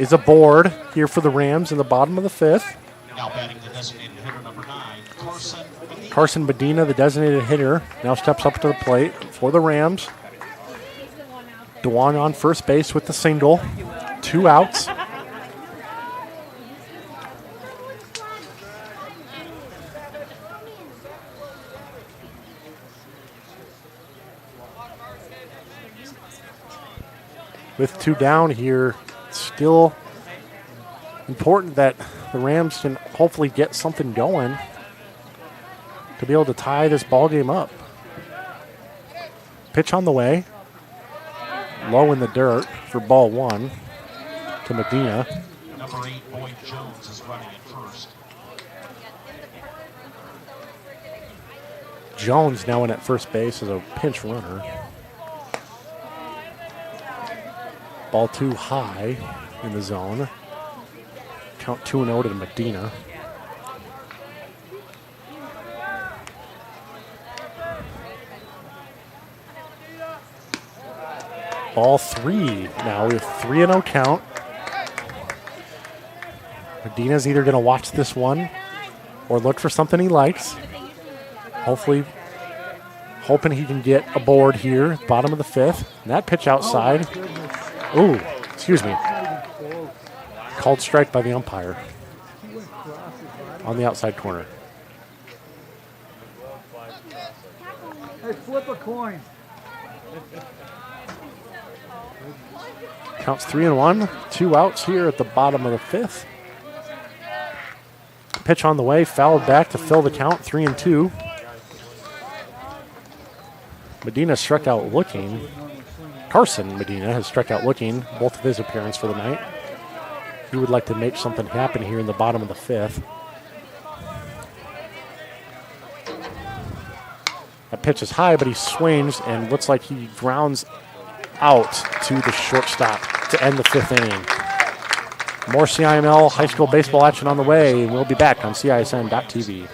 is aboard here for the Rams in the bottom of the fifth. Now batting the designated hitter number 9, Carson Medina, the designated hitter, now steps up to the plate for the Rams. Dewan on first base with the single. 2 outs. With 2 down here, still important that the Rams can hopefully get something going to be able to tie this ball game up. Pitch on the way. Low in the dirt for ball 1 to Medina. Number 8, Boyd Jones, is running at first. Jones now in at first base as a pinch runner. Ball 2 high in the zone. Count 2-0 to Medina. Ball 3 now with 3-0 count. Medina's either going to watch this one or look for something he likes. Hopefully, hoping he can get aboard here, bottom of the fifth. And that pitch outside. Ooh, excuse me. Called strike by the umpire on the outside corner. Hey, flip a coin. Counts 3-1. 2 outs here at the bottom of the fifth. Pitch on the way, fouled back to fill the count, 3-2. Medina struck out looking. Carson Medina has struck out looking both of his appearances for the night. He would like to make something happen here in the bottom of the fifth. That pitch is high, but he swings and looks like he grounds out to the shortstop to end the fifth inning. More CIML high school baseball action on the way, and we'll be back on CISN.TV.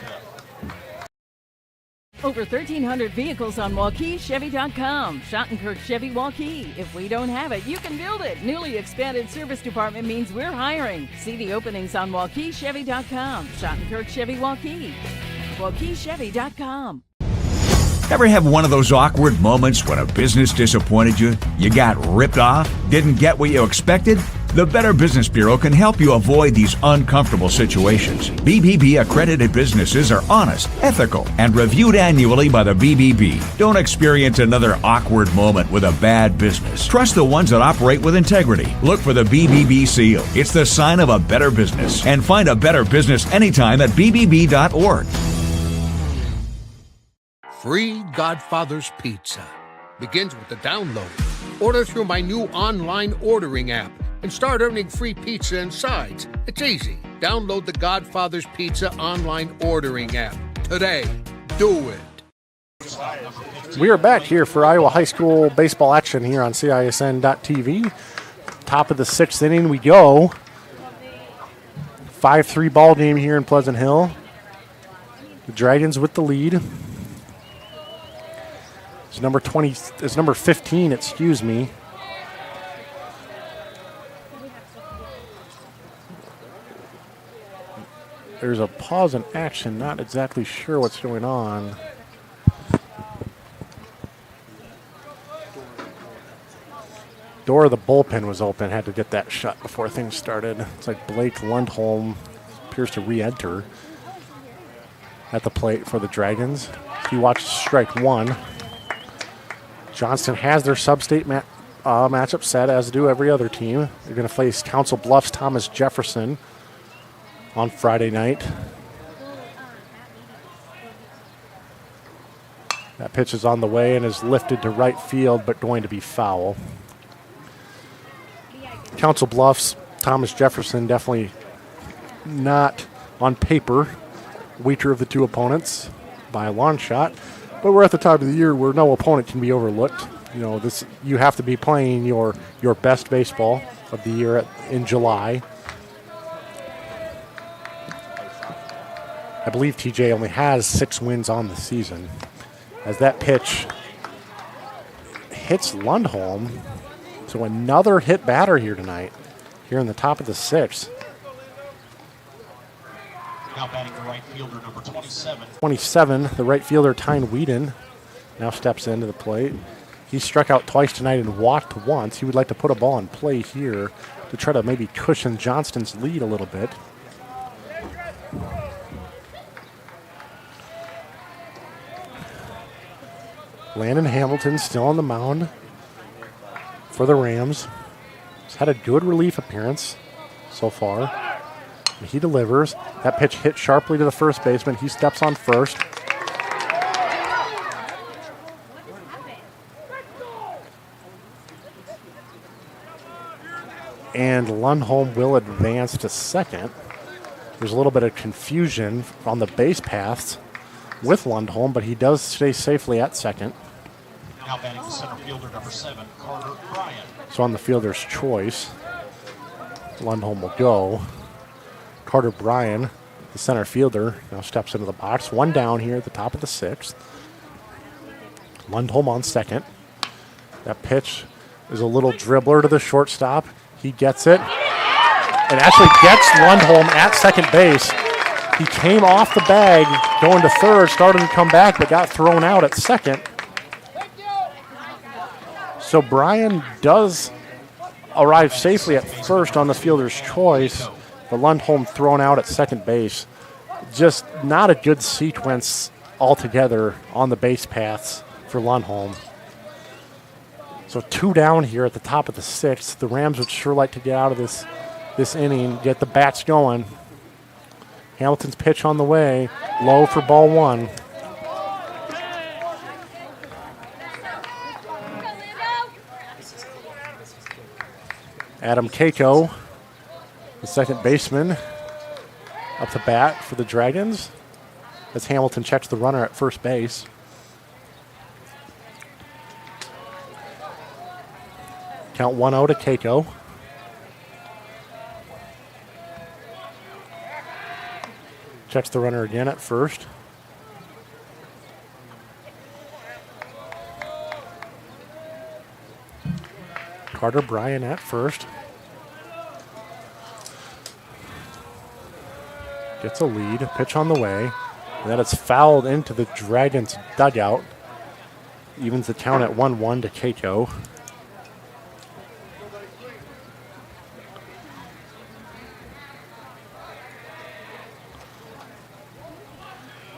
Over 1,300 vehicles on WaukeeChevy.com. Schottenkirk Chevy Waukee. If we don't have it, you can build it. Newly expanded service department means we're hiring. See the openings on WaukeeChevy.com. Schottenkirk Chevy Waukee. WaukeeChevy.com. Ever have one of those awkward moments when a business disappointed you? You got ripped off? Didn't get what you expected? The Better Business Bureau can help you avoid these uncomfortable situations. BBB accredited businesses are honest, ethical, and reviewed annually by the BBB. Don't experience another awkward moment with a bad business. Trust the ones that operate with integrity. Look for the BBB seal. It's the sign of a better business. And find a better business anytime at bbb.org. Free Godfather's Pizza begins with the download. Order through my new online ordering app and start earning free pizza and sides. It's easy. Download the Godfather's Pizza online ordering app today. Do it. We are back here for Iowa High School baseball action here on CISN.TV. Top of the 6th inning we go. 5-3 ball game here in Pleasant Hill. The Dragons with the lead. It's number 15, excuse me. There's a pause in action, not exactly sure what's going on. Door of the bullpen was open, had to get that shut before things started. It's like Blake Lundholm appears to re-enter at the plate for the Dragons. He watches strike 1. Johnston has their sub-state matchup set, as do every other team. They're going to face Council Bluffs' Thomas Jefferson on Friday night. That pitch is on the way and is lifted to right field, but going to be foul. Council Bluffs, Thomas Jefferson, definitely not on paper weaker of the two opponents by a long shot. But we're at the time of the year where no opponent can be overlooked. You know, you have to be playing your best baseball of the year in July. I believe TJ only has 6 wins on the season. As that pitch hits Lundholm, so another hit batter here tonight. here in the top of the sixth. Now batting the right fielder, number 27. 27, the right fielder, Tyne Whedon, now steps into the plate. He struck out twice tonight and walked once. He would like to put a ball in play here to try to maybe cushion Johnston's lead a little bit. Landon Hamilton still on the mound for the Rams. He's had a good relief appearance so far. And he delivers. That pitch hit sharply to the first baseman. He steps on first. And Lundholm will advance to second. There's a little bit of confusion on the base paths with Lundholm, but he does stay safely at second. Now batting the center fielder, number 7, Carter Bryant. So on the fielder's choice, Lundholm will go. Carter Bryant, the center fielder, now steps into the box. One down here at the top of the sixth. Lundholm on second. That pitch is a little dribbler to the shortstop. He gets it and actually gets Lundholm at second base. He came off the bag going to third, started to come back, but got thrown out at second. So Bryan does arrive safely at first on the fielder's choice, but Lundholm thrown out at second base. Just not a good sequence altogether on the base paths for Lundholm. So 2 down here at the top of the sixth. The Rams would sure like to get out of this inning, get the bats going. Hamilton's pitch on the way, low for ball 1. Adam Keiko, the second baseman, up to bat for the Dragons as Hamilton checks the runner at first base. Count 1-0 to Keiko. Checks the runner again at first. Carter Bryant at first. Gets a lead, pitch on the way. And then it's fouled into the Dragons' dugout. Evens the count at 1-1 to Keiko.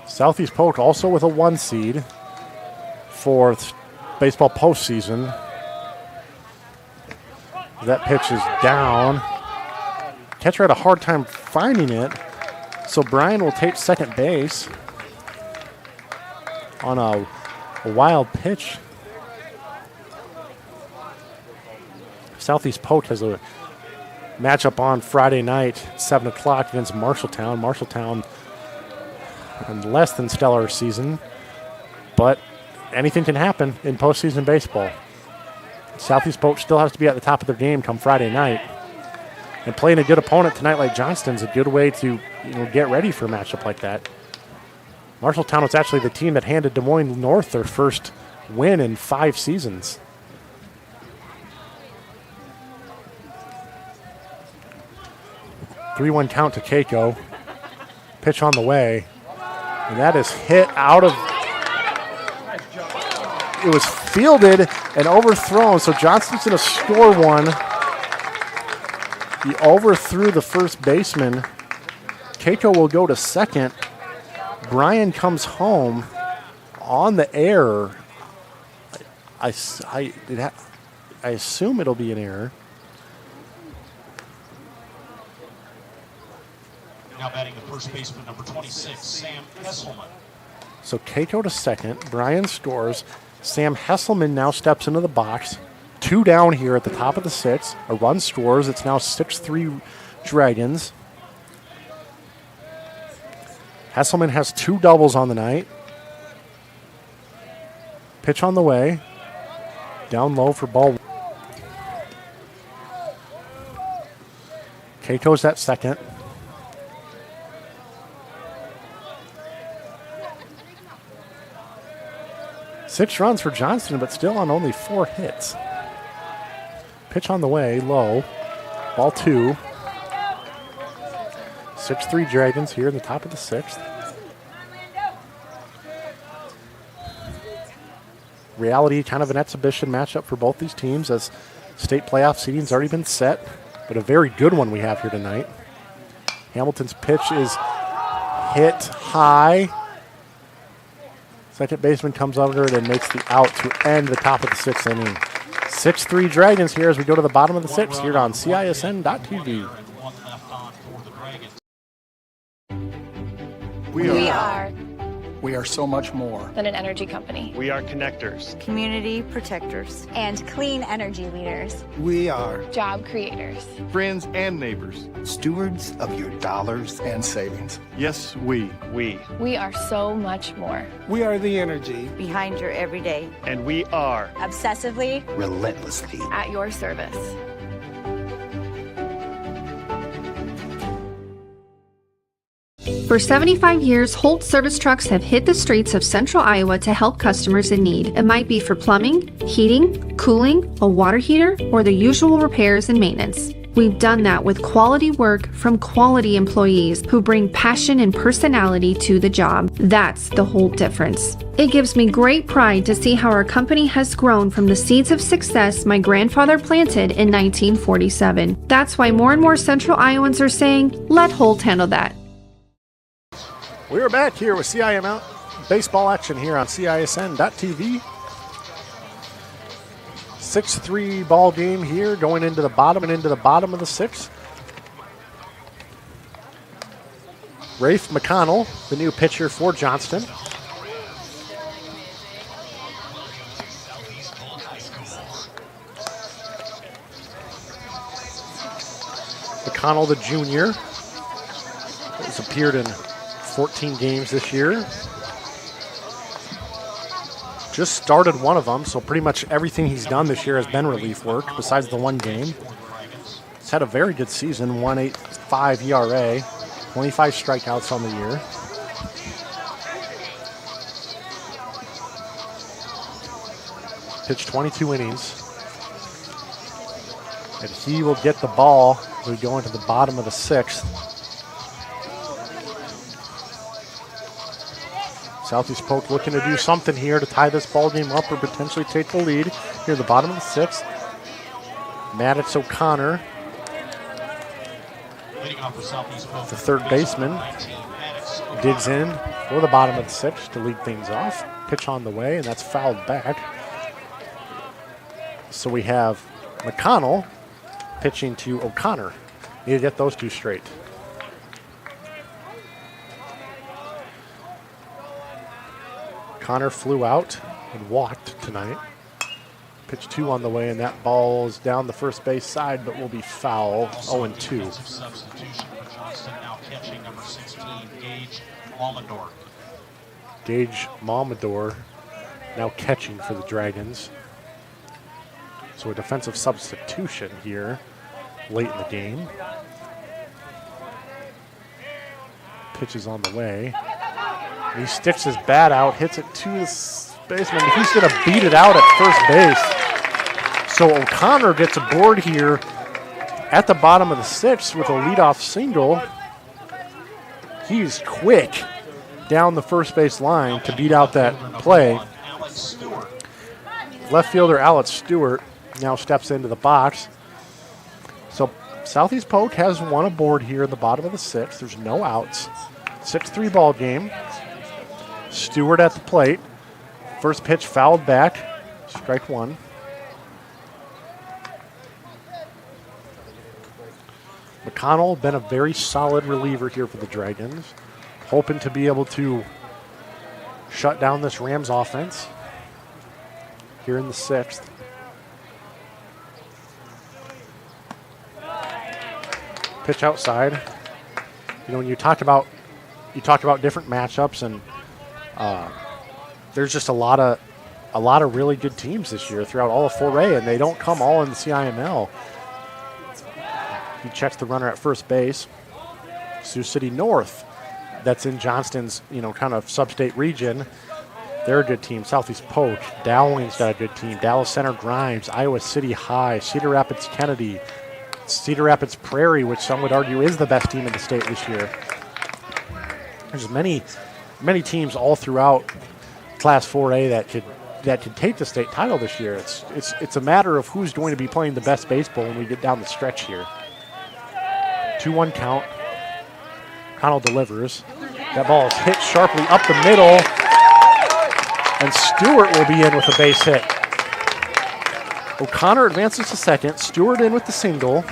Southeast Polk also with a 1 seed for baseball postseason. That pitch is down. Catcher had a hard time finding it, so Bryan will take second base on a wild pitch. Southeast Polk has a matchup on Friday night, 7 o'clock against Marshalltown. Marshalltown, a less than stellar season, but anything can happen in postseason baseball. Southeast Polk still has to be at the top of their game come Friday night. And playing a good opponent tonight like Johnston is a good way to get ready for a matchup like that. Marshalltown was actually the team that handed Des Moines North their first win in 5 seasons. Three-one count to Keiko. Pitch on the way. And that is hit out of... It was fielded and overthrown, so Johnston's going to score one. He overthrew the first baseman. Keiko will go to second. Bryan comes home on the error. I assume it'll be an error. Now batting the first baseman, number 26, Sam Hesselman. So Keiko to second. Bryan scores. Sam Hesselman now steps into the box. 2 down here at the top of the 6th. A run scores. It's now 6-3 Dragons. Hesselman has 2 doubles on the night. Pitch on the way. Down low for ball. Keiko's at second. Six runs for Johnston, but still on only 4 hits. Pitch on the way, low. Ball 2. 6-3 Dragons here in the top of the 6th. Reality, kind of an exhibition matchup for both these teams as state playoff seeding's already been set, but a very good one we have here tonight. Hamilton's pitch is hit high. Second baseman comes under it and makes the out to end the top of the 6th inning. 6-3 Dragons here as we go to the bottom of the 6th here on CISN.TV. We are so much more than an energy company. We are connectors, community protectors, and clean energy leaders. We are Job creators. friends and neighbors. stewards of your dollars and savings. Yes, we. We are so much more. We are the energy Behind your everyday, And we are. obsessively, Relentlessly. At your service. For 75 years, Holt service trucks have hit the streets of central Iowa to help customers in need. It might be for plumbing, heating, cooling, a water heater, or the usual repairs and maintenance. We've done that with quality work from quality employees who bring passion and personality to the job. That's the Holt difference. It gives me great pride to see how our company has grown from the seeds of success my grandfather planted in 1947. That's why more and more central Iowans are saying, let Holt handle that. We're back here with CIML baseball action here on CISN.TV. 6-3 ball game here going into the bottom of the 6th. Rafe McConnell, the new pitcher for Johnston. McConnell, the junior, has appeared in 14 games this year. Just started one of them, so pretty much everything he's done this year has been relief work besides the one game. He's had a very good season, 1.85 ERA, 25 strikeouts on the year. Pitched 22 innings. And he will get the ball as we go into the bottom of the 6th. Southeast Polk looking to do something here to tie this ball game up or potentially take the lead here at the bottom of the 6th. Maddox O'Connor, the third baseman, digs in for the bottom of the 6th to lead things off. Pitch on the way, and that's fouled back. So we have McConnell pitching to O'Connor. Need to get those two straight. Connor flew out and walked tonight. Pitch 2 on the way, and that ball is down the first base side, but will be foul. 0-2. Substitution for Johnston, now catching number 16, Gage Malmador. Gage Malmador now catching for the Dragons. So a defensive substitution here late in the game. Pitch is on the way. He sticks his bat out, hits it to the baseman. He's going to beat it out at first base. So O'Connor gets aboard here at the bottom of the 6th with a leadoff single. He's quick down the first base line to beat out that play. Left fielder Alex Stewart now steps into the box. So Southeast Polk has one aboard here in the bottom of the 6th. There's no outs. 6-3 ball game. Stewart at the plate. First pitch fouled back. Strike 1. McConnell been a very solid reliever here for the Dragons. Hoping to be able to shut down this Rams offense here in the 6th. Pitch outside. You know, when you talk about different matchups, and there's just a lot of really good teams this year throughout all of 4A, and they don't come all in the CIML. He checks the runner at first base. Sioux City North, that's in Johnston's, kind of sub-state region. They're a good team. Southeast Polk, Dowling's got a good team. Dallas Center Grimes, Iowa City High, Cedar Rapids Kennedy, Cedar Rapids Prairie, which some would argue is the best team in the state this year. There's many teams all throughout Class 4A that could take the state title this year. It's a matter of who's going to be playing the best baseball when we get down the stretch here. 2-1 count. Connell delivers. That ball is hit sharply up the middle, and Stewart will be in with a base hit. O'Connor advances to second. Stewart in with the single.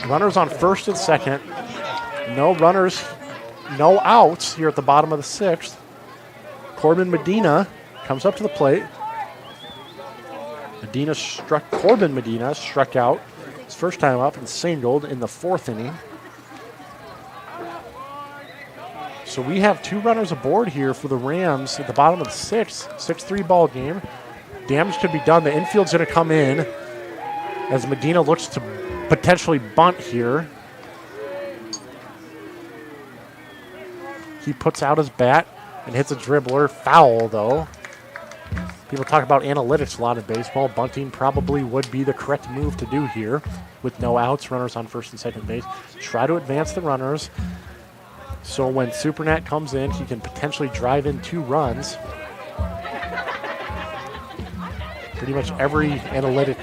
Runners on first and second. No runners, no outs here at the bottom of the sixth. Corbin Medina comes up to the plate. Corbin Medina struck out his first time up and singled in the fourth inning. So we have 2 runners aboard here for the Rams at the bottom of the sixth. 6-3 ball game. Damage could be done. The infield's going to come in as Medina looks to potentially bunt here. He puts out his bat and hits a dribbler. Foul, though. People talk about analytics a lot in baseball. Bunting probably would be the correct move to do here with no outs, runners on first and second base. Try to advance the runners. So when Supernat comes in, he can potentially drive in 2 runs. Pretty much every analytic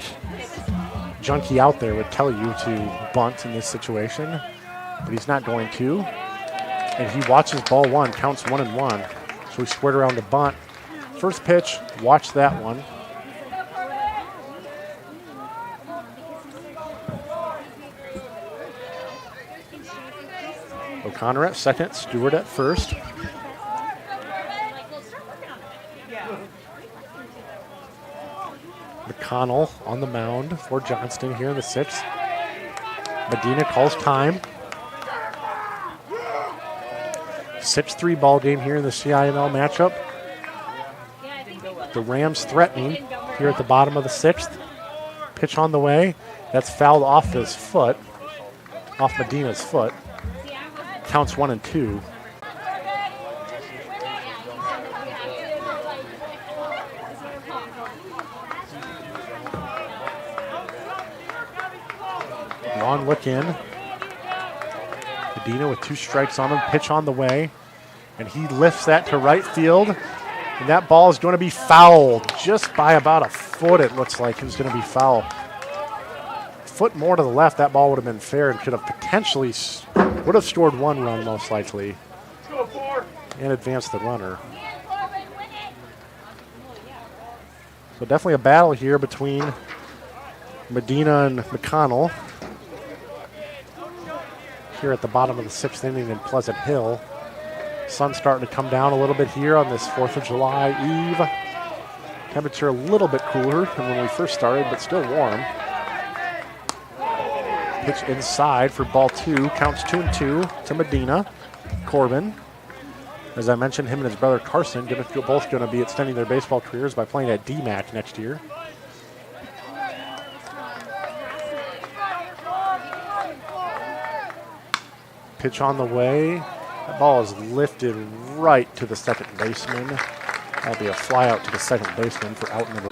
junkie out there would tell you to bunt in this situation, but he's not going to. And he watches ball 1, counts 1-1. So he squared around to bunt. First pitch, watch that one. O'Connor at second, Stewart at first. McConnell on the mound for Johnston here in the sixth. Medina calls time. 6-3 ball game here in the CIML matchup. The Rams threatening here at the bottom of the sixth. Pitch on the way. That's fouled off his foot, off Medina's foot. Counts 1-2. Long look in. Medina with 2 strikes on him. Pitch on the way. And he lifts that to right field. And that ball is going to be fouled just by about a foot, it looks like. It was going to be foul. A foot more to the left, that ball would have been fair and could have potentially would have scored 1 run most likely and advanced the runner. So definitely a battle here between Medina and McConnell here at the bottom of the 6th inning in Pleasant Hill. Sun's starting to come down a little bit here on this 4th of July eve. Temperature a little bit cooler than when we first started, but still warm. Pitch inside for ball 2. Counts 2-2 to Medina. Corbin. As I mentioned, him and his brother Carson both going to be extending their baseball careers by playing at DMAC next year. Pitch on the way. That ball is lifted right to the second baseman. That'll be a fly out to the second baseman for out number.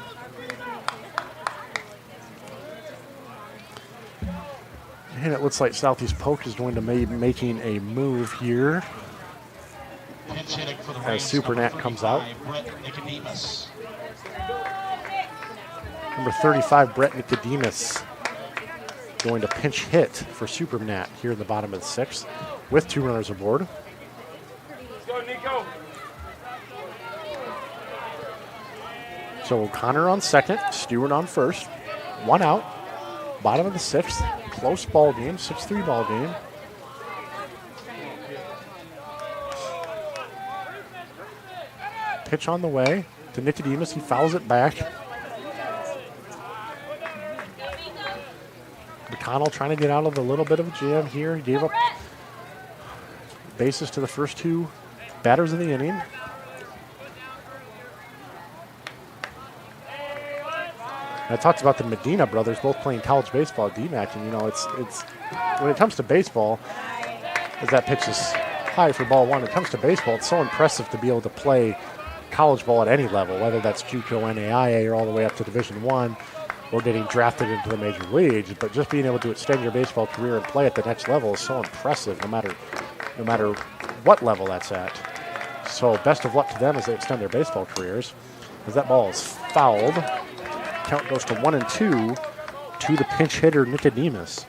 And it looks like Southeast Polk is going to be making a move here as Supernat comes out. Number 35, Brett Nicodemus, going to pinch hit for Supernat here in the bottom of the 6th with 2 runners aboard. Let's go, Nico. So O'Connor on second, Stewart on first. 1 out. Bottom of the 6th. Close ball game, 6-3 ball game. Pitch on the way to Nicodemus. He fouls it back. McConnell trying to get out of a little bit of a jam here. He gave up bases to the first 2 batters of the inning. I talked about the Medina brothers both playing college baseball at DMAC, and it's when it comes to baseball, as that pitch is high for ball 1, when it comes to baseball, it's so impressive to be able to play college ball at any level, whether that's JUCO, NAIA, or all the way up to Division I, or getting drafted into the major leagues, but just being able to extend your baseball career and play at the next level is so impressive, no matter what level that's at. So best of luck to them as they extend their baseball careers. As that ball is fouled, count goes to 1-2 to the pinch hitter Nicodemus.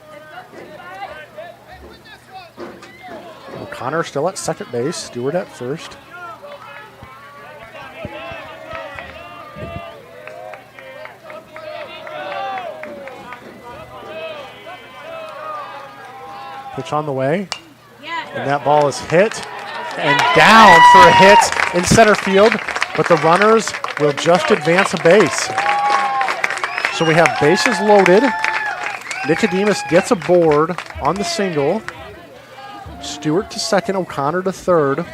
O'Connor still at second base, Stewart at first. Pitch on the way, and that ball is hit and down for a hit in center field, but the runners will just advance a base. So we have bases loaded. Nicodemus gets a board on the single. Stewart to second, O'Connor to third.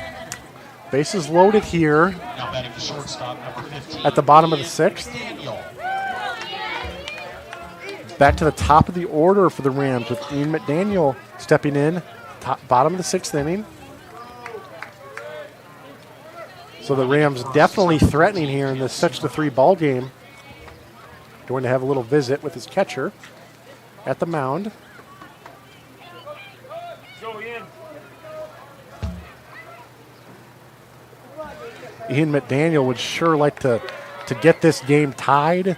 Bases loaded here Now batting the shortstop, number 15. at the bottom of the sixth. Daniel. Back to the top of the order for the Rams with Ian McDaniel stepping in, bottom of the sixth inning. So the Rams definitely threatening here in this 6-3 ball game. Going to have a little visit with his catcher at the mound. Ian McDaniel would sure like to get this game tied,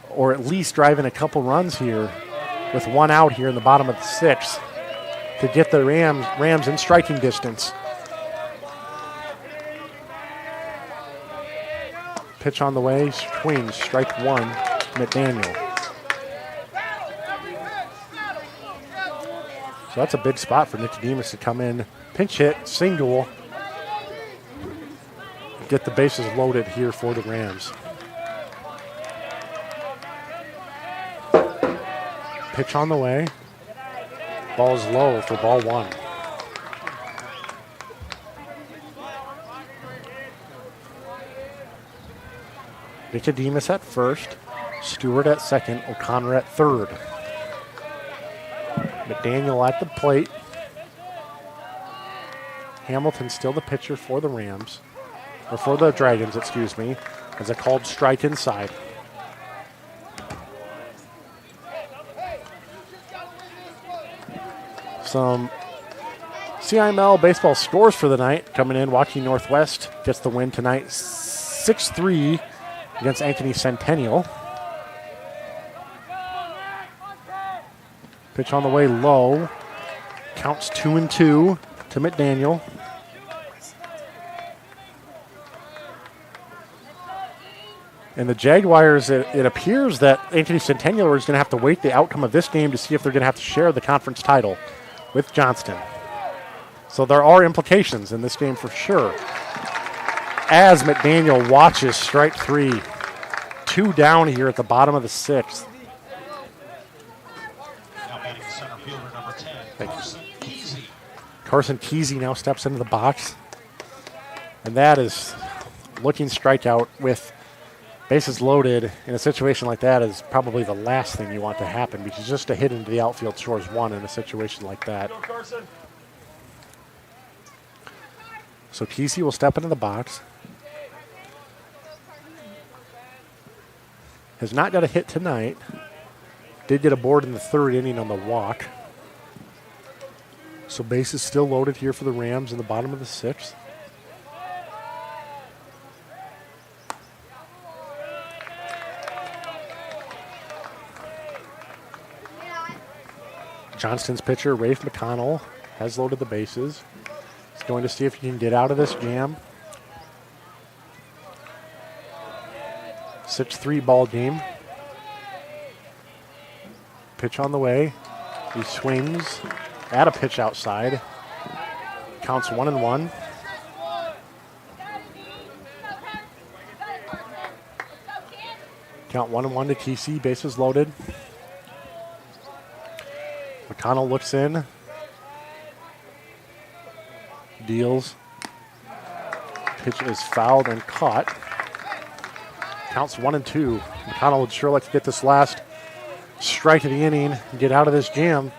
or at least drive in a couple runs here with one out here in the bottom of the sixth to get the Rams in striking distance. Pitch on the way, swings, strike one, McDaniel. So that's a big spot for Nicodemus to come in, pinch hit, single, get the bases loaded here for the Rams. Pitch on the way. Ball's low for ball one. Nicodemus at first, Stewart at second, O'Connor at third. McDaniel at the plate. Hamilton still the pitcher for the Rams, or for the Dragons, excuse me, as a called strike inside. Some CIML baseball scores for the night coming in. Waukee Northwest gets the win tonight, 6-3 against Ankeny Centennial. Pitch on the way low. Counts 2-2 to McDaniel. And the Jaguars, it appears that Ankeny Centennial is going to have to wait the outcome of this game to see if they're going to have to share the conference title with Johnston. So there are implications in this game for sure. As McDaniel watches strike three, 2 down here at the bottom of the sixth. Now batting the center fielder, number 10, Carson Kesey. Carson Kesey now steps into the box. And that is looking strikeout with bases loaded in a situation like that is probably the last thing you want to happen, because just a hit into the outfield scores one in a situation like that. So Kesey will step into the box. Has not got a hit tonight. Did get a board in the third inning on the walk. So bases still loaded here for the Rams in the bottom of the sixth. Johnston's pitcher, Rafe McConnell, has loaded the bases. He's going to see if he can get out of this jam. 6-3 ball game. Pitch on the way. He swings at a pitch outside. Counts 1-1. Count 1-1 to Kesey, bases loaded. McConnell looks in. Deals. Pitch is fouled and caught. Counts 1-2. McConnell would sure like to get this last strike of the inning and get out of this jam.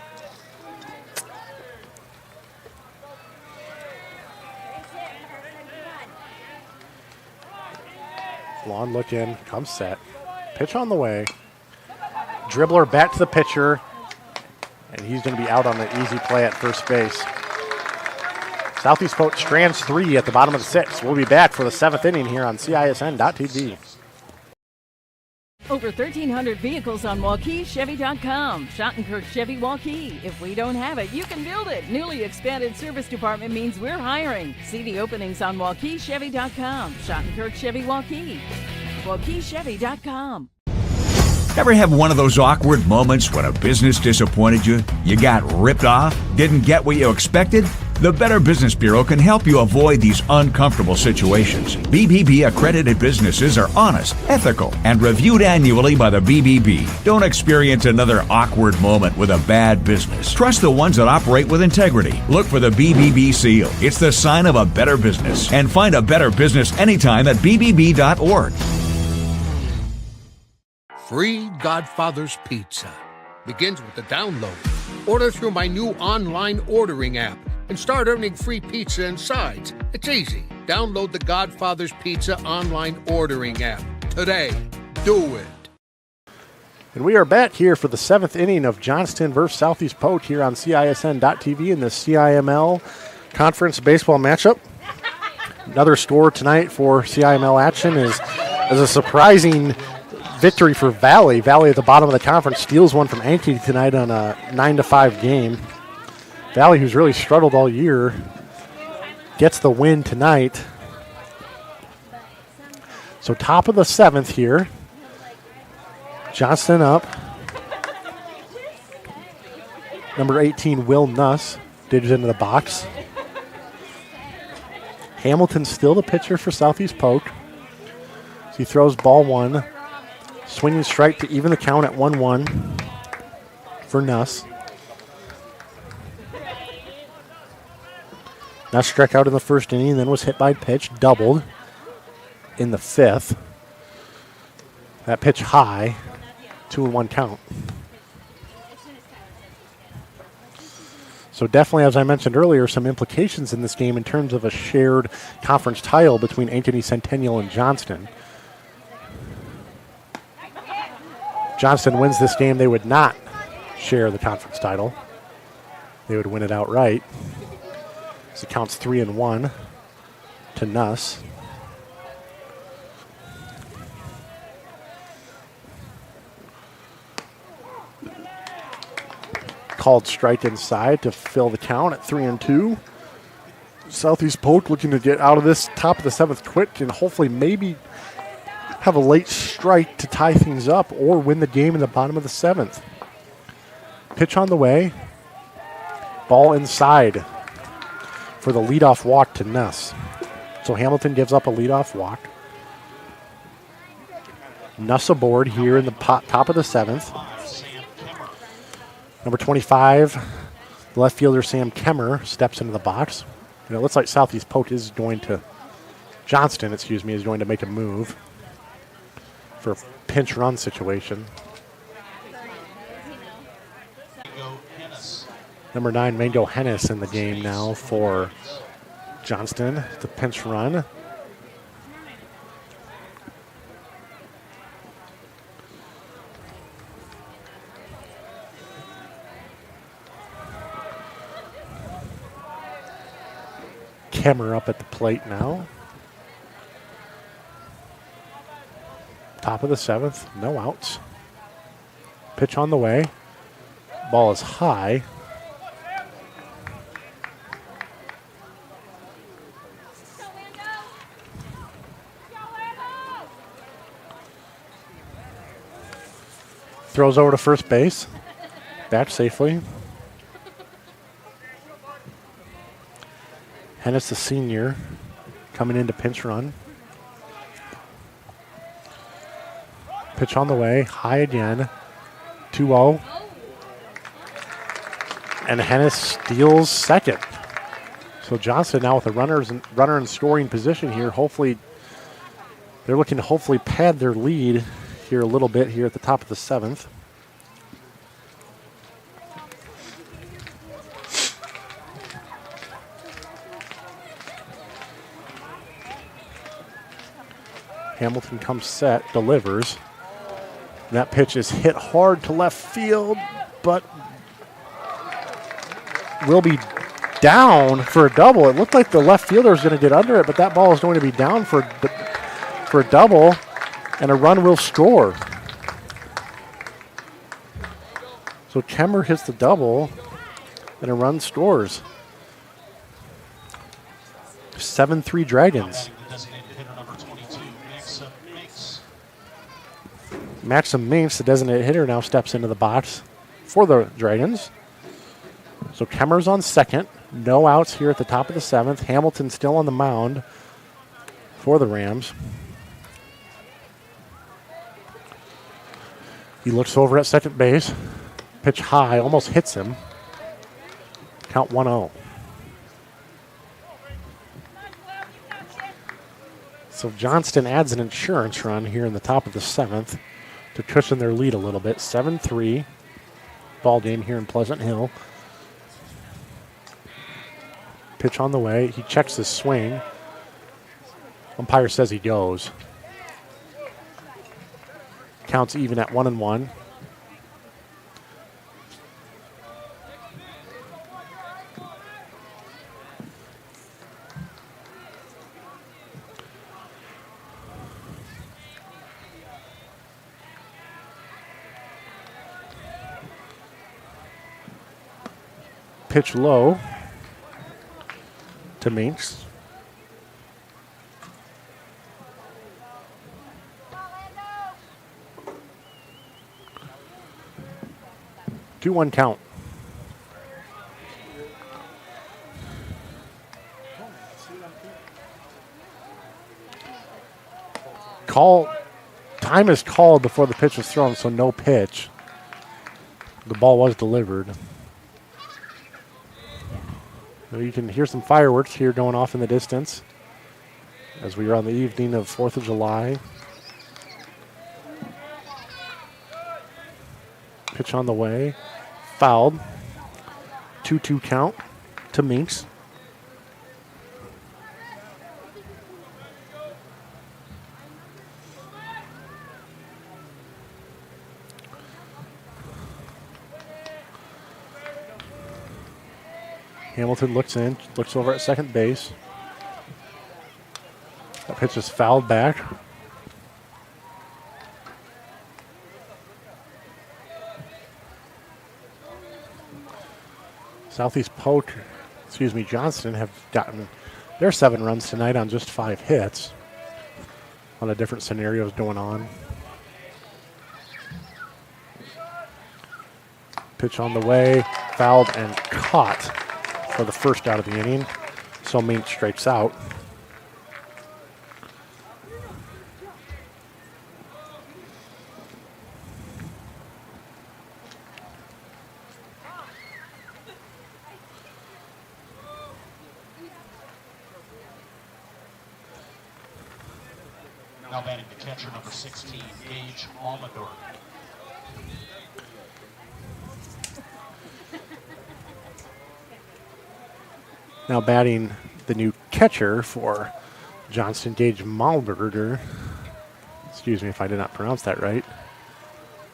Long look in, comes set. Pitch on the way. Dribbler back to the pitcher, and he's going to be out on the easy play at first base. Southeast Polk strands 3 at the bottom of the 6th. We'll be back for the 7th inning here on CISN.TV. Over 1,300 vehicles on WaukeeChevy.com. Schottenkirk Chevy Waukee. If we don't have it, you can build it. Newly expanded service department means we're hiring. See the openings on WaukeeChevy.com. Schottenkirk Chevy Waukee. WaukeeChevy.com. Ever have one of those awkward moments when a business disappointed you? You got ripped off? Didn't get what you expected? The Better Business Bureau can help you avoid these uncomfortable situations. BBB accredited businesses are honest, ethical, and reviewed annually by the BBB. Don't experience another awkward moment with a bad business. Trust the ones that operate with integrity. Look for the BBB seal. It's the sign of a better business. And find a better business anytime at bbb.org. Free Godfather's Pizza begins with the download. Order through my new online ordering app and start earning free pizza and sides. It's easy. Download the Godfather's Pizza online ordering app today. Do it. And we are back here for the 7th inning of Johnston versus Southeast Polk here on CISN.TV in the CIML Conference Baseball matchup. Another score tonight for CIML action is a surprising victory for Valley. Valley at the bottom of the conference steals one from Ankeny tonight on a 9-5 game. Valley, who's really struggled all year, gets the win tonight. So top of the 7th here. Johnston up. Number 18, Will Nuss, digs into the box. Hamilton still the pitcher for Southeast Polk. So he throws ball 1. Swinging strike to even the count at 1-1 for Nuss. Nuss struck out in the first inning, then was hit by a pitch, doubled in the 5th. That pitch high, 2-1 count. So definitely, as I mentioned earlier, some implications in this game in terms of a shared conference title between Ankeny, Centennial, and Johnston. Johnston wins this game, they would not share the conference title. They would win it outright. So it counts 3-1 to Nuss. Called strike inside to fill the count at 3-2. Southeast Polk looking to get out of this top of the 7th quick and hopefully maybe have a late strike to tie things up or win the game in the bottom of the 7th. Pitch on the way. Ball inside for the leadoff walk to Nuss. So Hamilton gives up a leadoff walk. Nuss aboard here in the top of the 7th. Number 25, the left fielder Sam Kemmer steps into the box. And it looks like Southeast Polk is going to, Johnston, is going to make a move for a pinch run situation. Number 9, Mango Hennis in the game now for Johnston. The pinch run. Kemmer up at the plate now. Top of the 7th, no outs. Pitch on the way. Ball is high. Throws over to first base. Back safely. Hennis, the senior, coming in to pinch run. Pitch on the way, high again, 2-0. And Hennis steals second. So Johnston now with a runner in scoring position here. Hopefully, they're looking to hopefully pad their lead here a little bit here at the top of the 7th. Hamilton comes set, delivers. And that pitch is hit hard to left field, but will be down for a double. It looked like the left fielder was going to get under it, but that ball is going to be down for a double, and a run will score. So Kemmer hits the double, and a run scores. 7-3 Dragons. Maxim Minks, the designated hitter, now steps into the box for the Dragons. So Kemmer's on second. No outs here at the top of the 7th. Hamilton still on the mound for the Rams. He looks over at second base. Pitch high, almost hits him. Count 1-0. So Johnston adds an insurance run here in the top of the 7th to cushion their lead a little bit. 7-3 ball game here in Pleasant Hill. Pitch on the way. He checks his swing. Umpire says he goes. Counts even at 1-1. Pitch low to Minks. Two one count. Time is called before the pitch was thrown, so no pitch. The ball was delivered. You can hear some fireworks here going off in the distance as we are on the evening of 4th of July. Pitch on the way. Fouled. 2-2 count to Minks. Hamilton looks in, looks over at second base. That pitch is fouled back. Southeast Polk, Johnston have gotten their 7 runs tonight on just 5 hits. A lot of different scenarios going on. Pitch on the way, fouled and caught for the first out of the inning. So Minks strikes out. Now batting the catcher, number 16, Gage Almador. Now batting the new catcher for Johnston, Gage Malberger. Excuse me if I did not pronounce that right.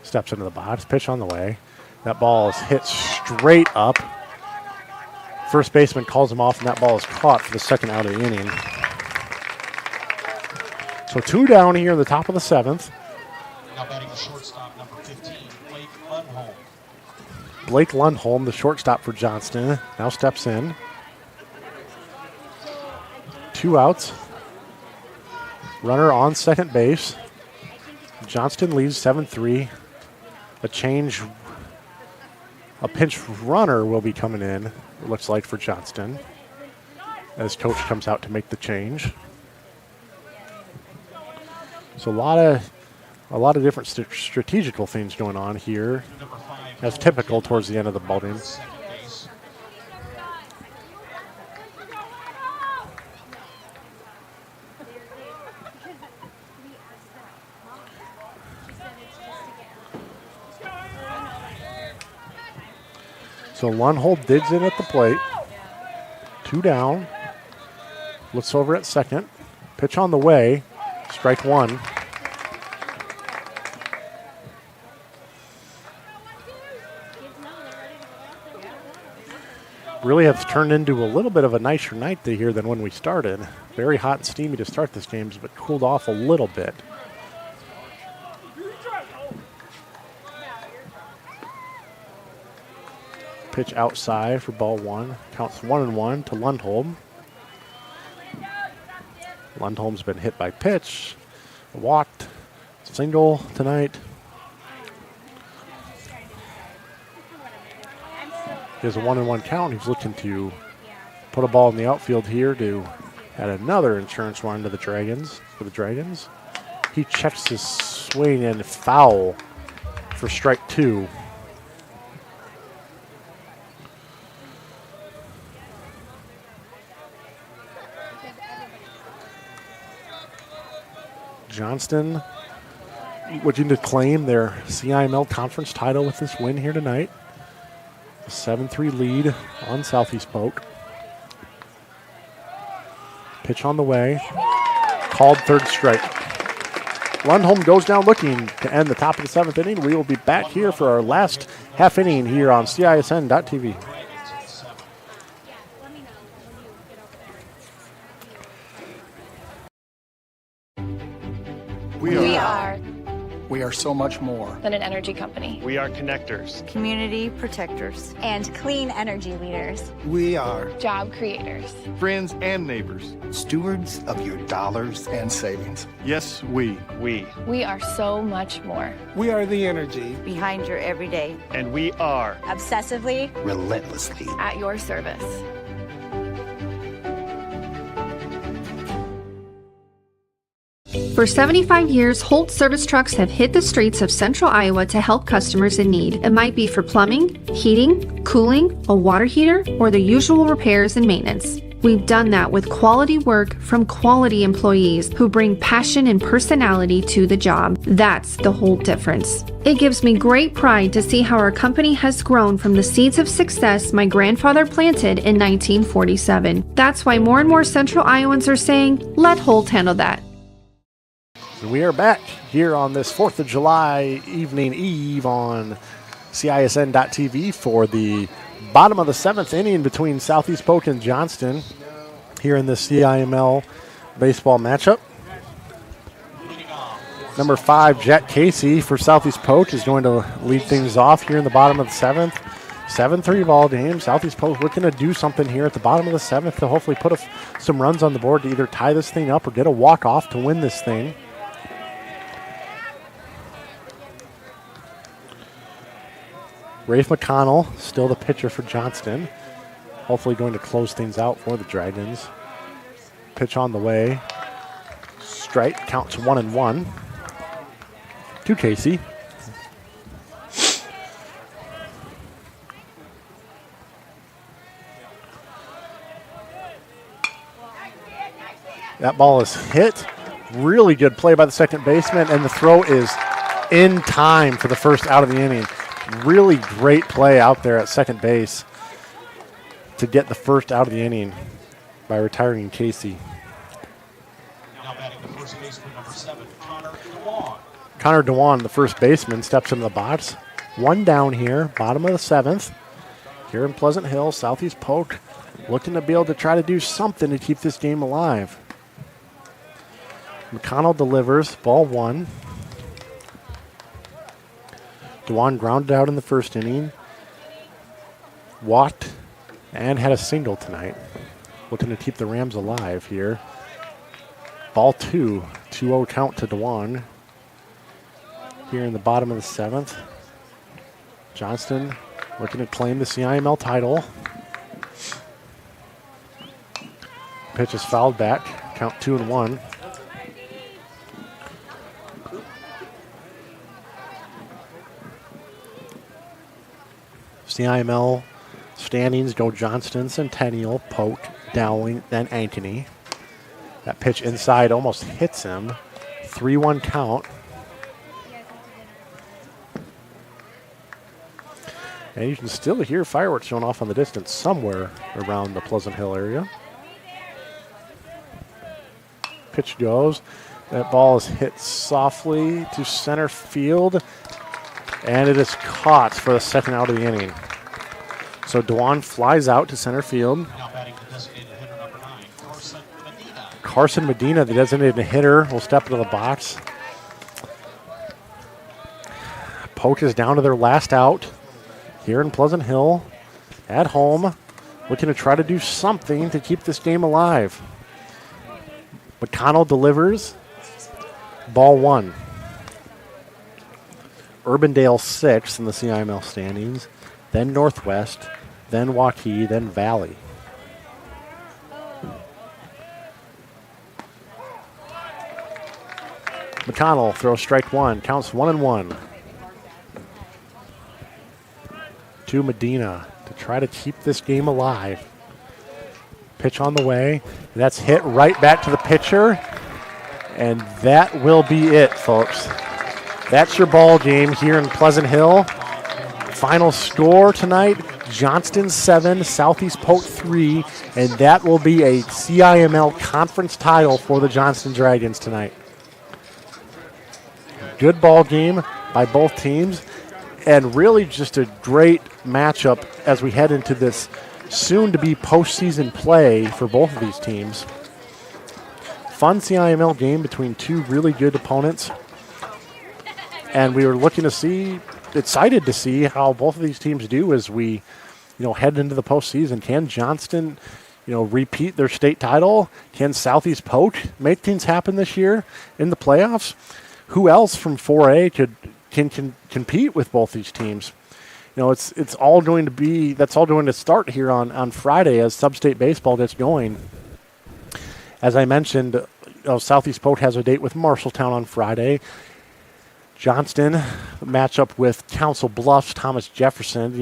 Steps into the box, pitch on the way. That ball is hit straight up. First baseman calls him off, and that ball is caught for the second out of the inning. So 2 down here in the top of the 7th. Now batting the shortstop, number 15, Blake Lundholm. Blake Lundholm, the shortstop for Johnston, now steps in. 2 outs. Runner on second base. Johnston leads 7-3. A pinch runner will be coming in, it looks like, for Johnston, as coach comes out to make the change. So a lot of different strategical things going on here, as typical towards the end of the ball game. So Lundholm digs in at the plate. 2 down. Looks over at second. Pitch on the way. Strike 1. really have turned into a little bit of a nicer night here than when we started. Very hot and steamy to start this game, but cooled off a little bit. Pitch outside for ball one. Counts 1-1 to Lundholm. Lundholm's been hit by pitch. Walked. Single tonight. He has a 1-1 count. He's looking to put a ball in the outfield here to add another insurance run to the Dragons. For the Dragons, he checks his swing and foul for strike 2. Johnston looking to claim their CIML conference title with this win here tonight. A 7-3 lead on Southeast Polk. Pitch on the way. Called third strike. Lundholm goes down looking to end the top of the 7th inning. We will be back here for our last half inning here on CISN.TV. We are so much more than an energy company. We are connectors, community protectors, and clean energy leaders. We are Job creators. friends and neighbors. stewards of your dollars and savings. Yes, we. We are so much more. We are the energy Behind your everyday. And we are. Obsessively. Relentlessly. At your service. For 75 years, Holt service trucks have hit the streets of central Iowa to help customers in need. It might be for plumbing, heating, cooling, a water heater, or the usual repairs and maintenance. We've done that with quality work from quality employees who bring passion and personality to the job. That's the Holt difference. It gives me great pride to see how our company has grown from the seeds of success my grandfather planted in 1947. That's why more and more central Iowans are saying, let Holt handle that. We are back here on this 4th of July evening eve on CISN.TV for the bottom of the 7th inning between Southeast Polk and Johnston here in the CIML baseball matchup. Number 5, Jet Casey for Southeast Polk is going to lead things off here in the bottom of the 7th. 7-3 ball game. Southeast Polk looking to do something here at the bottom of the 7th to hopefully put some runs on the board to either tie this thing up or get a walk-off to win this thing. Rafe McConnell, still the pitcher for Johnston. Hopefully going to close things out for the Dragons. Pitch on the way. Strike, counts 1-1 to Casey. That ball is hit. Really good play by the second baseman, and the throw is in time for the first out of the inning. Really great play out there at second base to get the first out of the inning by retiring Casey. Now batting the first baseman, number 7, Connor DeWan. Connor DeWan, the first baseman, steps into the box. One down here, bottom of the 7th. Here in Pleasant Hill, Southeast Polk looking to be able to try to do something to keep this game alive. McConnell delivers, ball 1. DeWan grounded out in the first inning, walked, and had a single tonight. Looking to keep the Rams alive here. Ball 2, 2-0 count to DeWan. Here in the bottom of the 7th. Johnston looking to claim the CIML title. Pitch is fouled back, count 2-1. CIML standings go Johnston, Centennial, Polk, Dowling, then Ankeny. That pitch inside almost hits him. 3-1 count. And you can still hear fireworks going off on the distance somewhere around the Pleasant Hill area. Pitch goes. That ball is hit softly to center field. And it is caught for the second out of the inning. So Dewan flies out to center field. Now batting the designated hitter number 9, Carson Medina. Carson Medina, the designated hitter, will step into the box. Polk is down to their last out here in Pleasant Hill at home, looking to try to do something to keep this game alive. McConnell delivers. Ball 1. Urbandale 6 in the CIML standings, then Northwest, then Waukee, then Valley. McConnell throws strike 1, counts 1-1. To Medina to try to keep this game alive. Pitch on the way. That's hit right back to the pitcher. And that will be it, folks. That's your ball game here in Pleasant Hill. Final score tonight, Johnston 7, Southeast Polk 3, and that will be a CIML conference title for the Johnston Dragons tonight. Good ball game by both teams, and really just a great matchup as we head into this soon-to-be postseason play for both of these teams. Fun CIML game between two really good opponents, and we were looking to see, excited to see how both of these teams do as we, head into the postseason. Can Johnston, repeat their state title? Can Southeast Polk make things happen this year in the playoffs? Who else from 4A can compete with both these teams? It's all going to be, that's all going to start here on Friday as Sub-State Baseball gets going. As I mentioned, Southeast Polk has a date with Marshalltown on Friday. Johnston match up with Council Bluffs, Thomas Jefferson.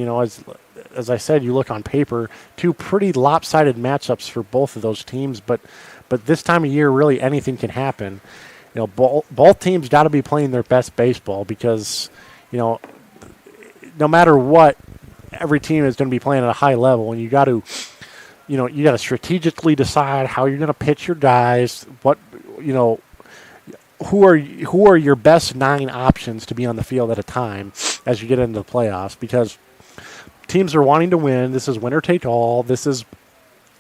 As I said, you look on paper, two pretty lopsided matchups for both of those teams. But this time of year, really anything can happen. Both teams got to be playing their best baseball because, no matter what, every team is going to be playing at a high level, and you got to strategically decide how you're going to pitch your guys. Who are your best 9 options to be on the field at a time as you get into the playoffs? Because teams are wanting to win. This is winner take all. This is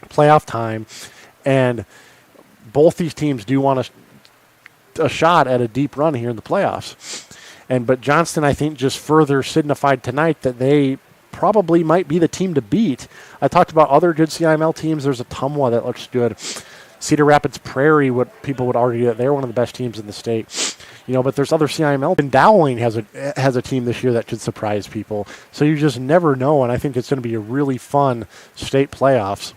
playoff time, and both these teams do want a shot at a deep run here in the playoffs. But Johnston, I think, just further signified tonight that they probably might be the team to beat. I talked about other good CIML teams. There's Ottumwa that looks good. Cedar Rapids Prairie, what people would argue that they're one of the best teams in the state. But there's other CIML. And Dowling has a team this year that could surprise people. So you just never know, and I think it's going to be a really fun state playoffs.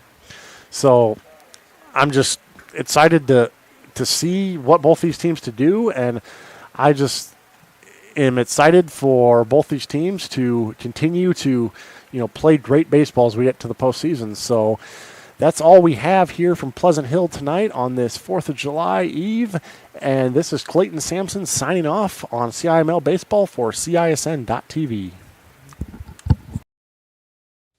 So I'm just excited to see what both these teams to do, and I just am excited for both these teams to continue to, play great baseball as we get to the postseason. So that's all we have here from Pleasant Hill tonight on this 4th of July Eve. And this is Clayton Sampson signing off on CIML Baseball for CISN.TV.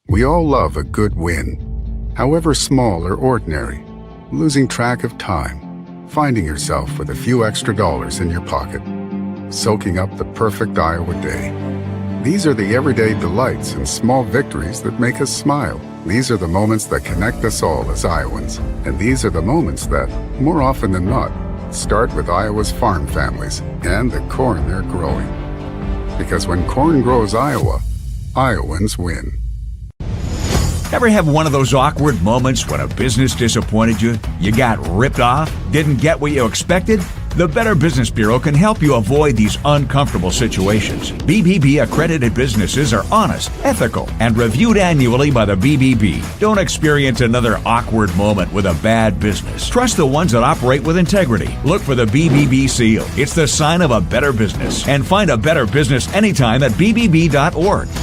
We all love a good win, however small or ordinary. Losing track of time, finding yourself with a few extra dollars in your pocket, soaking up the perfect Iowa day. These are the everyday delights and small victories that make us smile. These are the moments that connect us all as Iowans. And these are the moments that, more often than not, start with Iowa's farm families and the corn they're growing. Because when corn grows Iowa, Iowans win. Ever have one of those awkward moments when a business disappointed you? You got ripped off? Didn't get what you expected? The Better Business Bureau can help you avoid these uncomfortable situations. BBB accredited businesses are honest, ethical, and reviewed annually by the BBB. Don't experience another awkward moment with a bad business. Trust the ones that operate with integrity. Look for the BBB seal. It's the sign of a better business. And find a better business anytime at bbb.org.